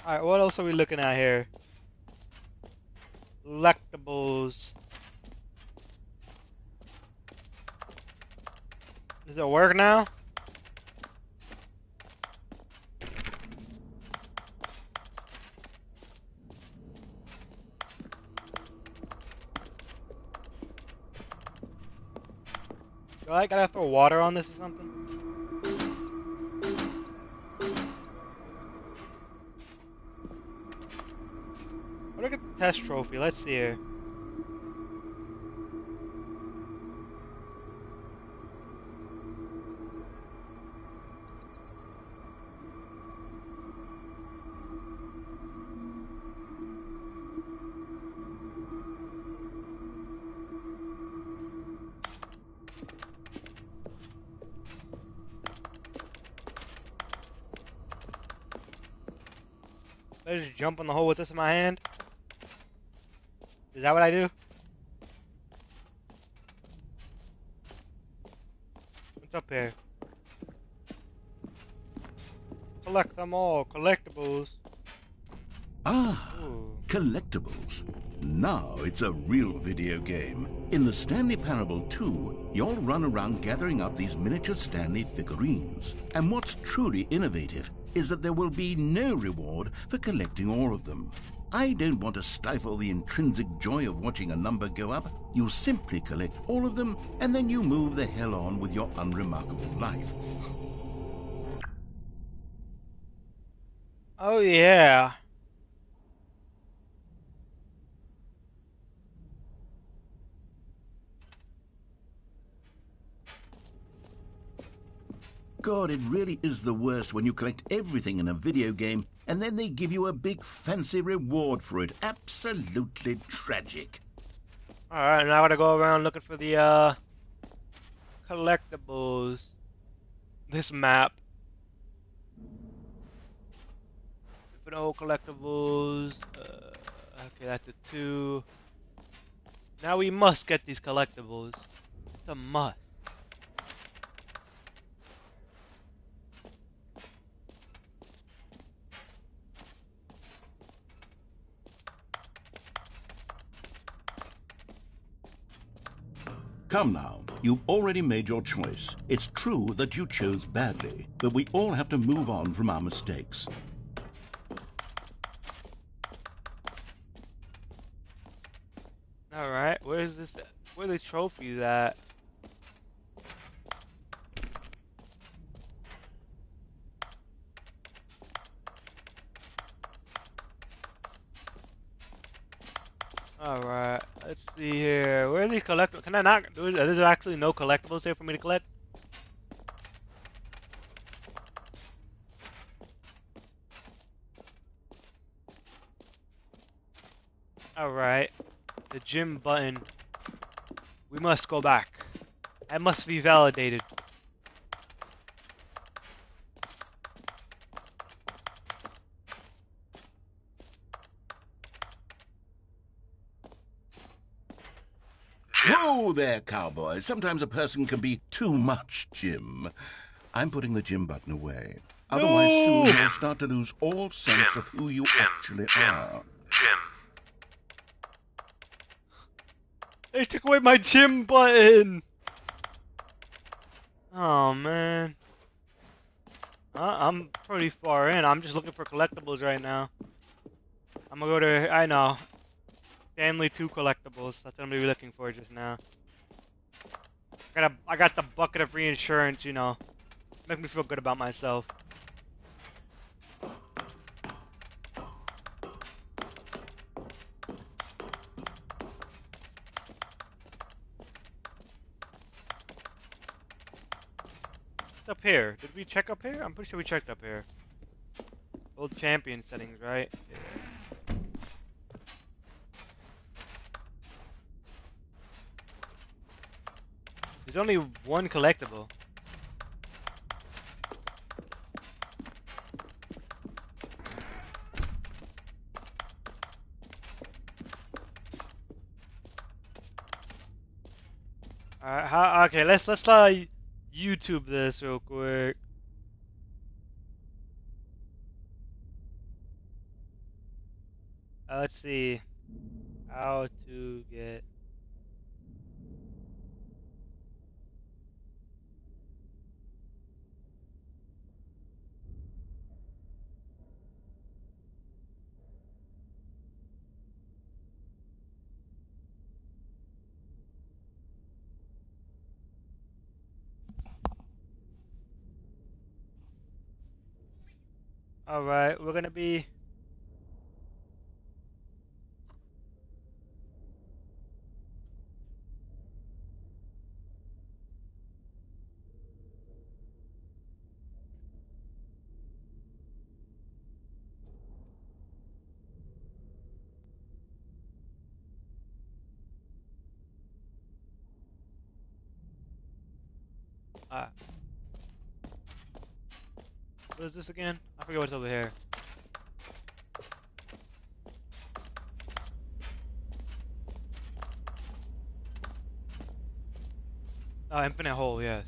Alright, what else are we looking at here? Collectibles. Does it work now? Do I gotta throw water on this or something? Look at the test trophy. Let's see here. I just jump in the hole with this in my hand? Is that what I do? What's up here? Collect them all. Collectibles. Ah, Ooh. collectibles. Now it's a real video game. In the Stanley Parable 2, you'll run around gathering up these miniature Stanley figurines. And what's truly innovative is that there will be no reward for collecting all of them. I don't want to stifle the intrinsic joy of watching a number go up. You simply collect all of them, and then you move the hell on with your unremarkable life. Oh yeah. God, it really is the worst when you collect everything in a video game and then they give you a big fancy reward for it. Absolutely tragic. Alright, now I gotta go around looking for the collectibles. This map. No collectibles. Okay, that's a 2. Now we must get these collectibles. It's a must. Come now, you've already made your choice. It's true that you chose badly, but we all have to move on from our mistakes. Alright, where's this? Where are these trophies at? Alright, let's see here. Where are these collectibles? Can I not? There's actually no collectibles here for me to collect? Alright. The gym button. We must go back. That must be validated. Whoa there, cowboy. Sometimes a person can be too much, Jim. I'm putting the Jim button away. Otherwise, soon you'll start to lose all sense of who you actually are. Jim. They took away my gym button! Oh, man. I'm pretty far in. I'm just looking for collectibles right now. I'm gonna go to, I know. Stanley 2 collectibles. That's what I'm gonna be looking for just now. I got the bucket of reinsurance, you know. Make me feel good about myself. What's up here? Did we check up here? I'm pretty sure we checked up here. Old champion settings, right? Yeah. There's only one collectible. Alright, okay, let's YouTube this real quick. Let's see how to get. All right, we're gonna be. Uh, what is this again? I forget what's over here. Oh, infinite hole, yes.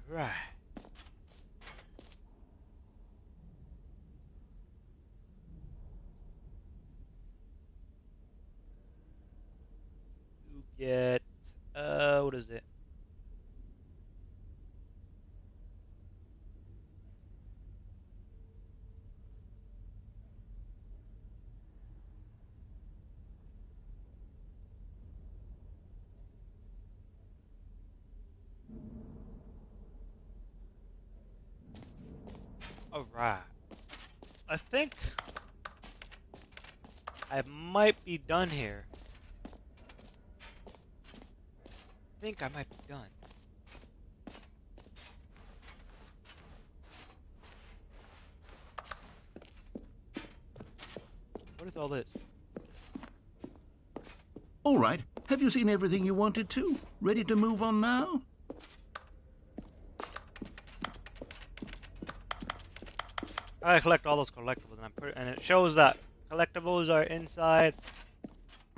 Alright. To get. What is it? Alright. I think I might be done here. I think I might be done. What is all this? All right. Have you seen everything you wanted to? Ready to move on now? I collect all those collectibles, and it shows that collectibles are inside.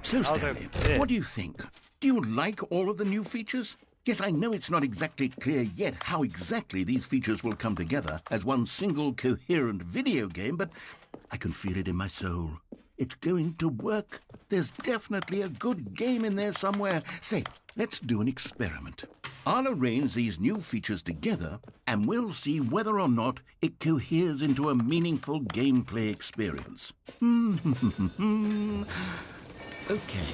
So, How they're Stanley, big. what do you think? Do you like all of the new features? Yes, I know it's not exactly clear yet how exactly these features will come together as one single coherent video game, but I can feel it in my soul. It's going to work. There's definitely a good game in there somewhere. Say, let's do an experiment. I'll arrange these new features together, and we'll see whether or not it coheres into a meaningful gameplay experience. Okay.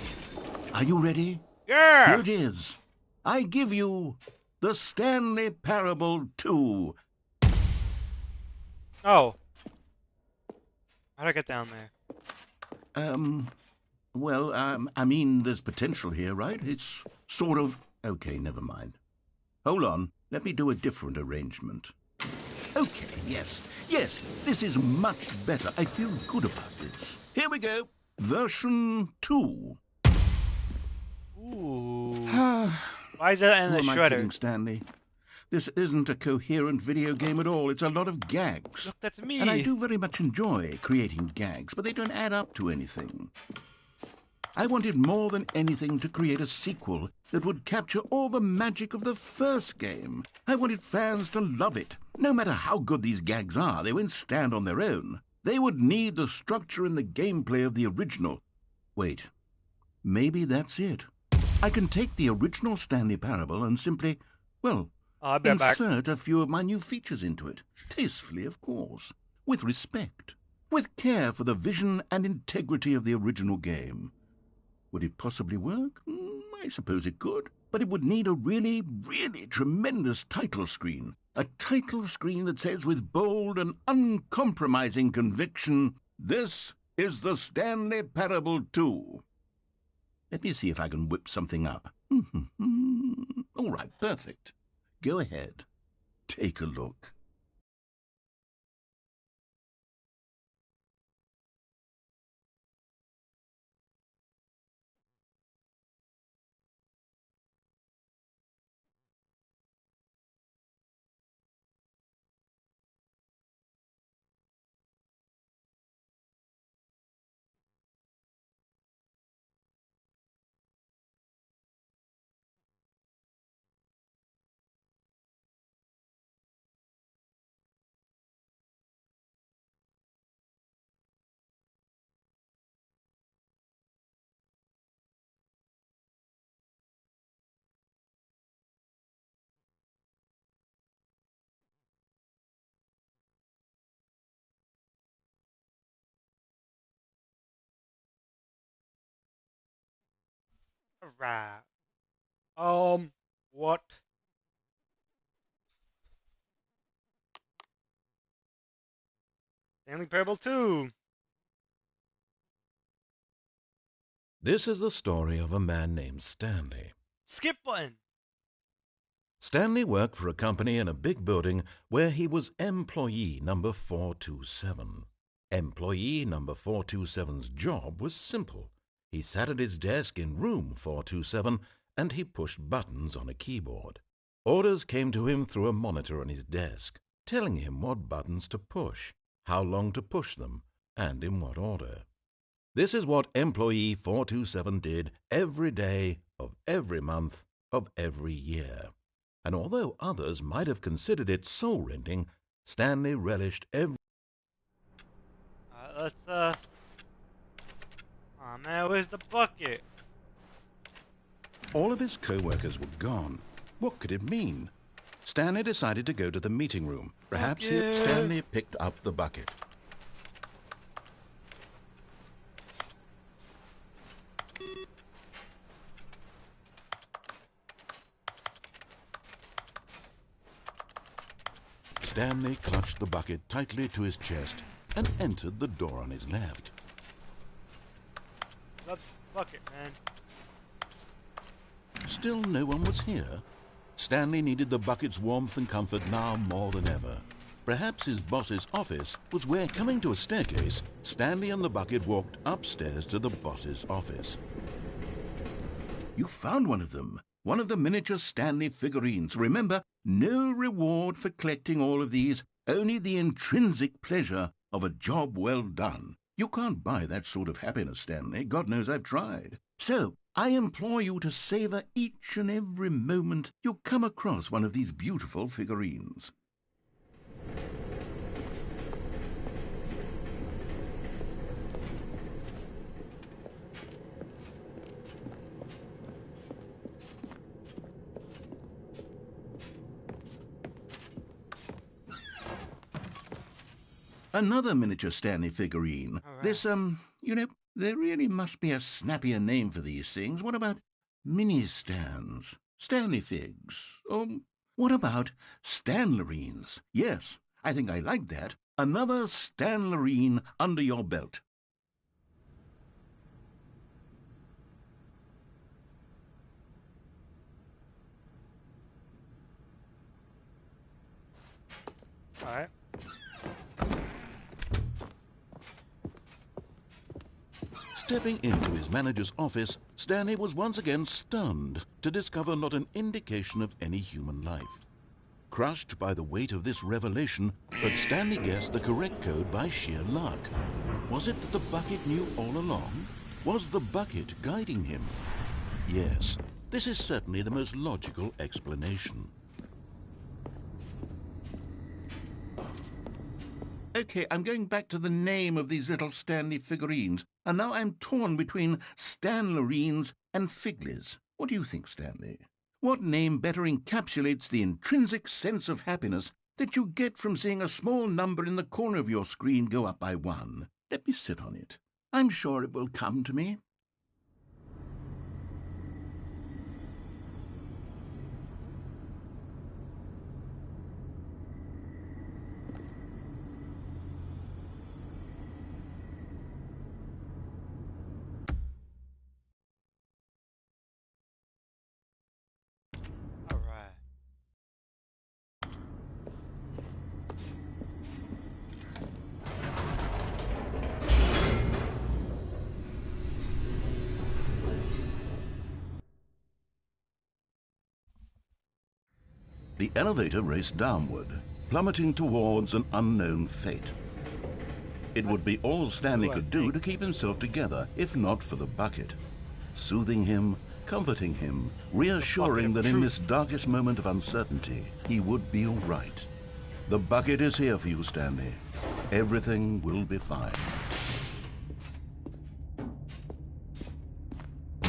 Are you ready? Here Yeah! it is. I give you the Stanley Parable 2. Oh. How'd I get down there? I mean, there's potential here, right? It's sort of... Okay, never mind. Hold on. Let me do a different arrangement. Okay, yes, this is much better. I feel good about this. Here we go. Version 2. Ooh. Why is that in Who the am I shredder? kidding, Stanley? This isn't a coherent video game at all. It's a lot of gags. Look, that's me. And I do very much enjoy creating gags, but they don't add up to anything. I wanted more than anything to create a sequel that would capture all the magic of the first game. I wanted fans to love it. No matter how good these gags are, they won't stand on their own. They would need the structure and the gameplay of the original. Wait, maybe that's it. I can take the original Stanley Parable and simply, well, I'll be right back. insert a few of my new features into it. Tastefully, of course. With respect. With care for the vision and integrity of the original game. Would it possibly work? I suppose it could. But it would need a really, really tremendous title screen. A title screen that says with bold and uncompromising conviction, "This is the Stanley Parable 2." Let me see if I can whip something up. All right, perfect. Go ahead. Take a look. Alright. What? Stanley Parable 2. This is the story of a man named Stanley. Skip button. Stanley worked for a company in a big building where he was employee number 427. Employee number 427's job was simple. He sat at his desk in room 427 and he pushed buttons on a keyboard. Orders came to him through a monitor on his desk, telling him what buttons to push, how long to push them, and in what order. This is what employee 427 did every day of every month of every year. And although others might have considered it soul-rending, Stanley relished every... Let's, oh man, where's the bucket? All of his co-workers were gone. What could it mean? Stanley decided to go to the meeting room. Perhaps Stanley picked up the bucket. Stanley clutched the bucket tightly to his chest and entered the door on his left. The bucket, man. Still no one was here. Stanley needed the bucket's warmth and comfort now more than ever. Perhaps his boss's office was where, coming to a staircase, Stanley and the bucket walked upstairs to the boss's office. You found one of them. One of the miniature Stanley figurines. Remember, no reward for collecting all of these, only the intrinsic pleasure of a job well done. You can't buy that sort of happiness, Stanley. God knows I've tried. So, I implore you to savor each and every moment you come across one of these beautiful figurines. Another miniature Stanley figurine. All right. This, there really must be a snappier name for these things. What about mini-stands? Stanley figs? What about Stanlerines? Yes, I think I like that. Another Stanlerine under your belt. Alright. Stepping into his manager's office, Stanley was once again stunned to discover not an indication of any human life. Crushed by the weight of this revelation, but Stanley guessed the correct code by sheer luck. Was it that the bucket knew all along? Was the bucket guiding him? Yes, this is certainly the most logical explanation. Okay, I'm going back to the name of these little Stanley figurines, and now I'm torn between Stanlerines and Figlies. What do you think, Stanley? What name better encapsulates the intrinsic sense of happiness that you get from seeing a small number in the corner of your screen go up by 1? Let me sit on it. I'm sure it will come to me. Alright. The elevator raced downward, plummeting towards an unknown fate. It would be all Stanley could do to keep himself together, if not for the bucket. Soothing him, comforting him, reassuring that in this darkest moment of uncertainty, he would be all right. The bucket is here for you, Stanley. Everything will be fine.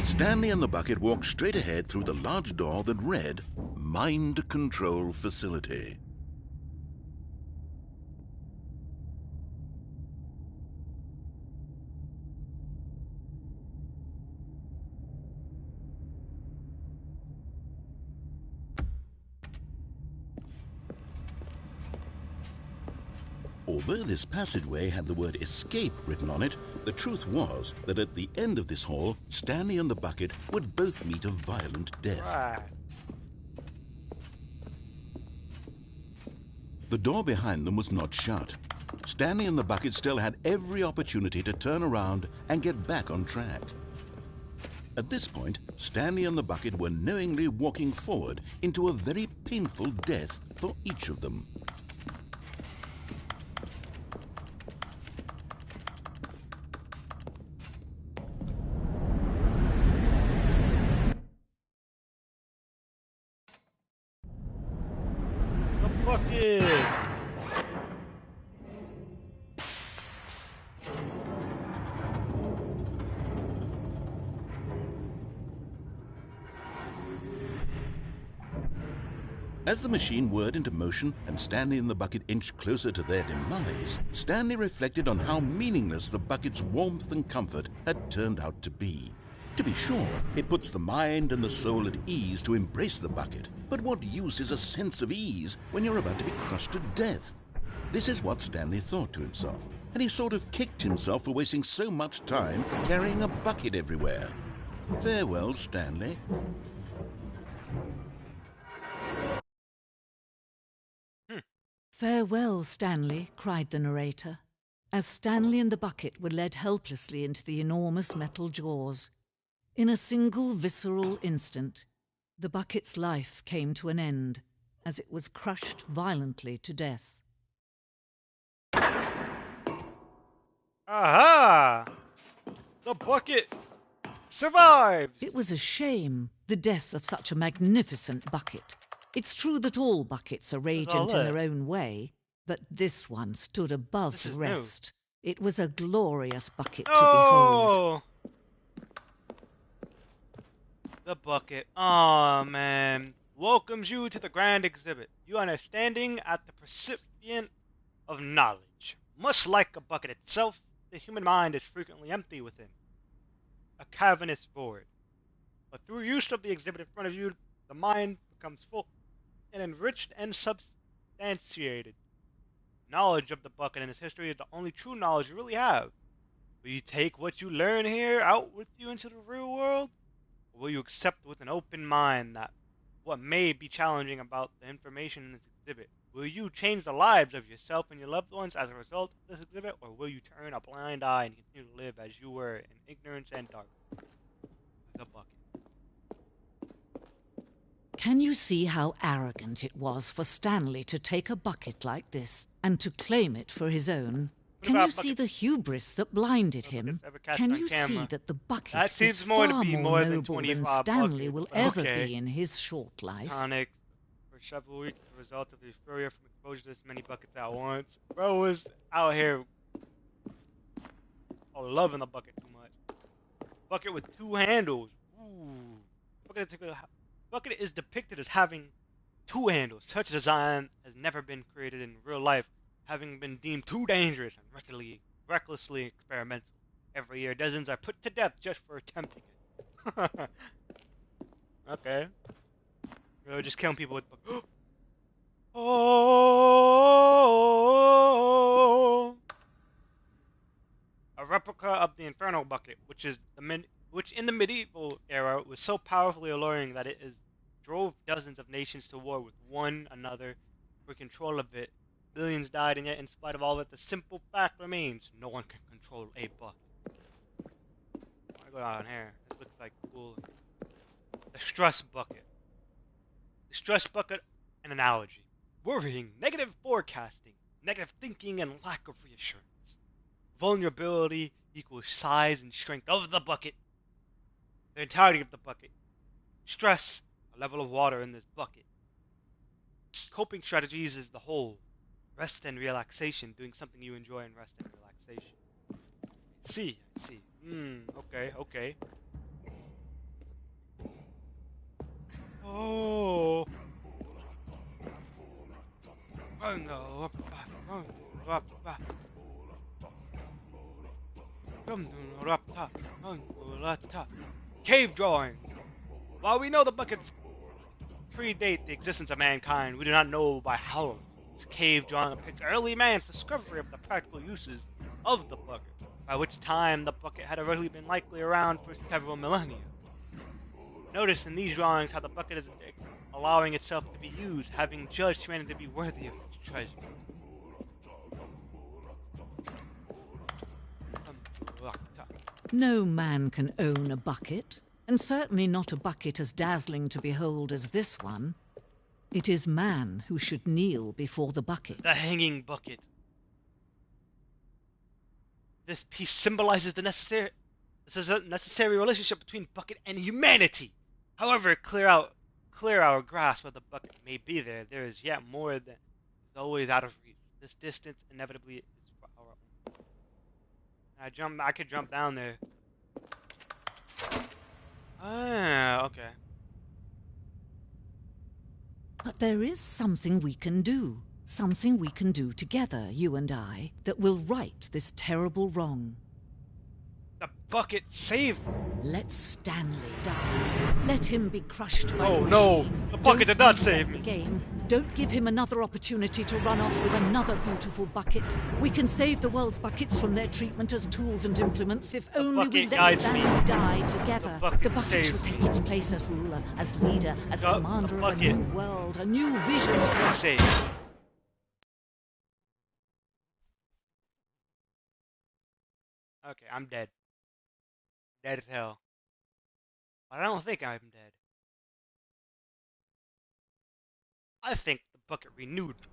Stanley and the bucket walked straight ahead through the large door that read, Mind Control Facility. Although this passageway had the word escape written on it, the truth was that at the end of this hall, Stanley and the bucket would both meet a violent death. Right. The door behind them was not shut. Stanley and the bucket still had every opportunity to turn around and get back on track. At this point, Stanley and the bucket were knowingly walking forward into a very painful death for each of them. The bucket. As the machine whirred into motion and Stanley and the bucket inched closer to their demise, Stanley reflected on how meaningless the bucket's warmth and comfort had turned out to be. To be sure, it puts the mind and the soul at ease to embrace the bucket, but what use is a sense of ease when you're about to be crushed to death? This is what Stanley thought to himself, and he sort of kicked himself for wasting so much time carrying a bucket everywhere. Farewell, Stanley. Farewell, Stanley, cried the narrator, as Stanley and the bucket were led helplessly into the enormous metal jaws. In a single visceral instant, the bucket's life came to an end as it was crushed violently to death. Aha! The bucket survives! It was a shame, the death of such a magnificent bucket. It's true that all buckets are radiant in their own way, but this one stood above the rest. It was a glorious bucket to behold. The bucket, oh man, welcomes you to the grand exhibit. You are standing at the recipient of knowledge. Much like a bucket itself, the human mind is frequently empty within, a cavernous void. But through use of the exhibit in front of you, the mind becomes full and enriched and substantiated. Knowledge of the bucket and its history is the only true knowledge you really have. Will you take what you learn here out with you into the real world? Or will you accept with an open mind that what may be challenging about the information in this exhibit? Will you change the lives of yourself and your loved ones as a result of this exhibit, or will you turn a blind eye and continue to live as you were in ignorance and darkness? The bucket. Can you see how arrogant it was for Stanley to take a bucket like this and to claim it for his own? Can you see the hubris that blinded him? Can you see that the bucket is far more noble than Stanley will ever be in his short life? Tonic for several weeks as a result of the euphoria from exposure to this many buckets at once. Bro was out here loving the bucket too much. Bucket with two handles. Ooh. Bucket is depicted as having two handles. Such design has never been created in real life, having been deemed too dangerous and recklessly experimental. Every year, dozens are put to death just for attempting it. Okay. Really just killing people with Oh! A replica of the Inferno bucket, which in the medieval era was so powerfully alluring that it drove dozens of nations to war with one another for control of it. Billions died, and yet, in spite of all that, the simple fact remains: no one can control a bucket. I wanna go down here. This looks like cool. The stress bucket. The stress bucket, an analogy. Worrying, negative forecasting, negative thinking, and lack of reassurance. Vulnerability equals size and strength of the bucket. The entirety of the bucket. Stress, a level of water in this bucket. Coping strategies is the whole. Rest and relaxation, doing something you enjoy in rest and relaxation. I see. Okay. Oh. Cave drawing. While we know the buckets predate the existence of mankind, we do not know by how long. This cave drawing depicts early man's discovery of the practical uses of the bucket, by which time the bucket had already been likely around for several millennia. Notice in these drawings how the bucket is allowing itself to be used, having judged humanity to be worthy of its treasure. No man can own a bucket, and certainly not a bucket as dazzling to behold as this one. It is man who should kneel before the bucket. The hanging bucket. This piece symbolizes the necessary relationship between bucket and humanity. However, clear our grasp of the bucket may be there. There is yet more that is always out of reach. This distance inevitably is for our own. I could jump down there. Ah, okay. But there is something we can do. Something we can do together, you and I, that will right this terrible wrong. The bucket saved me. Let Stanley die. Let him be crushed by Oh the no, machine. the bucket did not Don't save reset me. the game. Don't give him another opportunity to run off with another beautiful bucket. We can save the world's buckets from their treatment as tools and implements if only we bucket let guides me. Stanley die together. The bucket shall saves take me. its place as ruler, as leader, as The commander of a bucket. new world, a new vision. Saved. Okay, I'm dead. Dead as hell. But I don't think I'm dead. I think the bucket renewed me.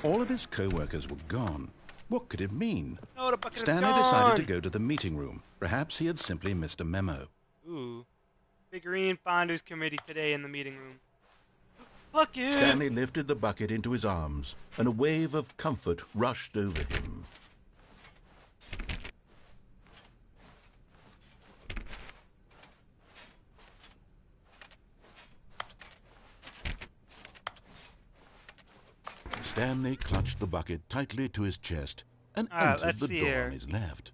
All of his co-workers were gone. What could it mean? No, the bucket is Stanley gone. decided to go to the meeting room. Perhaps he had simply missed a memo. Ooh. Figurine Finders Committee today in the meeting room. Bucket! Stanley lifted the bucket into his arms, and a wave of comfort rushed over him. Stanley clutched the bucket tightly to his chest and entered let's the see door here. on his left.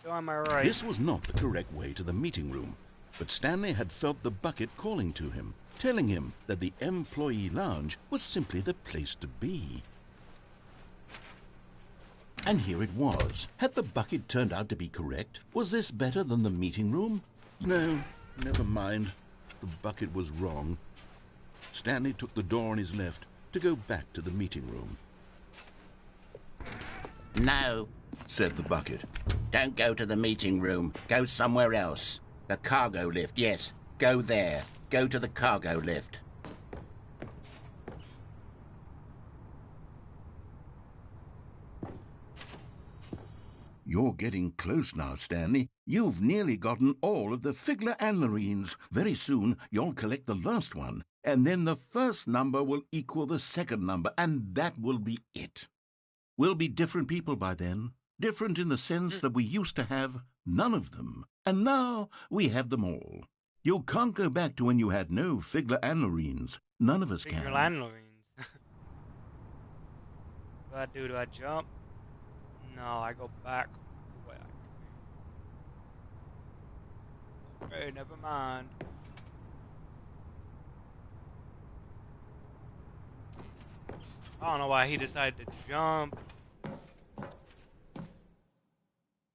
Go on my right. This was not the correct way to the meeting room, but Stanley had felt the bucket calling to him, telling him that the employee lounge was simply the place to be. And here it was. Had the bucket turned out to be correct? Was this better than the meeting room? No, never mind. The bucket was wrong. Stanley took the door on his left to go back to the meeting room. No, Said the bucket. don't go to the meeting room. Go somewhere else. The cargo lift, yes. Go there. Go to the cargo lift. You're getting close now, Stanley. You've nearly gotten all of the Figler and Marines. Very soon, you'll collect the last one, and then the first number will equal the second number, and that will be it. We'll be different people by then. Different in the sense that we used to have none of them, and now we have them all. You can't go back to when you had no Figler and Marines. None of us Figure can. landlords. What do I do? Do I jump? No, I go back the way I came. Okay, never mind. I don't know why he decided to jump.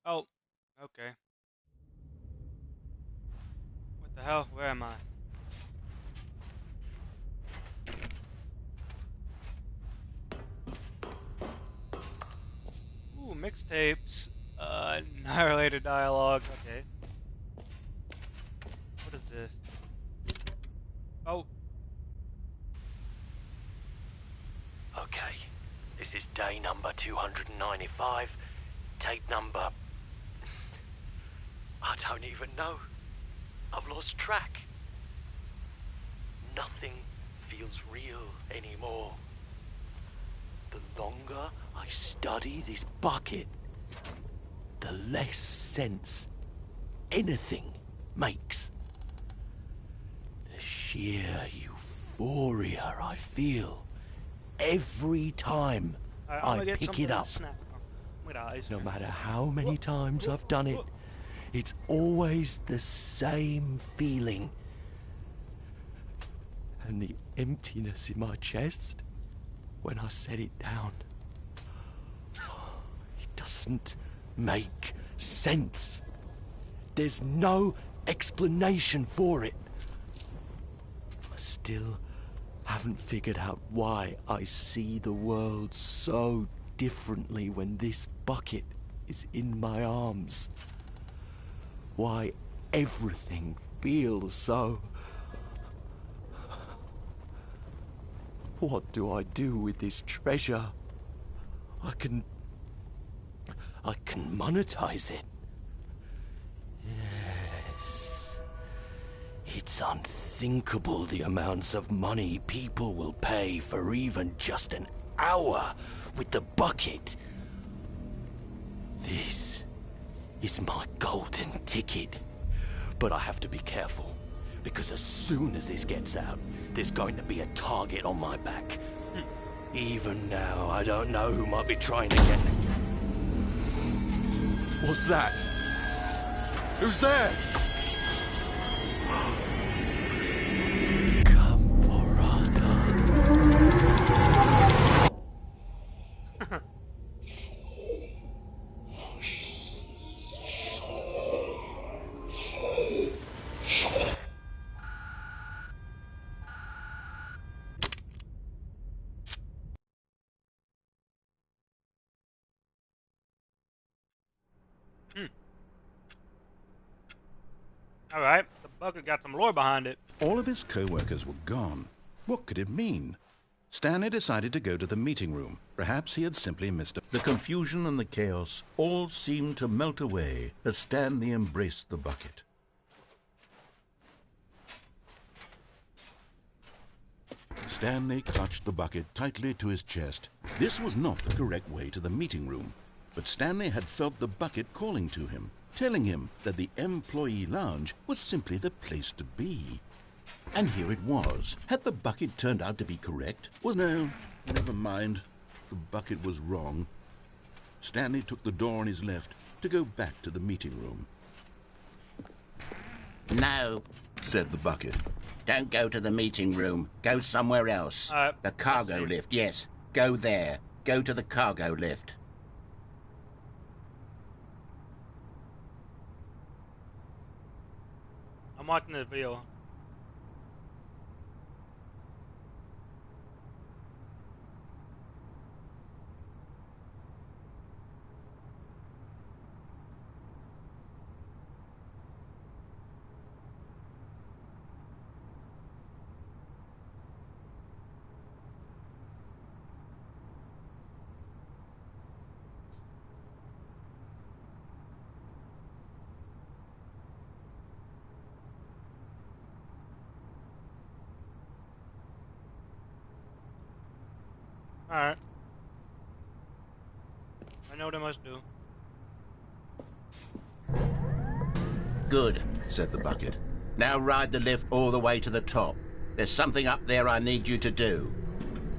Oh, okay. What the hell? Where am I? Ooh, mixtapes. Narrator dialogue. Okay. What is this? Oh, Okay, this is day number 295. Tape number... I don't even know. I've lost track. Nothing feels real anymore. The longer I study this bucket, the less sense anything makes. The sheer euphoria I feel every time I'm I gonna get pick something it to up. snack on. Look at that ice No cream. matter how many times I've done it, It's always the same feeling. And the emptiness in my chest when I set it down. It doesn't make sense. There's no explanation for it. I still haven't figured out why I see the world so differently when this bucket is in my arms. Why everything feels so... What do I do with this treasure? I can monetize it. Yes. It's unthinkable the amounts of money people will pay for even just an hour with the bucket. This is my golden ticket. But I have to be careful, because as soon as this gets out, there's going to be a target on my back. Even now, I don't know who might be trying to get... What's that? Who's there? Alright, the bucket got some lore behind it. All of his co-workers were gone. What could it mean? Stanley decided to go to the meeting room. Perhaps he had simply missed it. The confusion and the chaos all seemed to melt away as Stanley embraced the bucket. Stanley clutched the bucket tightly to his chest. This was not the correct way to the meeting room, but Stanley had felt the bucket calling to him, telling him that the employee lounge was simply the place to be. And here it was. Had the bucket turned out to be correct? Well, no, never mind. The bucket was wrong. Stanley took the door on his left to go back to the meeting room. No, Said the bucket. don't go to the meeting room. Go somewhere else. The cargo lift, yes. Go there. Go to the cargo lift. I'm watching this video. Alright. I know what I must do. Good, said the bucket. Now ride the lift all the way to the top. There's something up there I need you to do.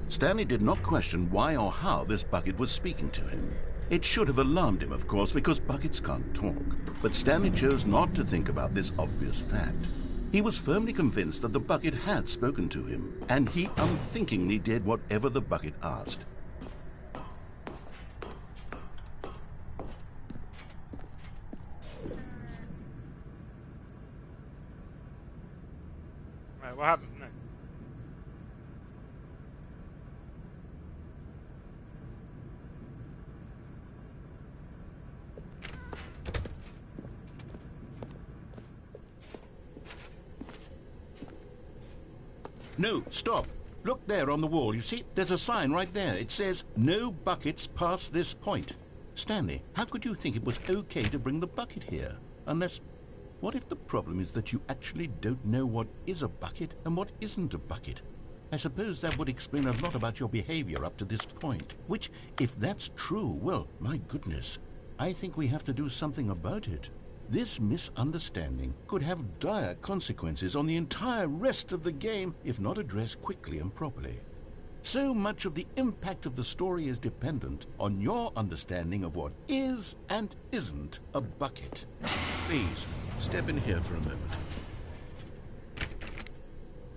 Stanley did not question why or how this bucket was speaking to him. It should have alarmed him, of course, because buckets can't talk. But Stanley chose not to think about this obvious fact. He was firmly convinced that the bucket had spoken to him, and he unthinkingly did whatever the bucket asked. Alright, what happens next? No, stop. Look there on the wall. You see, there's a sign right there. It says, "No buckets past this point." Stanley, how could you think it was okay to bring the bucket here? Unless, what if the problem is that you actually don't know what is a bucket and what isn't a bucket? I suppose that would explain a lot about your behavior up to this point. Which, if that's true, well, my goodness, I think we have to do something about it. This misunderstanding could have dire consequences on the entire rest of the game if not addressed quickly and properly. So much of the impact of the story is dependent on your understanding of what is and isn't a bucket. Please, step in here for a moment.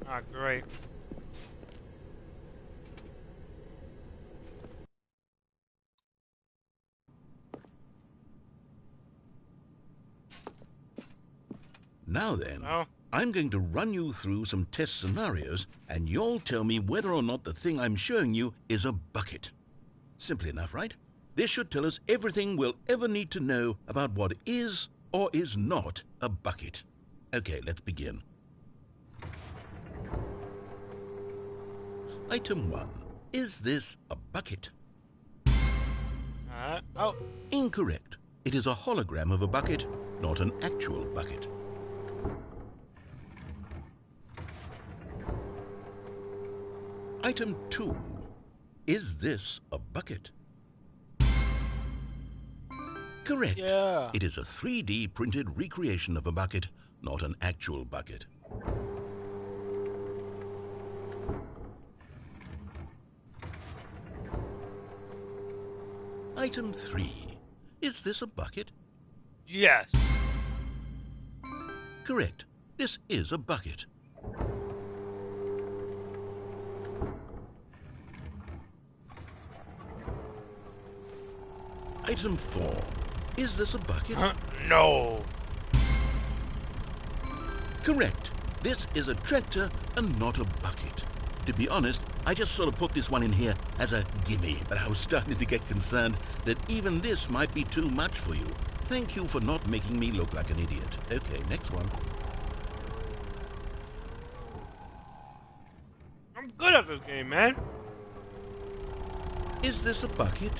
Ah, great. Now then, Oh. I'm going to run you through some test scenarios, and you'll tell me whether or not the thing I'm showing you is a bucket. Simple enough, right? This should tell us everything we'll ever need to know about what is or is not a bucket. Okay, let's begin. Item 1. Is this a bucket? Oh. Incorrect. It is a hologram of a bucket, not an actual bucket. Item 2. Is this a bucket? Correct. Yeah. It is a 3D printed recreation of a bucket, not an actual bucket. Item 3. Is this a bucket? Yes. Correct. This is a bucket. Item 4. Is this a bucket? No. Correct. This is a tractor and not a bucket. To be honest, I just sort of put this one in here as a gimme, but I was starting to get concerned that even this might be too much for you. Thank you for not making me look like an idiot. Okay, next one. I'm good at this game, man. Is this a bucket?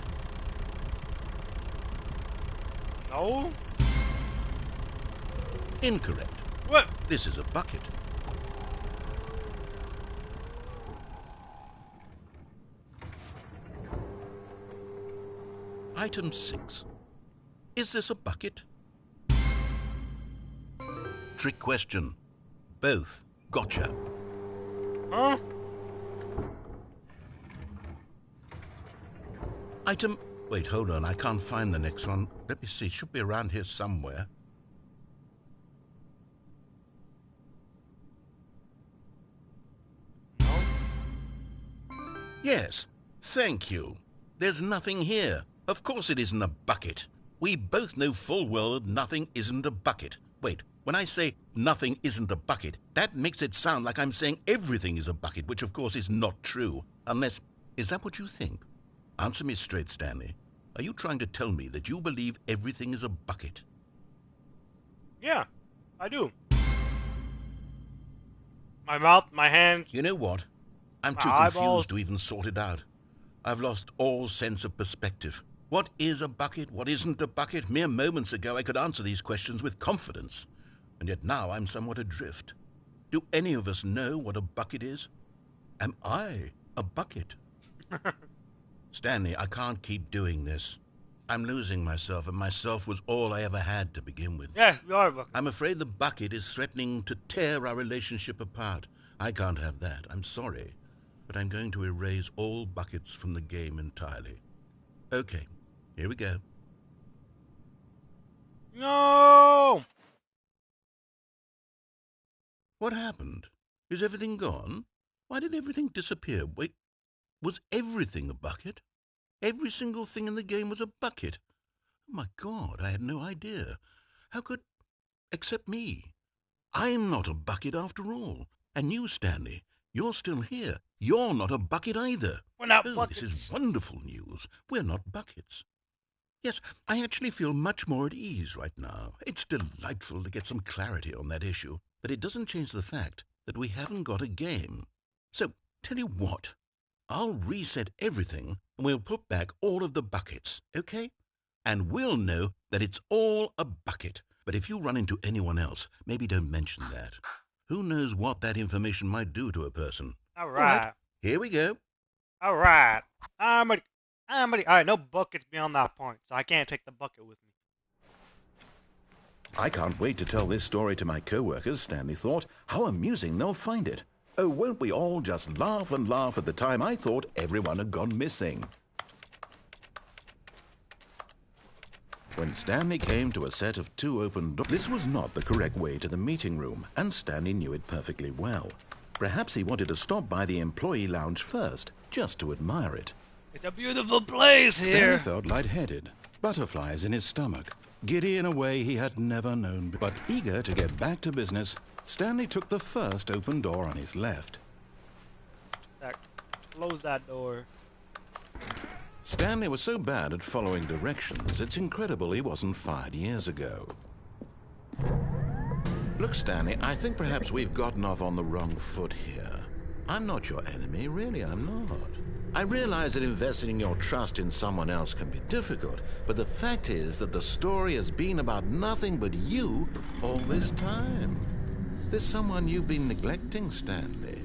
No. Incorrect. What? This is a bucket. Item 6. Is this a bucket? Trick question. Both. Gotcha. Huh? Item... Wait, hold on. I can't find the next one. Let me see. It should be around here somewhere. No. Yes. Thank you. There's nothing here. Of course it isn't a bucket. We both know full well that nothing isn't a bucket. Wait, when I say nothing isn't a bucket, that makes it sound like I'm saying everything is a bucket, which of course is not true. Unless... Is that what you think? Answer me straight, Stanley. Are you trying to tell me that you believe everything is a bucket? Yeah, I do. My mouth, my hands, You know what? I'm my too eyeballs. confused to even sort it out. I've lost all sense of perspective. What is a bucket? What isn't a bucket? Mere moments ago I could answer these questions with confidence. And yet now I'm somewhat adrift. Do any of us know what a bucket is? Am I a bucket? Stanley, I can't keep doing this. I'm losing myself, and myself was all I ever had to begin with. Yeah, you are a bucket. I'm afraid the bucket is threatening to tear our relationship apart. I can't have that. I'm sorry. But I'm going to erase all buckets from the game entirely. Okay, here we go. No. What happened? Is everything gone? Why did everything disappear? Wait, was everything a bucket? Every single thing in the game was a bucket. Oh my God, I had no idea. How could... Except me. I'm not a bucket after all. And you, Stanley, you're still here. You're not a bucket either. We're not Oh, buckets. this is wonderful news. We're not buckets. Yes, I actually feel much more at ease right now. It's delightful to get some clarity on that issue, but it doesn't change the fact that we haven't got a game. So, tell you what, I'll reset everything and we'll put back all of the buckets, okay? And we'll know that it's all a bucket. But if you run into anyone else, maybe don't mention that. Who knows what that information might do to a person? All All right. right, here we go. All right. I'm ready. All right, no buckets beyond that point, so I can't take the bucket with me. I can't wait to tell this story to my co-workers, Stanley thought. How amusing they'll find it. Oh, won't we all just laugh and laugh at the time I thought everyone had gone missing? When Stanley came to a set of 2 open doors, this was not the correct way to the meeting room, and Stanley knew it perfectly well. Perhaps he wanted to stop by the employee lounge first, just to admire it. It's a beautiful place Stanley here. felt lightheaded, butterflies in his stomach, giddy in a way he had never known. But eager to get back to business, Stanley took the first open door on his left. Close that door. Stanley was so bad at following directions, it's incredible he wasn't fired years ago. Look, Stanley, I think perhaps we've gotten off on the wrong foot here. I'm not your enemy, really, I'm not. I realize that investing your trust in someone else can be difficult, but the fact is that the story has been about nothing but you all this time. There's someone you've been neglecting, Stanley.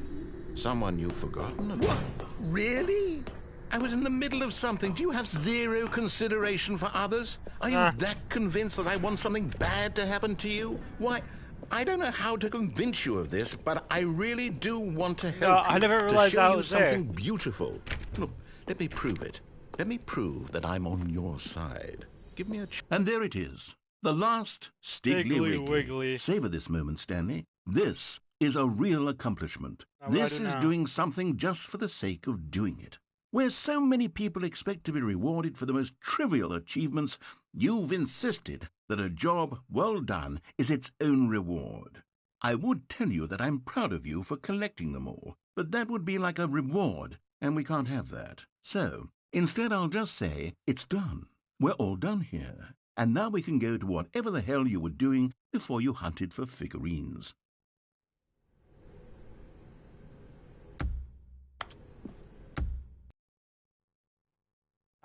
Someone you've forgotten about. What? Really? I was in the middle of something. Do you have zero consideration for others? Are you that convinced that I want something bad to happen to you? Why, I don't know how to convince you of this, but I really do want to help you. I never to realized show I you was there. something beautiful. Look, let me prove it. Let me prove that I'm on your side. Give me a And there it is, the last Stiggly Stiggly Wiggly. Wiggly. Savor this moment, Stanley. This is a real accomplishment. Now, what do I This do is now? doing something just for the sake of doing it. Where so many people expect to be rewarded for the most trivial achievements, you've insisted that a job well done is its own reward. I would tell you that I'm proud of you for collecting them all, but that would be like a reward, and we can't have that. So, instead I'll just say, it's done. We're all done here. And now we can go to whatever the hell you were doing before you hunted for figurines.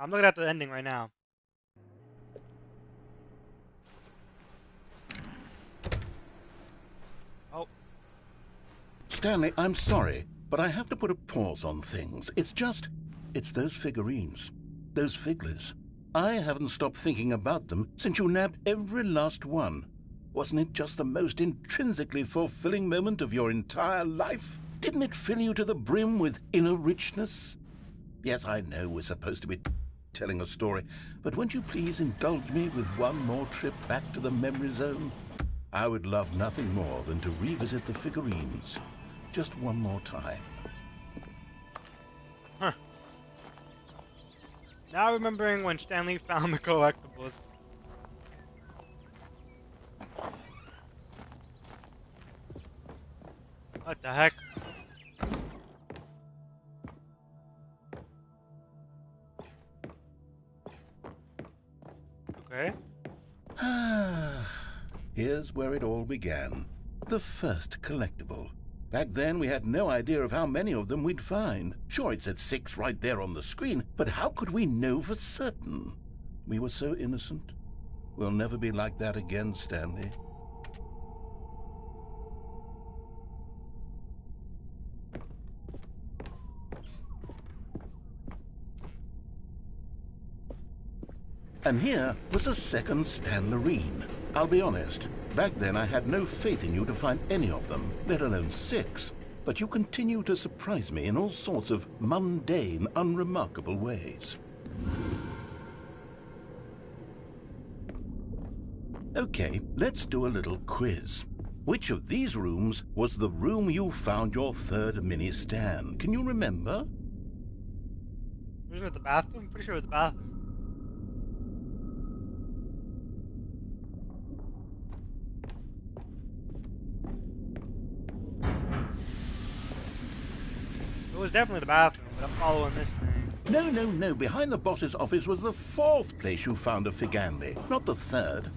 I'm looking at the ending right now. Oh, Stanley, I'm sorry, but I have to put a pause on things. It's those figurines, those figglers. I haven't stopped thinking about them since you nabbed every last one. Wasn't it just the most intrinsically fulfilling moment of your entire life? Didn't it fill you to the brim with inner richness? Yes, I know we're supposed to be telling a story, but won't you please indulge me with one more trip back to the memory zone? I would love nothing more than to revisit the figurines. Just one more time. huh. Now remembering when Stanley found the collectibles. What the heck? Okay. Here's where it all began. The first collectible. Back then, we had no idea of how many of them we'd find. Sure, it said 6 right there on the screen, but how could we know for certain? We were so innocent. We'll never be like that again, Stanley. And here was a second Stanlerine. I'll be honest, back then I had no faith in you to find any of them, let alone 6. But you continue to surprise me in all sorts of mundane, unremarkable ways. Okay, let's do a little quiz. Which of these rooms was the room you found your third mini Stan? Can you remember? Was it the bathroom? Pretty sure it was the bathroom. It was definitely the bathroom, but I'm following this thing. No. Behind the boss's office was the 4th place you found a Figanli, not the 3rd.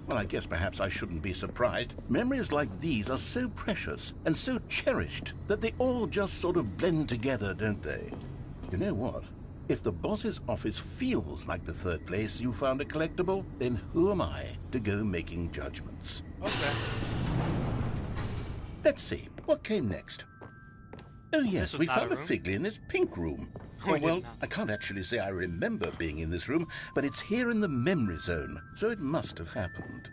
Well, I guess perhaps I shouldn't be surprised. Memories like these are so precious and so cherished that they all just sort of blend together, don't they? You know what? If the boss's office feels like the 3rd place you found a collectible, then who am I to go making judgments? Okay. Let's see, what came next? Oh yes, was we not found a a room. Figley in this pink room. We did Well, not. I can't actually say I remember being in this room, but it's here in the memory zone, so it must have happened.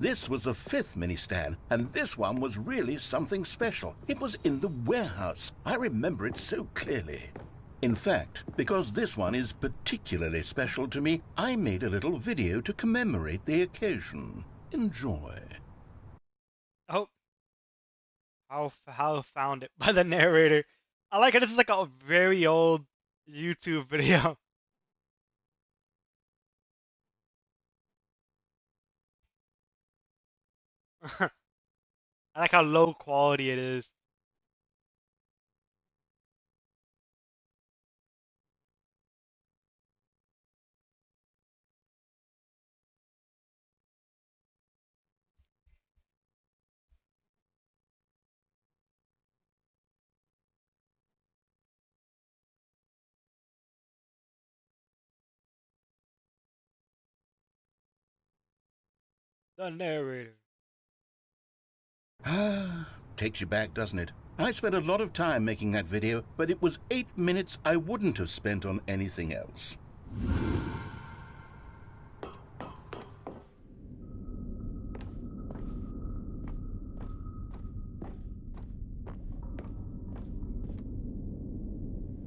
This was the 5th mini Stan, and this one was really something special. It was in the warehouse. I remember it so clearly. In fact, because this one is particularly special to me, I made a little video to commemorate the occasion. Enjoy. Oh, how found it by the narrator. I like it. This is like a very old YouTube video. I like how low quality it is. The narrator. Ah, takes you back, doesn't it? I spent a lot of time making that video, but it was 8 minutes I wouldn't have spent on anything else.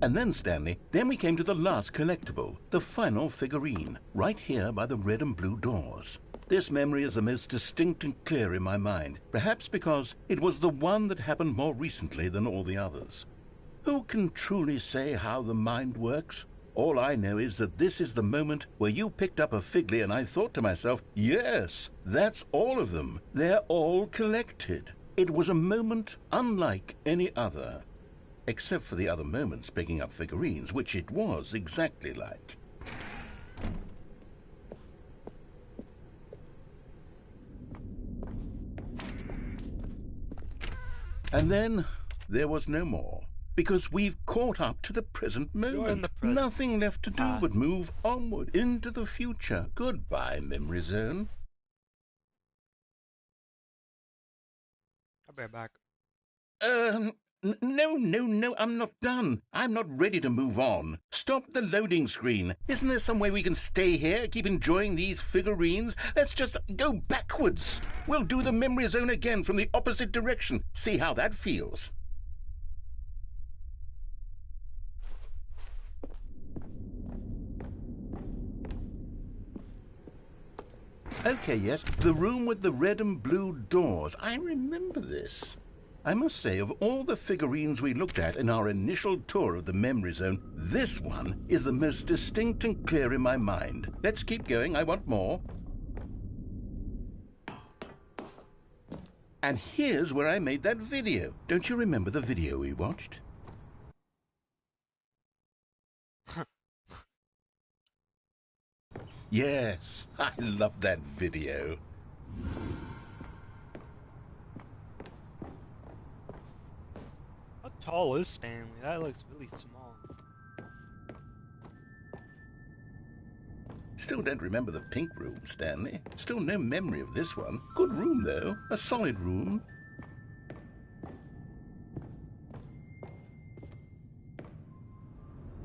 And then, Stanley, then we came to the last collectible, the final figurine, right here by the red and blue doors. This memory is the most distinct and clear in my mind, perhaps because it was the one that happened more recently than all the others. Who can truly say how the mind works? All I know is that this is the moment where you picked up a Figley and I thought to myself, yes, that's all of them. They're all collected. It was a moment unlike any other. Except for the other moments picking up figurines, which it was exactly like. And then there was no more, because we've caught up to the present moment. Nothing left to do but move onward into the future. Goodbye, Memory Zone. I'll be right back. No, I'm not done. I'm not ready to move on. Stop the loading screen. Isn't there some way we can stay here, keep enjoying these figurines? Let's just go backwards. We'll do the memory zone again from the opposite direction. See how that feels. Okay, yes, the room with the red and blue doors. I remember this. I must say, of all the figurines we looked at in our initial tour of the memory zone, this one is the most distinct and clear in my mind. Let's keep going. I want more. And here's where I made that video. Don't you remember the video we watched? Yes, I love that video. How tall is Stanley? That looks really small. Still don't remember the pink room, Stanley. Still no memory of this one. Good room, though. A solid room.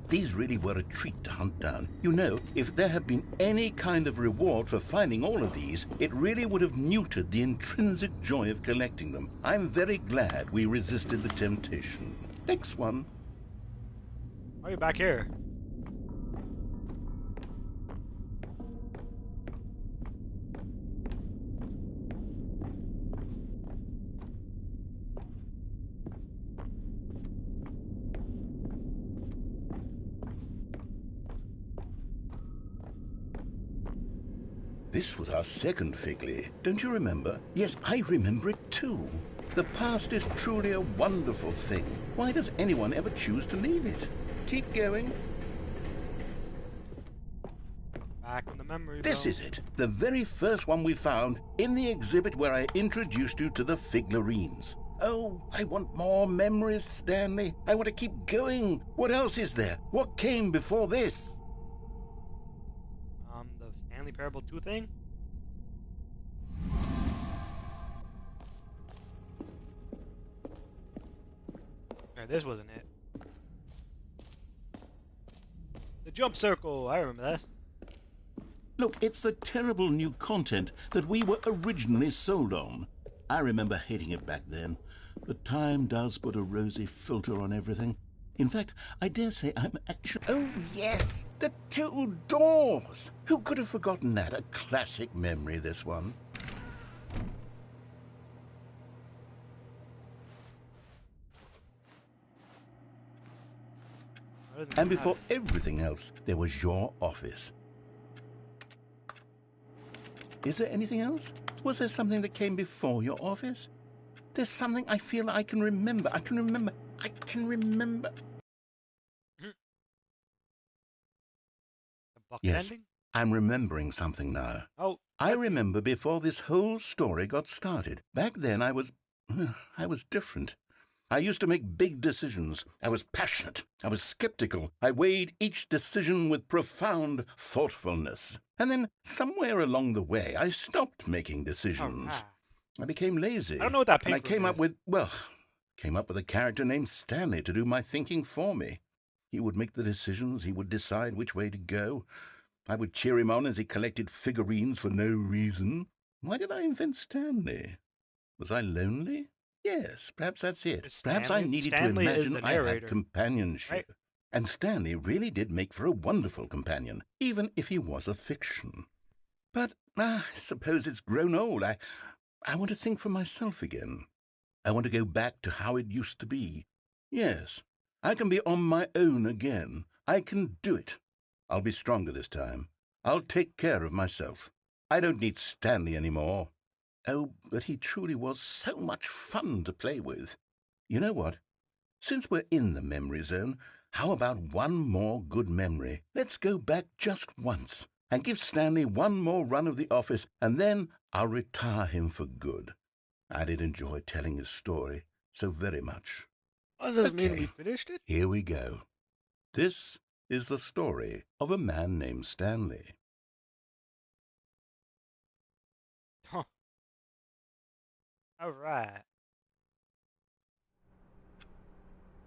These really were a treat to hunt down. You know, if there had been any kind of reward for finding all of these, it really would have neutered the intrinsic joy of collecting them. I'm very glad we resisted the temptation. Next one. Why are you back here? This was our second Figley. Don't you remember? Yes, I remember it too. The past is truly a wonderful thing. Why does anyone ever choose to leave it? Keep going. Back in the memory This zone. is it. The very first one we found in the exhibit where I introduced you to the Figlerines. Oh, I want more memories, Stanley. I want to keep going. What else is there? What came before this? The Stanley Parable 2 thing? Okay, this wasn't it. The jump circle, I remember that. Look, it's the terrible new content that we were originally sold on. I remember hating it back then, but time does put a rosy filter on everything. In fact, I dare say I'm actually... Oh, yes, the two doors. Who could have forgotten that? A classic memory, this one. And before everything else, there was your office. Is there anything else? Was there something that came before your office? There's something I feel I can remember. I can remember. The bucket Yes, ending? I'm remembering something now. Oh, I remember before this whole story got started. Back then I was different. I used to make big decisions. I was passionate. I was skeptical. I weighed each decision with profound thoughtfulness. And then, somewhere along the way, I stopped making decisions. Alright. I became lazy. I don't know what that And I pink came room up is. with a character named Stanley to do my thinking for me. He would make the decisions. He would decide which way to go. I would cheer him on as he collected figurines for no reason. Why did I invent Stanley? Was I lonely? Yes, perhaps that's it. Is Perhaps I needed to Stanley is imagine the I had narrator, companionship. right? And Stanley really did make for a wonderful companion, even if he was a fiction. But I suppose it's grown old. I want to think for myself again. I want to go back to how it used to be. Yes, I can be on my own again. I can do it. I'll be stronger this time. I'll take care of myself. I don't need Stanley anymore. Oh, but he truly was so much fun to play with. You know what? Since we're in the memory zone, how about one more good memory? Let's go back just once and give Stanley one more run of the office, and then I'll retire him for good. I did enjoy telling his story so very much. Does this mean Okay, we finished it? here we go. This is the story of a man named Stanley. Huh. Alright.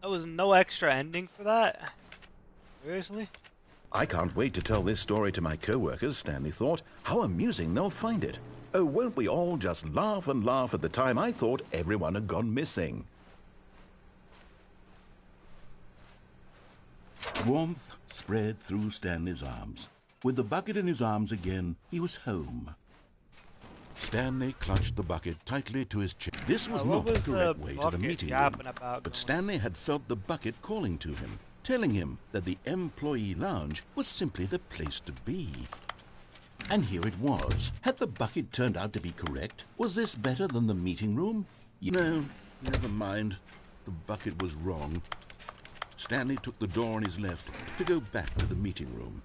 There was no extra ending for that? Seriously? I can't wait to tell this story to my co-workers, Stanley thought. How amusing they'll find it. Oh, won't we all just laugh and laugh at the time I thought everyone had gone missing. Warmth spread through Stanley's arms. With the bucket in his arms again, he was home. Stanley clutched the bucket tightly to his chest. This was What not the was correct the way to the bucket meeting yapping room, about but going? Stanley had felt the bucket calling to him, telling him that the employee lounge was simply the place to be. And here it was. Had the bucket turned out to be correct? Was this better than the meeting room? No, never mind. The bucket was wrong. Stanley took the door on his left to go back to the meeting room.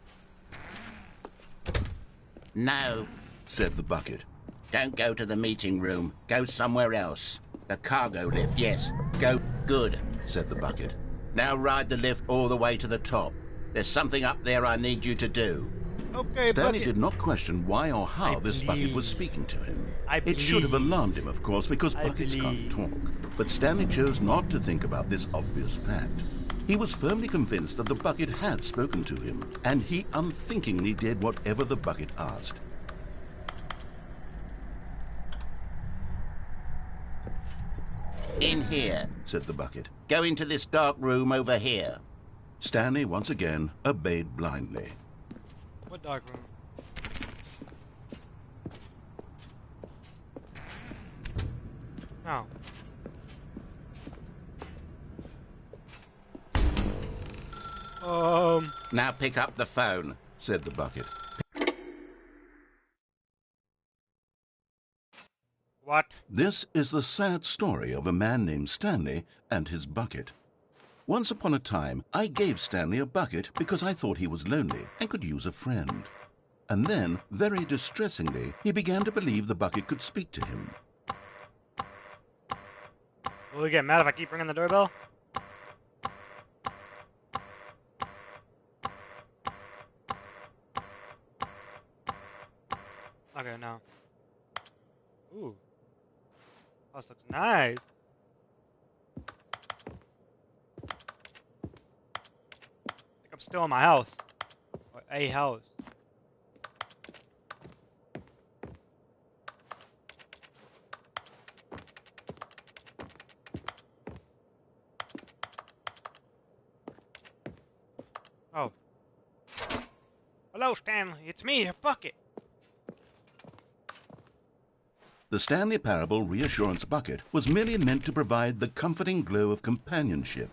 No, Said the bucket. don't go to the meeting room. Go somewhere else. The cargo lift, yes. Go. Good, said the bucket. Now ride the lift all the way to the top. There's something up there I need you to do. Okay, Stanley bucket. did not question why or how I this bucket was believe. speaking to him. I It should have believe. alarmed him, of course, because I buckets can't believe. talk. But Stanley chose not to think about this obvious fact. He was firmly convinced that the bucket had spoken to him, and he unthinkingly did whatever the bucket asked. In here, said the bucket. Go into this dark room over here. Stanley once again obeyed blindly. What dark room? No. Now pick up the phone. Said the bucket. What? This is the sad story of a man named Stanley and his bucket. Once upon a time, I gave Stanley a bucket because I thought he was lonely and could use a friend. And then, very distressingly, he began to believe the bucket could speak to him. Will he get mad if I keep ringing the doorbell? Okay, no. Ooh. House looks nice. I think I'm still in my house. Or a house. Hello, Stanley. It's me, your bucket. The Stanley Parable Reassurance Bucket was merely meant to provide the comforting glow of companionship.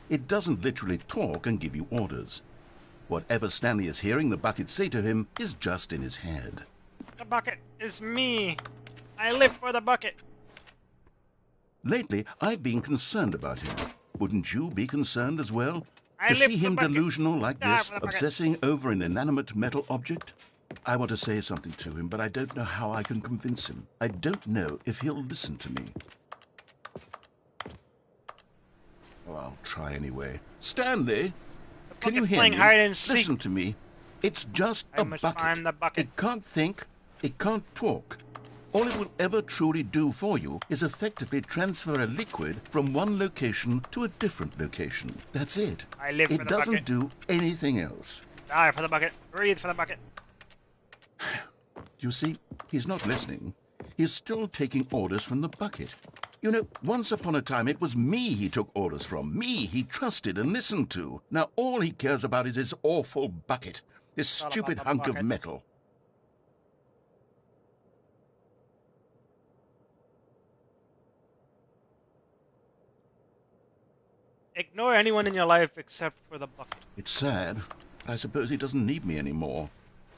It doesn't literally talk and give you orders. Whatever Stanley is hearing the bucket say to him is just in his head. The bucket is me. I live for the bucket. Lately, I've been concerned about him. Wouldn't you be concerned as well? I To live see for the him bucket. delusional like Die this, for the bucket. obsessing over an inanimate metal object? I want to say something to him, but I don't know how I can convince him. I don't know if he'll listen to me. Oh, I'll try anyway. Stanley, can you bucket's hear playing me? hide and seek. Listen to me. It's just I a must bucket. find the bucket. It can't think. It can't talk. All it will ever truly do for you is effectively transfer a liquid from one location to a different location. That's it. I live for It the doesn't bucket. do anything else. Die for the bucket. Breathe for the bucket. You see, he's not listening. He's still taking orders from the bucket. You know, once upon a time it was me he took orders from. Me he trusted and listened to. Now all he cares about is his awful bucket. This All stupid about the hunk of bucket. metal. Ignore anyone in your life except for the bucket. It's sad, but I suppose he doesn't need me anymore.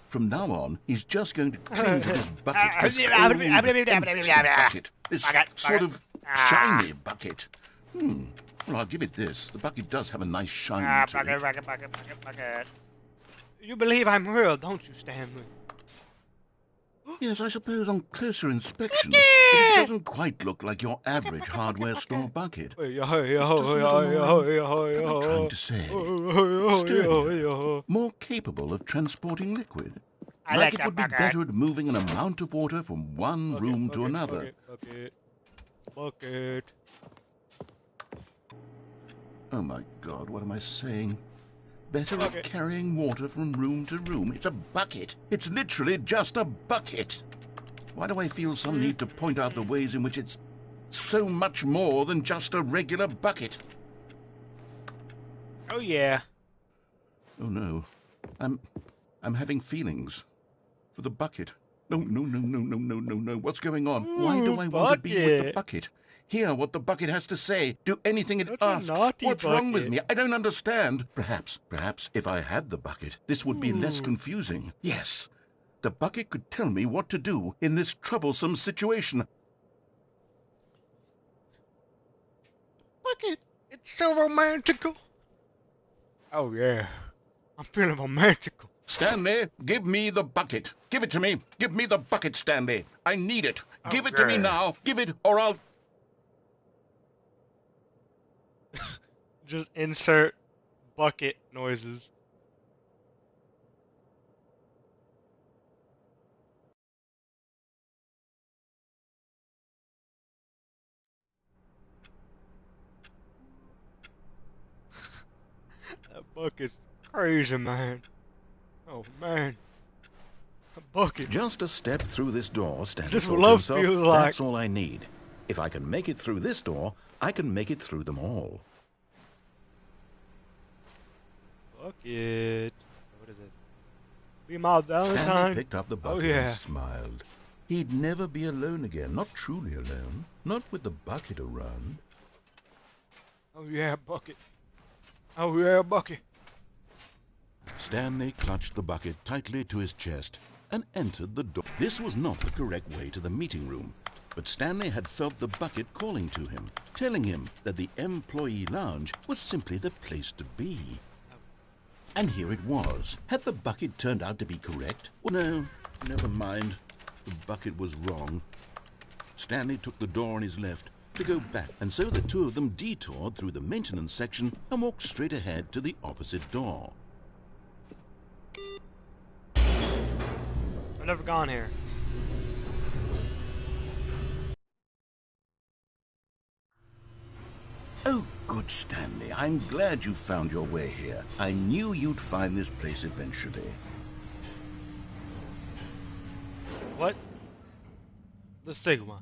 From now on, he's just going to cling to this bucket, this cold, empty bucket, this sort of shiny bucket. Well, I'll give it this. The bucket does have a nice shine to it. Bucket. You believe I'm real, don't you, Stanley? Yes, I suppose on closer inspection, it doesn't quite look like your average hardware store bucket. It's just a little more, what am I trying to say? Sturdier, more capable of transporting liquid. I Like like it that would be bucket. better at moving an amount of water from one room to another. Bucket. Oh my God, what am I saying? Better Bucket. at carrying water from room to room. It's a bucket. It's literally just a bucket. Why do I feel some need to point out the ways in which it's so much more than just a regular bucket? Oh yeah. Oh no, I'm having feelings for the bucket. No. What's going on? Why do I want to be with the bucket. bucket? Hear what the bucket has to say. Do anything it Such a asks. naughty What's wrong with bucket. me? I don't understand. Perhaps if I had the bucket, this would be less confusing. Yes, the bucket could tell me what to do in this troublesome situation. Bucket. It's so romantical. Oh yeah. I'm feeling romantical. Stanley, give me the bucket. Give it to me. Give me the bucket, Stanley. I need it. Give it to me Okay. now. Give it, or I'll... Just insert bucket noises. That bucket's crazy, man. Oh man. A bucket. Just a step through this door, Stanley Just thought to love himself. feels like. That's all I need. If I can make it through this door, I can make it through them all. Bucket. What is it? Be my Stanley Valentine. picked up the Oh, bucket yeah. and smiled. He'd never be alone again, not truly alone, not with the bucket around. Oh yeah, bucket. Oh yeah, bucket. Stanley clutched the bucket tightly to his chest and entered the door. This was not the correct way to the meeting room, but Stanley had felt the bucket calling to him, telling him that the employee lounge was simply the place to be. And here it was. Had the bucket turned out to be correct? Well, no, never mind. The bucket was wrong. Stanley took the door on his left to go back, and so the two of them detoured through the maintenance section and walked straight ahead to the opposite door. I've never gone here. Oh, good Stanley, I'm glad you found your way here. I knew you'd find this place eventually. What? The Sigma.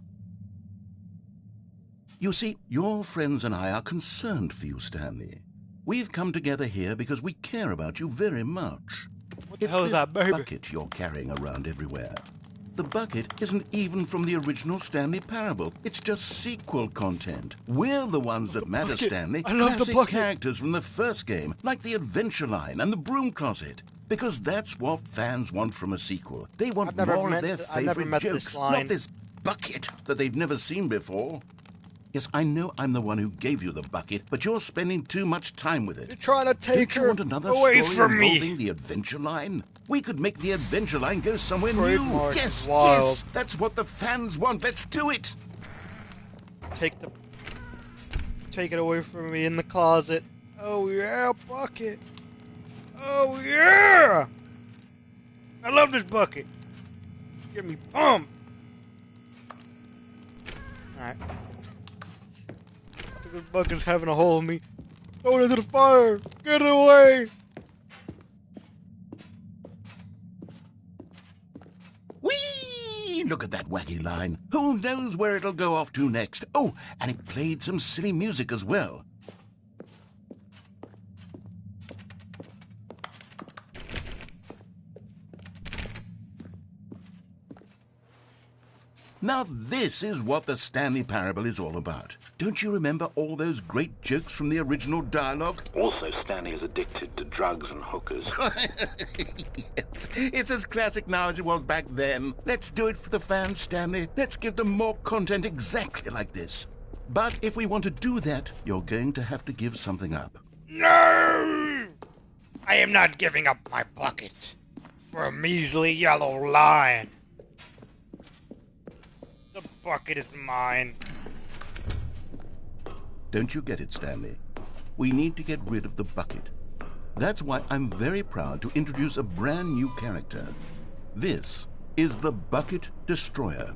You see, your friends and I are concerned for you, Stanley. We've come together here because we care about you very much. What the It's hell is this that, baby? bucket you're carrying around everywhere. The bucket isn't even from the original Stanley Parable. It's just sequel content. We're the ones that matter, bucket. Stanley. I love the Classic bucket. characters from the first game, like the Adventure Line and the Broom Closet. Because that's what fans want from a sequel. They want more of their favorite jokes, not this bucket that they've never seen before. Yes, I know I'm the one who gave you the bucket, but you're spending too much time with it. You're trying to take Don't you her want another away story from involving me. the Adventure Line? We could make the Adventure Line go somewhere Trademark new. Yes, wild. yes, that's what the fans want. Let's do it. Take it away from me in the closet. Oh yeah, bucket. Oh yeah. I love this bucket. Get me pumped. Alright. I think this bucket's having a hole in me. Throw it into the fire. Get it away. Whee! Look at that wacky line. Who knows where it'll go off to next? Oh, and it played some silly music as well. Now this is what the Stanley Parable is all about. Don't you remember all those great jokes from the original dialogue? Also, Stanley is addicted to drugs and hookers. Yes, it's as classic now as it was back then. Let's do it for the fans, Stanley. Let's give them more content exactly like this. But if we want to do that, you're going to have to give something up. No! I am not giving up my bucket for a measly yellow line. The bucket is mine. Don't you get it, Stanley? We need to get rid of the bucket. That's why I'm very proud to introduce a brand new character. This is the Bucket Destroyer.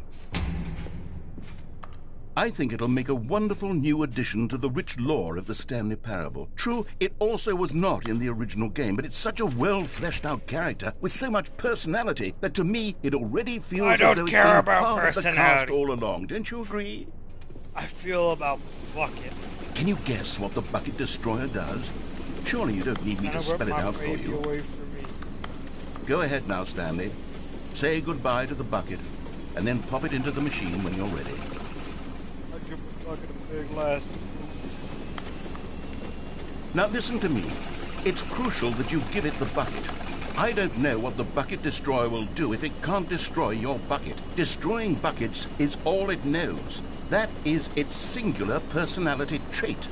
I think it'll make a wonderful new addition to the rich lore of the Stanley Parable. True, it also was not in the original game, but it's such a well-fleshed-out character with so much personality that to me it already feels as though it's been part of the cast all along. Don't you agree? I feel about bucket. Can you guess what the Bucket Destroyer does? Surely you don't need me to spell it out for you. Away from me. Go ahead now, Stanley. Say goodbye to the bucket, and then pop it into the machine when you're ready. I give the bucket a big last. Now listen to me. It's crucial that you give it the bucket. I don't know what the Bucket Destroyer will do if it can't destroy your bucket. Destroying buckets is all it knows. That is its singular personality trait.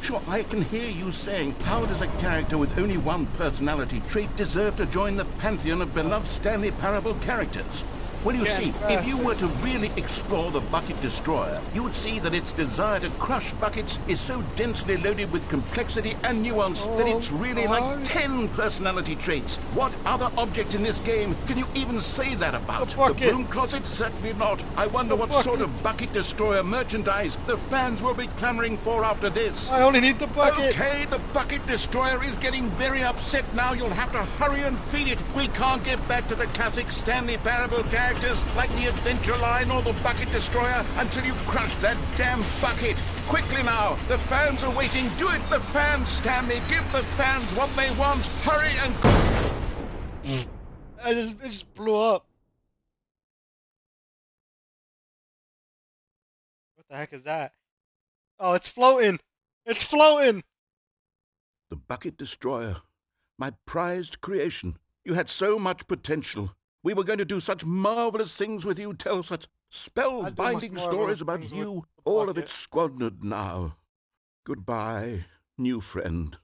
Sure, I can hear you saying, how does a character with only one personality trait deserve to join the pantheon of beloved Stanley Parable characters? Well, you see, if you were to really explore the Bucket Destroyer, you would see that its desire to crush buckets is so densely loaded with complexity and nuance that it's really like 10 personality traits. What other object in this game can you even say that about? The Broom Closet? Certainly not. I wonder what sort of Bucket Destroyer merchandise the fans will be clamoring for after this. I only need the bucket. Okay, the Bucket Destroyer is getting very upset now. You'll have to hurry and feed it. We can't get back to the classic Stanley Parable characters like the Adventure Line or the Bucket Destroyer until you crush that damn bucket. Quickly now, the fans are waiting. Do it, the fans, Stanley. Give the fans what they want. Hurry and... It just blew up. What the heck is that? Oh, it's floating. It's floating. The Bucket Destroyer. My prized creation. You had so much potential. We were going to do such marvelous things with you, tell such spellbinding stories about you. All of it squandered now. Goodbye, new friend.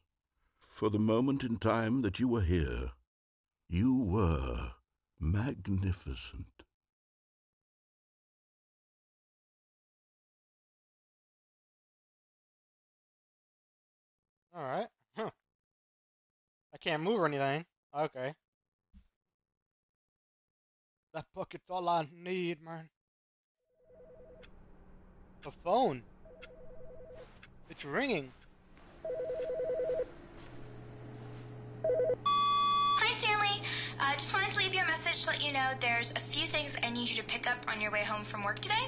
For the moment in time that you were here, you were magnificent. Alright. Huh. I can't move or anything. Okay. That bucket's all I need, man. The phone. It's ringing. Hi, Stanley. Just wanted to leave you a message to let you know there's a few things I need you to pick up on your way home from work today.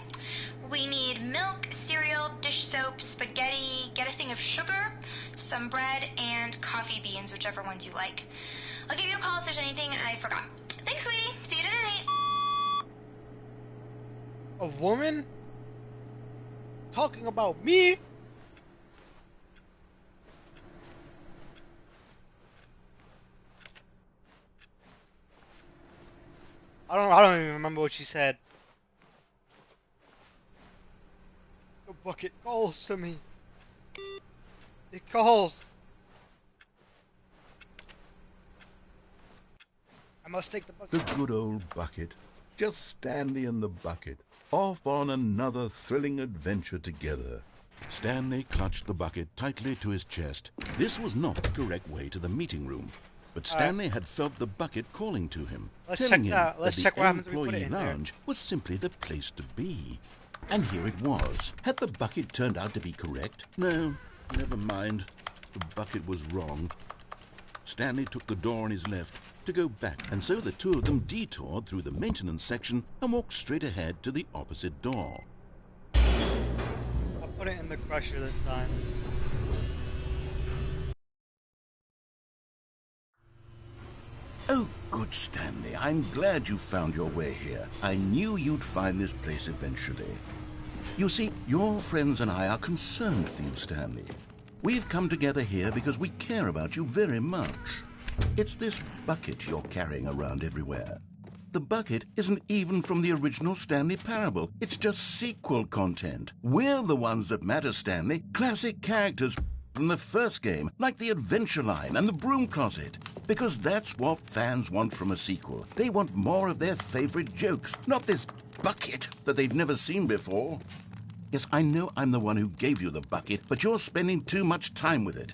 We need milk, cereal, dish soap, spaghetti, get a thing of sugar, some bread, and coffee beans, whichever ones you like. I'll give you a call if there's anything I forgot. Thanks, sweetie. See you tonight. A woman talking about me? I don't even remember what she said. The bucket calls to me. It calls. I must take the bucket. The good old bucket. Just Stanley and the bucket, off on another thrilling adventure together. Stanley clutched the bucket tightly to his chest. This was not the correct way to the meeting room, but Stanley had felt the bucket calling to him, telling him that the employee lounge was simply the place to be. And here it was. Had the bucket turned out to be correct? No, never mind. The bucket was wrong. Stanley took the door on his left to go back, and so the two of them detoured through the maintenance section and walked straight ahead to the opposite door. I'll put it in the crusher this time. Oh, good Stanley. I'm glad you found your way here. I knew you'd find this place eventually. You see, your friends and I are concerned for you, Stanley. We've come together here because we care about you very much. It's this bucket you're carrying around everywhere. The bucket isn't even from the original Stanley Parable. It's just sequel content. We're the ones that matter, Stanley. Classic characters from the first game, like the Adventure Line and the Broom Closet. Because that's what fans want from a sequel. They want more of their favorite jokes, not this bucket that they've never seen before. Yes, I know I'm the one who gave you the bucket, but you're spending too much time with it.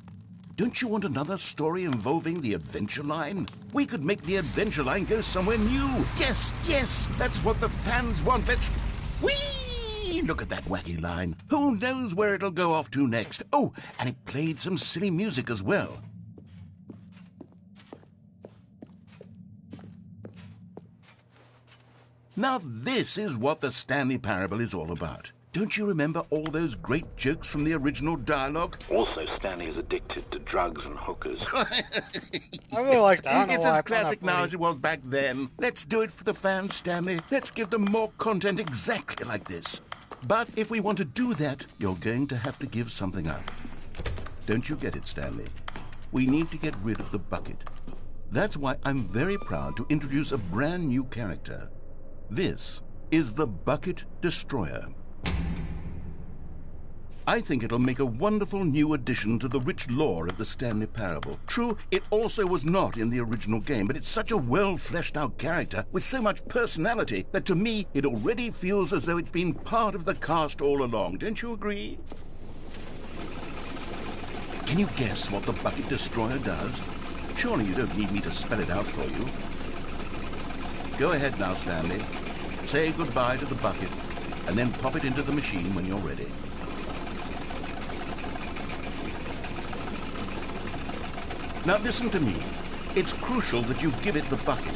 Don't you want another story involving the Adventure Line? We could make the Adventure Line go somewhere new. Yes, yes, that's what the fans want. Let's... Whee! Look at that wacky line. Who knows where it'll go off to next? Oh, and it played some silly music as well. Now this is what the Stanley Parable is all about. Don't you remember all those great jokes from the original dialogue? Also, Stanley is addicted to drugs and hookers. I really like that. It's as classic now as it was back then. Let's do it for the fans, Stanley. Let's give them more content exactly like this. But if we want to do that, you're going to have to give something up. Don't you get it, Stanley? We need to get rid of the bucket. That's why I'm very proud to introduce a brand new character. This is the Bucket Destroyer. I think it'll make a wonderful new addition to the rich lore of the Stanley Parable. True, it also was not in the original game, but it's such a well-fleshed-out character with so much personality that to me it already feels as though it's been part of the cast all along. Don't you agree? Can you guess what the Bucket Destroyer does? Surely you don't need me to spell it out for you. Go ahead now, Stanley. Say goodbye to the bucket, and then pop it into the machine when you're ready. Now listen to me. It's crucial that you give it the bucket.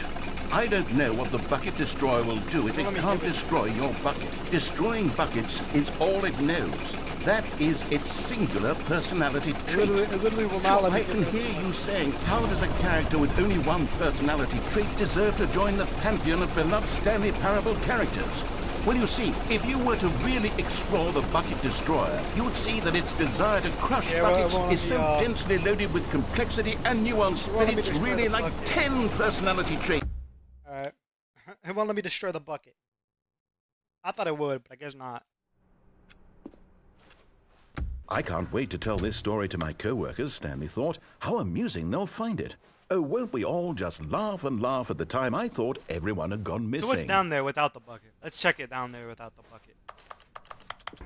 I don't know what the Bucket Destroyer will do if it can't destroy your bucket. Destroying buckets is all it knows. That is its singular personality trait. I can hear you saying, how does a character with only one personality trait deserve to join the pantheon of beloved Stanley Parable characters? Well, you see, if you were to really explore the Bucket Destroyer, you would see that its desire to crush buckets is so densely loaded with complexity and nuance that it's really like 10 personality traits. Alright. It won't let me destroy the bucket. I thought it would, but I guess not. I can't wait to tell this story to my co-workers, Stanley thought. How amusing they'll find it. Oh, won't we all just laugh and laugh at the time I thought everyone had gone missing. So what's down there without the bucket? Let's check it down there without the bucket.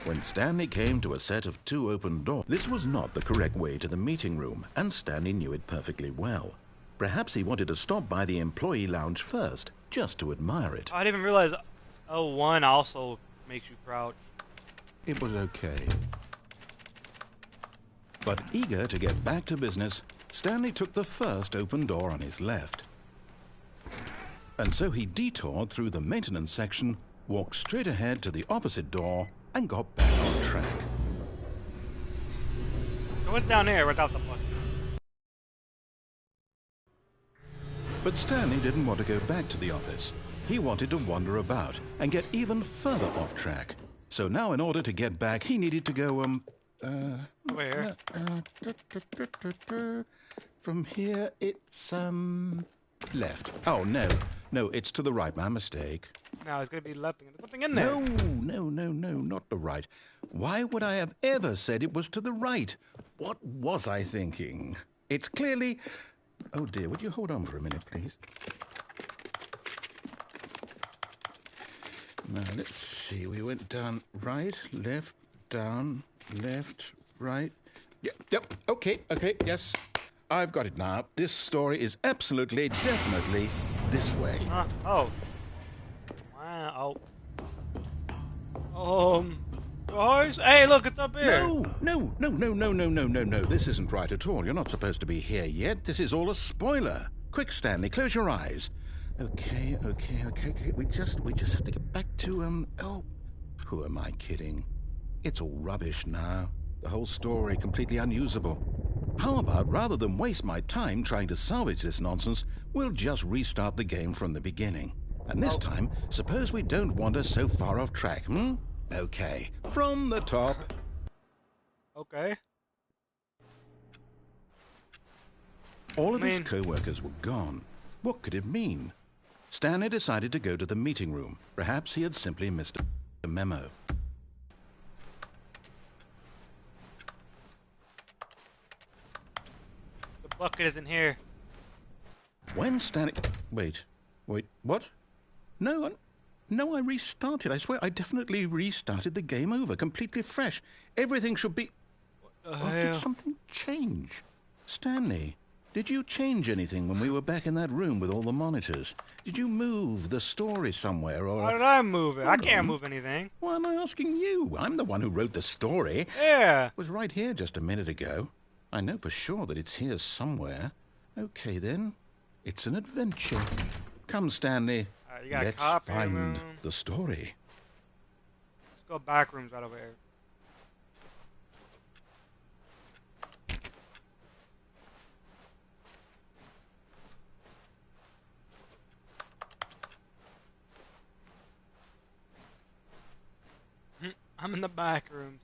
When Stanley came to a set of 2 open doors, this was not the correct way to the meeting room, and Stanley knew it perfectly well. Perhaps he wanted to stop by the employee lounge first, just to admire it. I didn't even realize L1 also makes you crouch. It was okay. But eager to get back to business, Stanley took the first open door on his left. And so he detoured through the maintenance section, walked straight ahead to the opposite door, and got back on track. So what's down there without the bucket? But Stanley didn't want to go back to the office. He wanted to wander about and get even further off track. So now in order to get back, he needed to go, Where? From here, it's, left. Oh, no. No, it's to the right. My mistake. No, it's gonna be left. There's nothing in there. No, not the right. Why would I have ever said it was to the right? What was I thinking? It's clearly... Oh, dear, would you hold on for a minute, please? Now, let's see. We went down right, left, down, left, right. Yep, okay, yes. I've got it now. This story is absolutely, definitely this way. Oh. Wow. Guys, hey, look, it's up here. No. This isn't right at all. You're not supposed to be here yet. This is all a spoiler. Quick, Stanley, close your eyes. Okay. We just have to get back to, oh, who am I kidding? It's all rubbish now. The whole story completely unusable. How about, rather than waste my time trying to salvage this nonsense, we'll just restart the game from the beginning. And this time, suppose we don't wander so far off track, Okay, from the top. Okay. All of his co-workers were gone. What could it mean? Stanley decided to go to the meeting room. Perhaps he had simply missed a memo. The bucket isn't here. When Stanley... Wait, what? No, I restarted. I swear I definitely restarted the game over, completely fresh. Everything should be... What the Did hell? something change? Stanley, did you change anything when we were back in that room with all the monitors? Did you move the story somewhere, or... Why did I move it? I can't move anything. Why am I asking you? I'm the one who wrote the story. Yeah. It was right here just a minute ago. I know for sure that it's here somewhere. Okay, then. It's an adventure. Come, Stanley. You got a Let's copy find room. the story. Let's go back rooms right over here. I'm in the back rooms.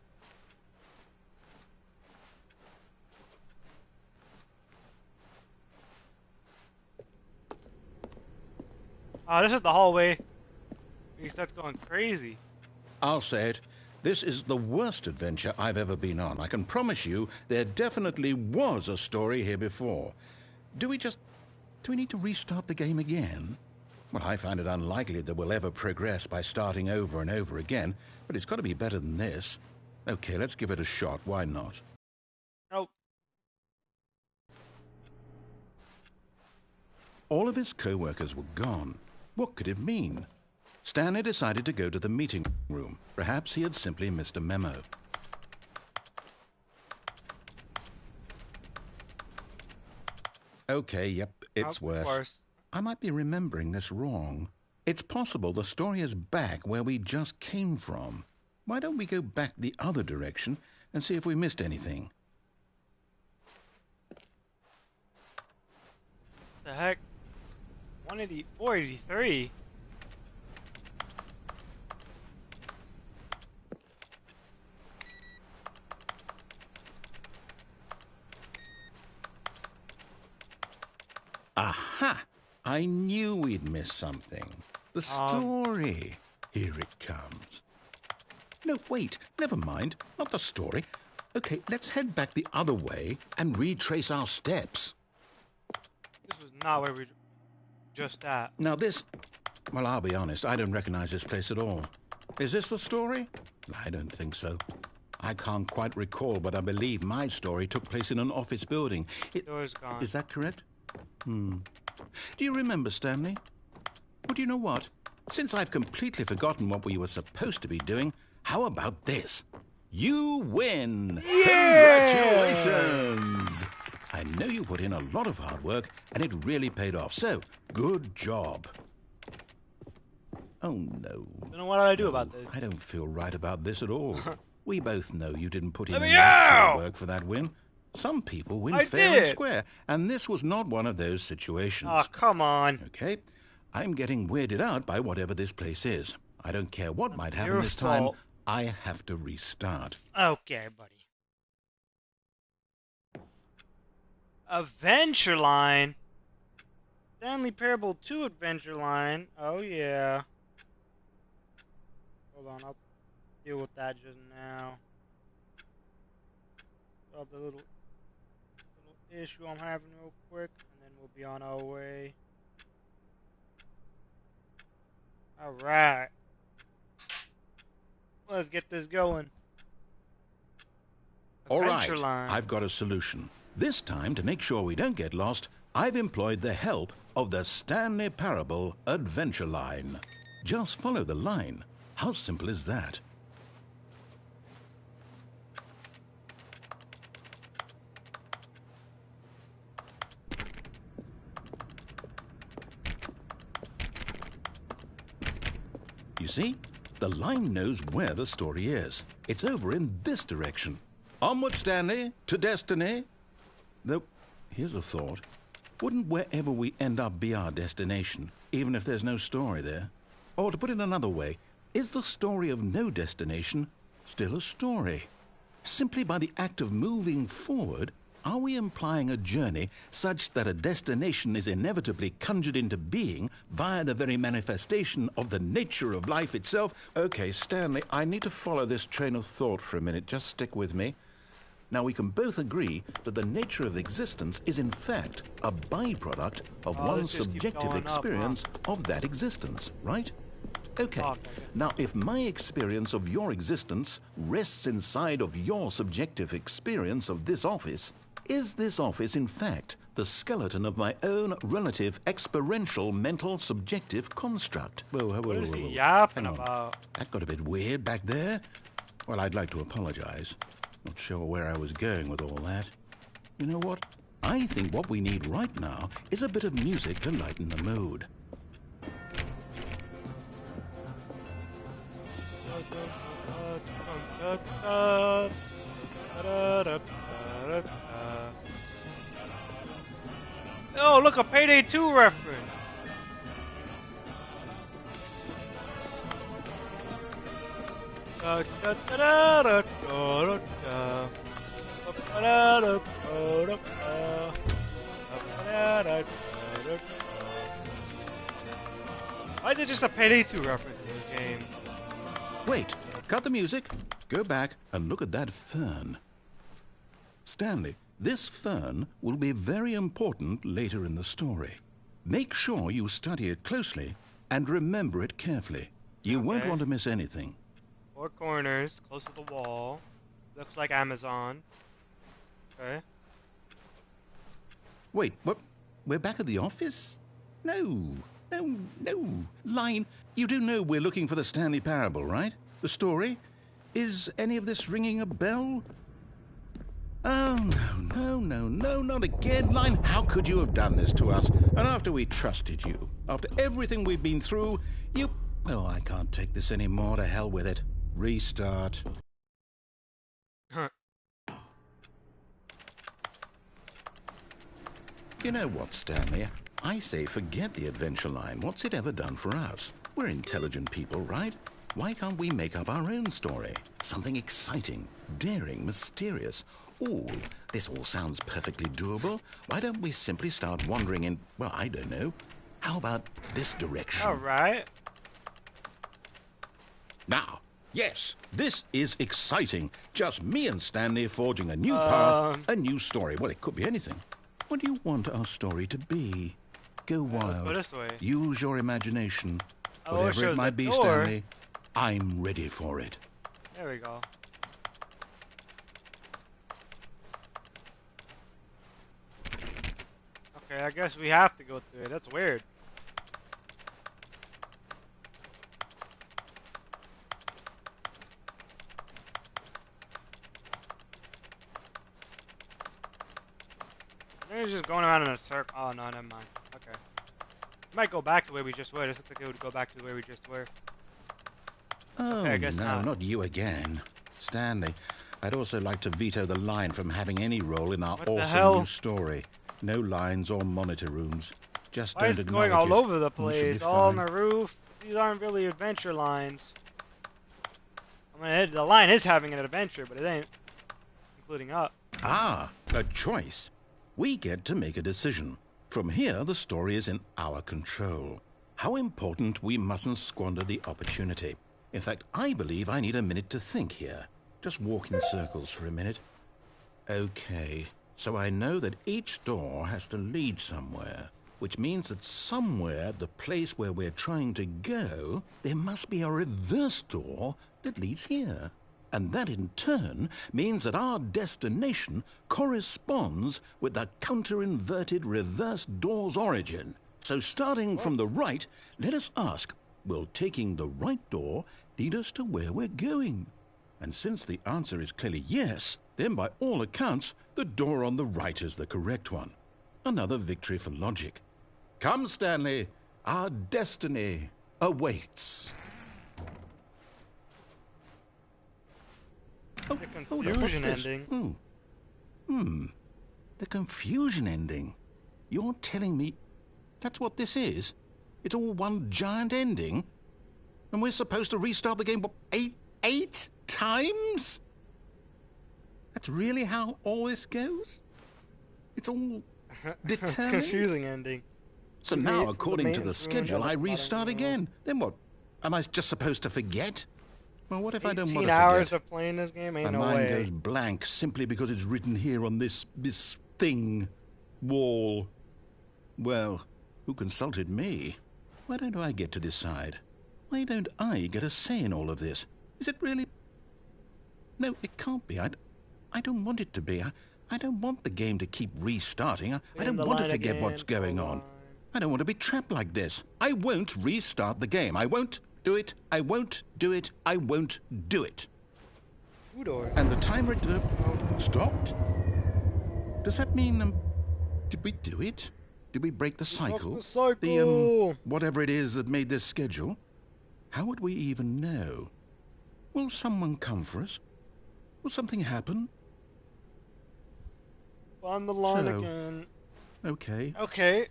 Oh, this is the hallway. He starts going crazy. I'll say it. This is the worst adventure I've ever been on. I can promise you there definitely was a story here before. Do we need to restart the game again? Well, I find it unlikely that we'll ever progress by starting over and over again, but it's got to be better than this. Okay, let's give it a shot. Why not? Nope. All of his co-workers were gone. What could it mean? Stanley decided to go to the meeting room. Perhaps he had simply missed a memo. Okay, yep, it's worse. I might be remembering this wrong. It's possible the story is back where we just came from. Why don't we go back the other direction and see if we missed anything? The heck? 483? Aha! I knew we'd missed something. The story. Here it comes. No, wait. Never mind. Not the story. Okay, let's head back the other way and retrace our steps. This was not where we just at. Now this... Well, I'll be honest. I don't recognize this place at all. Is this the story? I don't think so. I can't quite recall, but I believe my story took place in an office building. Door's gone. Is that correct? Do you remember, Stanley? Well, do you know what? Since I've completely forgotten what we were supposed to be doing, how about this? You win! Yeah! Congratulations! I know you put in a lot of hard work, and it really paid off, so good job. Oh, no. Don't know what I do about this. I don't feel right about this at all. We both know you didn't put in Let me any actual out! work for that win. Some people win I fair and did. square, and this was not one of those situations. Oh, come on. Okay? I'm getting weirded out by whatever this place is. I don't care what might happen Your this time. fault. I have to restart. Okay, buddy. Adventure Line. Stanley Parable 2 Adventure Line. Oh, yeah. Hold on, I'll deal with that just now. Solve the little issue I'm having real quick, and then we'll be on our way. Alright. Let's get this going. All Adventure right, Line. I've got a solution. This time, to make sure we don't get lost, I've employed the help of the Stanley Parable Adventure Line. Just follow the line. How simple is that? You see? The line knows where the story is. It's over in this direction. Onward, Stanley, to destiny. Though, here's a thought. Wouldn't wherever we end up be our destination, even if there's no story there? Or to put it another way, is the story of no destination still a story? Simply by the act of moving forward, are we implying a journey such that a destination is inevitably conjured into being via the very manifestation of the nature of life itself? Okay, Stanley, I need to follow this train of thought for a minute. Just stick with me. Now, we can both agree that the nature of existence is in fact a byproduct of one's subjective experience of that existence, right? Okay, now if my experience of your existence rests inside of your subjective experience of this office, is this office in fact the skeleton of my own relative experiential mental subjective construct? Whoa, What is he yapping hang on. about? That got a bit weird back there. Well, I'd like to apologize. Not sure where I was going with all that. You know what? I think what we need right now is a bit of music to lighten the mood. Oh, look, a Payday 2 reference. Why is it just a Payday 2 reference in this game? Wait, cut the music, go back and look at that fern. Stanley, this fern will be very important later in the story. Make sure you study it closely and remember it carefully. You won't want to miss anything. 4 corners, close to the wall. Looks like Amazon. Okay. Wait, what? We're back at the office? No. Line, you do know we're looking for the Stanley Parable, right? The story? Is any of this ringing a bell? Oh, no, not again. Line, how could you have done this to us? And after we trusted you, after everything we've been through, you... Oh, I can't take this anymore. To hell with it. Restart. You know what, Stanley? I say forget the adventure line. What's it ever done for us? We're intelligent people, right? Why can't we make up our own story? Something exciting, daring, mysterious. Ooh, this all sounds perfectly doable. Why don't we simply start wandering in, well, I don't know. How about this direction? All right. Now, yes, this is exciting. Just me and Stanley forging a new path, a new story. Well, it could be anything. What do you want our story to be? Go wild. Let's go this way. Use your imagination. Oh, Whatever it might be, door. Stanley, I'm ready for it. There we go. Okay, I guess we have to go through it. That's weird. Maybe just going around in a circle. Oh, no, never mind. Okay. Might go back to where we just were. This looks like it would go back to where we just were. Oh, Okay, I guess no, not. not you again. Stanley, I'd also like to veto the line from having any role in our What the awesome hell? new story. No lines or monitor rooms. Just Why don't is it going acknowledge all it, over the and we should be place? All on fine. the roof? These aren't really adventure lines. I mean, the line is having an adventure, but it ain't including up. Ah, a choice. We get to make a decision. From here, the story is in our control. How important we mustn't squander the opportunity. In fact, I believe I need a minute to think here. Just walk in circles for a minute. Okay, so I know that each door has to lead somewhere, which means that somewhere, the place where we're trying to go, there must be a reverse door that leads here. And that in turn means that our destination corresponds with the counter-inverted reverse door's origin. So starting from the right, let us ask, will taking the right door lead us to where we're going? And since the answer is clearly yes, then by all accounts, the door on the right is the correct one. Another victory for logic. Come, Stanley, our destiny awaits. The Hold up, what's confusion this? ending. The confusion ending. You're telling me that's what this is? It's all one giant ending? And we're supposed to restart the game, what, eight times? That's really how all this goes? It's all determined? Confusing ending. So now, according to the schedule, I restart again. Then what? Am I just supposed to forget? Well, what if I don't want to 18 hours forget? of playing this game? Ain't My no mind way. goes blank simply because it's written here on this thing. Wall. Well, who consulted me? Why don't I get to decide? Why don't I get a say in all of this? Is it really... No, it can't be. I don't want it to be. I don't want the game to keep restarting. I don't want to forget what's going on. I don't want to be trapped like this. I won't restart the game. I won't do it. I won't do it. I won't do it. And the timer stopped? Does that mean, did we do it? Did we break the cycle? The whatever it is that made this schedule? How would we even know? Will someone come for us? Will something happen? On the line again. Okay. Okay.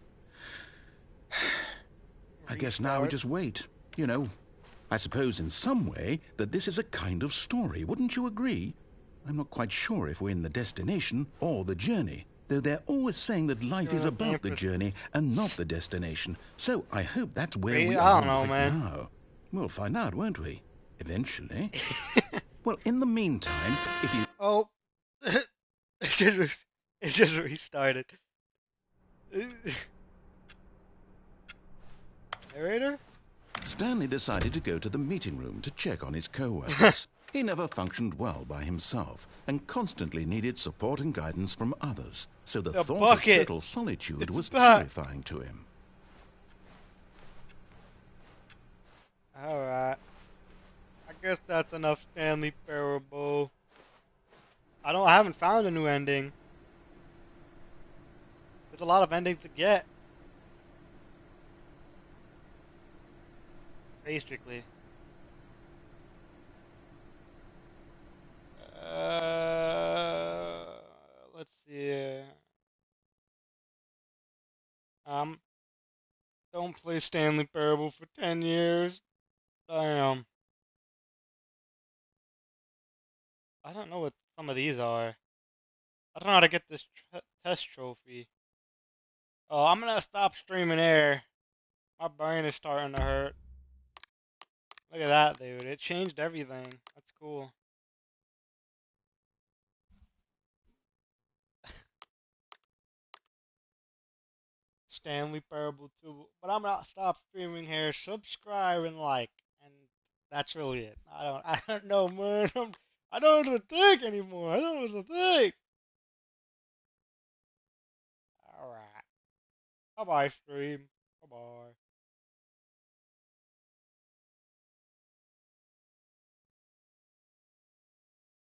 I guess now we just wait. You know, I suppose in some way that this is a kind of story. Wouldn't you agree? I'm not quite sure if we're in the destination or the journey, though they're always saying that life is about the journey and not the destination. So I hope that's where we are right now. We'll find out, won't we? Eventually. Well, in the meantime, if you... Oh. It just restarted. Narrator? Stanley decided to go to the meeting room to check on his co-workers. He never functioned well by himself and constantly needed support and guidance from others, so the thought of total solitude was terrifying to him. Alright. I guess that's enough Stanley Parable. I haven't found a new ending. There's a lot of endings to get. Basically. Let's see. Don't play Stanley Parable for 10 years. Damn. I don't know what some of these are. I don't know how to get this test trophy. Oh, I'm gonna stop streaming air. My brain is starting to hurt. Look at that, dude. It changed everything. That's cool. Stanley Parable 2. But I'm gonna stop streaming here. Subscribe and like. And that's really it. I don't know, man. I don't know what to think anymore. I don't know what to think. Alright. Bye-bye, stream. Bye-bye.